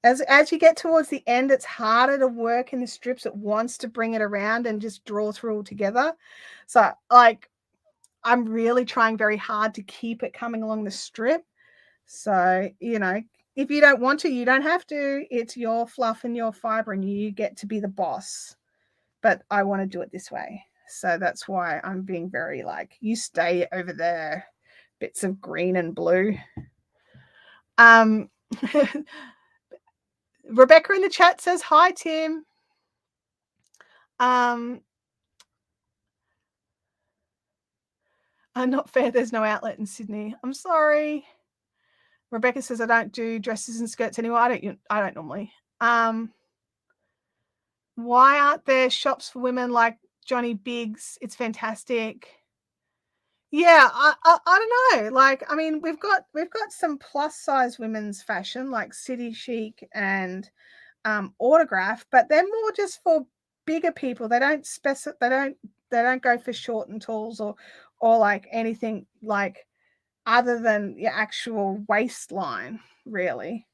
As you get towards the end, it's harder to work in the strips. It wants to bring it around and just draw through all together. So, like, I'm really trying very hard to keep it coming along the strip. So, you know, if you don't want to, you don't have to. It's your fluff and your fiber, and you get to be the boss. But I want to do it this way. So that's why I'm being very like, you stay over there, bits of green and blue. Rebecca in the chat says, hi, Tim. Not fair. There's no outlet in Sydney. I'm sorry. Rebecca says, I don't do dresses and skirts anymore. I don't normally. Why aren't there shops for women like Johnny Biggs? It's fantastic. Yeah, I don't know. Like, I mean, we've got some plus size women's fashion like City Chic and Autograph, but they're more just for bigger people. They don't they don't go for short and talls or like anything like other than your actual waistline, really.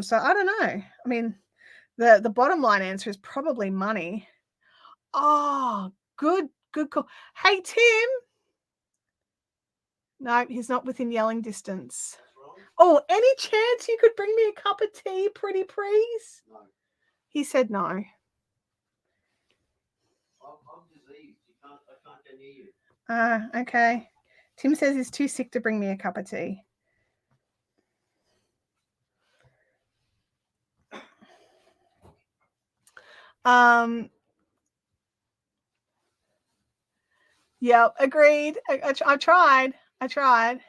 So I don't know. I mean, the bottom line answer is probably money. Oh, good call. Hey, Tim. No, he's not within yelling distance. Oh, any chance you could bring me a cup of tea, pretty please? No. He said no. I'm diseased. I can't go near you. Okay. Tim says he's too sick to bring me a cup of tea. Yeah, agreed. I tried.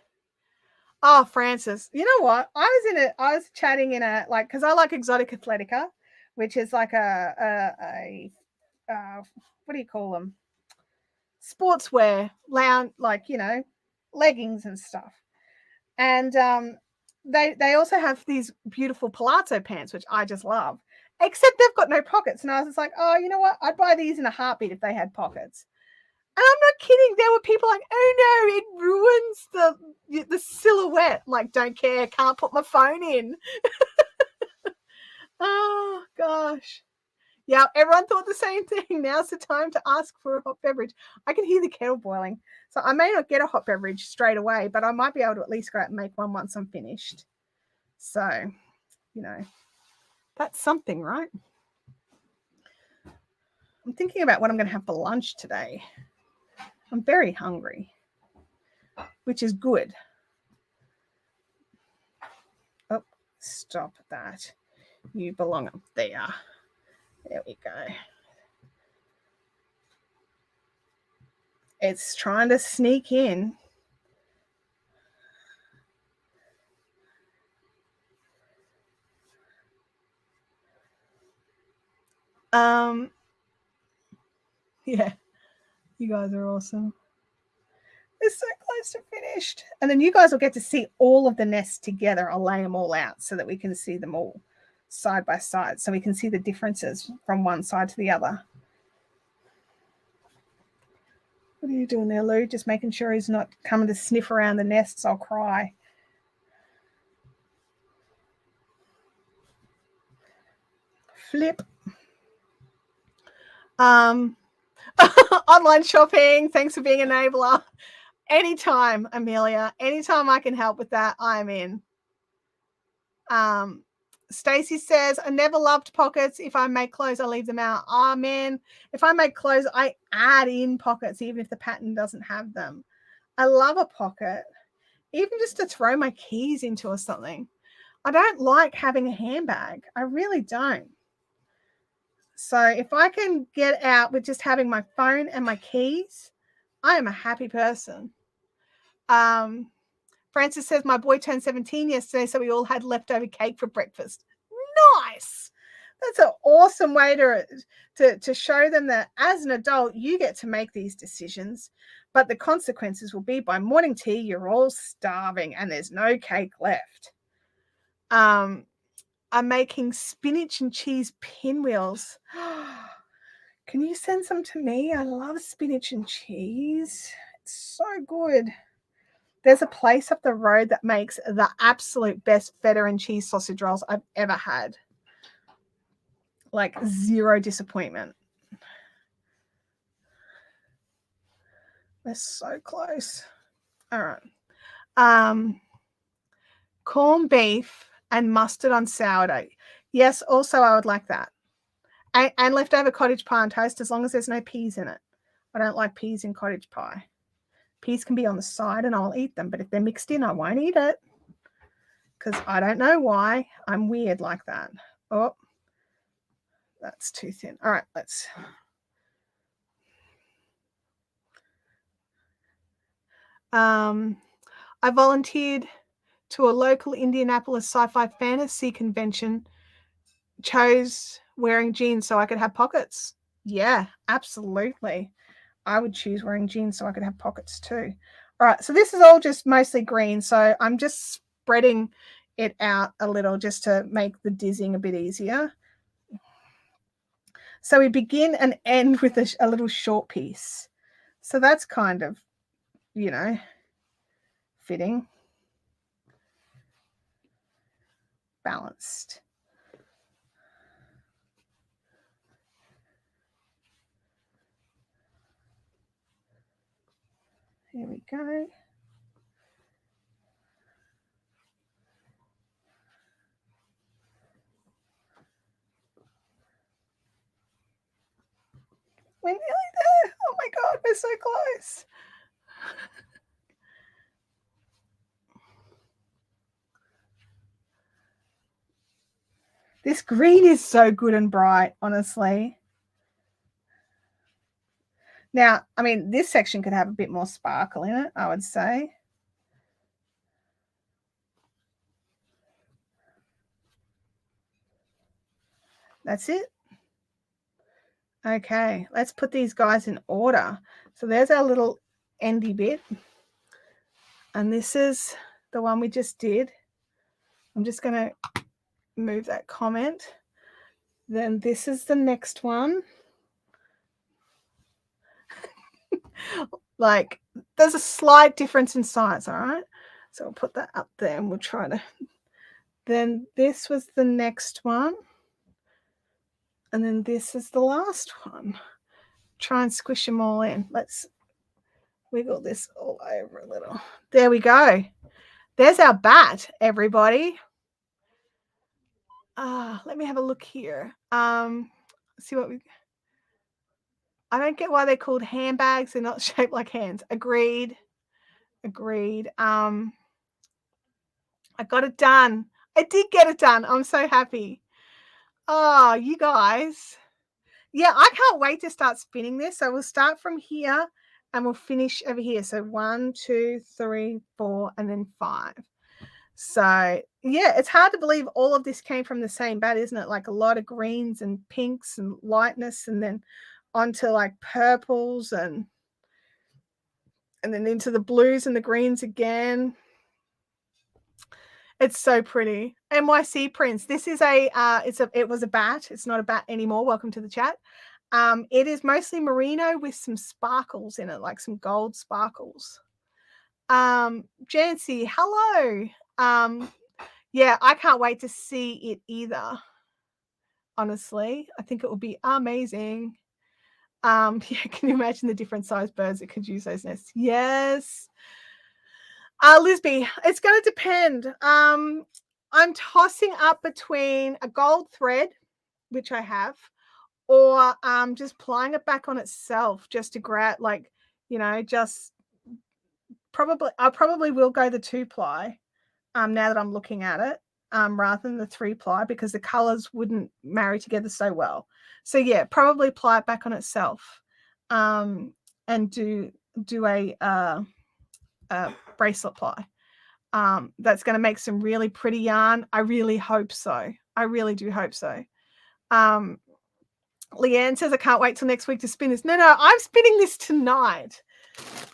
Oh, Francis. You know what? I was chatting in a, like, because I like Exotic Athletica, which is like a what do you call them? Sportswear lounge, like, you know, leggings and stuff. And they also have these beautiful palazzo pants, which I just love, except they've got no pockets. And I was just like, oh, you know what? I'd buy these in a heartbeat if they had pockets. And I'm not kidding. There were people like, oh no, it ruins the silhouette. Like, don't care, can't put my phone in. Oh gosh. Yeah, everyone thought the same thing. Now's the time to ask for a hot beverage. I can hear the kettle boiling. So I may not get a hot beverage straight away, but I might be able to at least go out and make one once I'm finished. So, you know, that's something, right? I'm thinking about what I'm going to have for lunch today. I'm very hungry, which is good. Oh, stop that. You belong up there. There we go. It's trying to sneak in. Yeah, you guys are awesome. It's so close to finished. And then you guys will get to see all of the nests together. I'll lay them all out so that we can see them all side by side, so we can see the differences from one side to the other. What are you doing there, Lou? Just making sure he's not coming to sniff around the nests. I'll cry. Flip. Online shopping. Thanks for being an enabler. Anytime, Amelia. Anytime I can help with that, I'm in. Stacy says, I never loved pockets. If I make clothes, I leave them out. Oh, man. If I make clothes, I add in pockets, even if the pattern doesn't have them. I love a pocket, even just to throw my keys into or something. I don't like having a handbag. I really don't. So if I can get out with just having my phone and my keys, I am a happy person. Francis says, my boy turned 17 yesterday, so we all had leftover cake for breakfast. Nice. That's an awesome way to show them that as an adult, you get to make these decisions, but the consequences will be by morning tea, you're all starving and there's no cake left. I'm making spinach and cheese pinwheels. Can you send some to me? I love spinach and cheese. It's so good. There's a place up the road that makes the absolute best feta and cheese sausage rolls I've ever had. Like, zero disappointment. They're so close. All right. Corned beef and mustard on sourdough. Yes, also I would like that. And leftover cottage pie on toast, as long as there's no peas in it. I don't like peas in cottage pie. Peas can be on the side and I'll eat them, but if they're mixed in, I won't eat it. Because I don't know why. I'm weird like that. Oh, that's too thin. All right, let's... I volunteered to a local Indianapolis sci-fi fantasy convention, chose wearing jeans so I could have pockets. Yeah, absolutely. I would choose wearing jeans so I could have pockets too. All right, so this is all just mostly green, so I'm just spreading it out a little just to make the dizzing a bit easier. So we begin and end with a little short piece. So that's kind of, you know, fitting, balanced. Here we go. We're nearly there. Oh my God, we're so close. This green is so good and bright, honestly. Now, I mean, this section could have a bit more sparkle in it, I would say. That's it. Okay, let's put these guys in order. So there's our little endy bit. And this is the one we just did. I'm just going to move that comment. Then this is the next one. Like, there's a slight difference in size, all right? So I'll put that up there and we'll try to. Then this was the next one. And then this is the last one. Try and squish them all in. Let's wiggle this all over a little. There we go. There's our bat, everybody. Let me have a look here. See what we. I don't get why they're called handbags. They're not shaped like hands. Agreed. I got it done. I did get it done. I'm so happy. Oh, you guys. Yeah, I can't wait to start spinning this. So we'll start from here and we'll finish over here. So 1, 2, 3, 4, and then 5. So yeah, it's hard to believe all of this came from the same bat, isn't it? Like a lot of greens and pinks and lightness, and then onto like purples and then into the blues and the greens again. It's so pretty. NYC Prince. This is it was a bat. It's not a bat anymore. Welcome to the chat. It is mostly merino with some sparkles in it, like some gold sparkles. Jancy, hello. Yeah, I can't wait to see it either. Honestly, I think it will be amazing. Yeah, can you imagine the different sized birds that could use those nests? Yes. Lisby, it's going to depend. I'm tossing up between a gold thread, which I have, or just plying it back on itself just to grab, like, just I probably will go the 2-ply now that I'm looking at it, rather than the 3-ply, because the colors wouldn't marry together so well. So yeah, probably ply it back on itself, and do a bracelet ply. That's going to make some really pretty yarn. I really hope so. I really do hope so. Leanne says, I can't wait till next week to spin this. No, I'm spinning this tonight.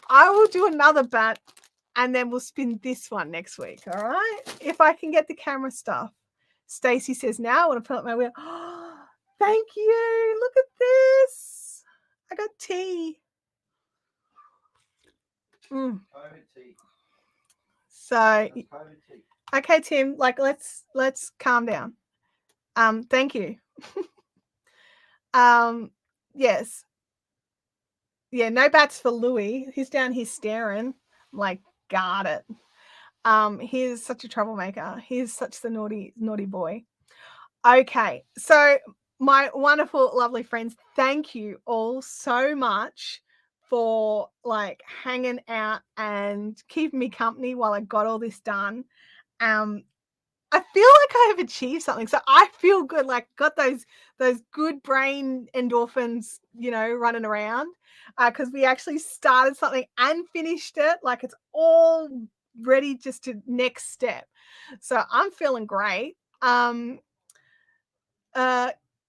I will do another bat and then we'll spin this one next week. All right. If I can get the camera stuff. Stacy says, now I want to put up my wheel. Oh, thank you. Look at this. I got tea. So, okay, Tim, like let's calm down. Thank you. Yes. Yeah, no bats for Louis. He's down here staring. I'm like, got it. He's such a troublemaker. He's such the naughty boy. Okay, so my wonderful, lovely friends, thank you all so much for like hanging out and keeping me company while I got all this done. I feel like I have achieved something. So I feel good, like got those good brain endorphins, running around, because we actually started something and finished it. Like it's all ready just to next step. So I'm feeling great.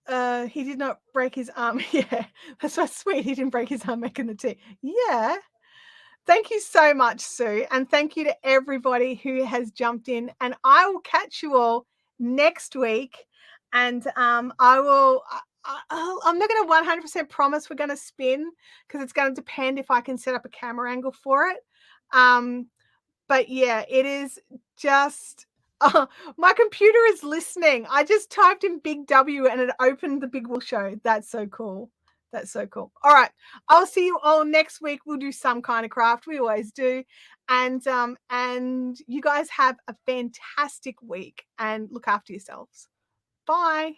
He did not break his arm. Yeah, that's so sweet. He didn't break his arm making the tea. Yeah. Thank you so much, Sue. And thank you to everybody who has jumped in. And I will catch you all next week. And I'm not going to 100% promise we're going to spin, because it's going to depend if I can set up a camera angle for it. But yeah, it is just... my computer is listening. I just typed in Big W and it opened the Big Will Show. That's so cool. That's so cool. All right. I'll see you all next week. We'll do some kind of craft. We always do. And you guys have a fantastic week and look after yourselves. Bye.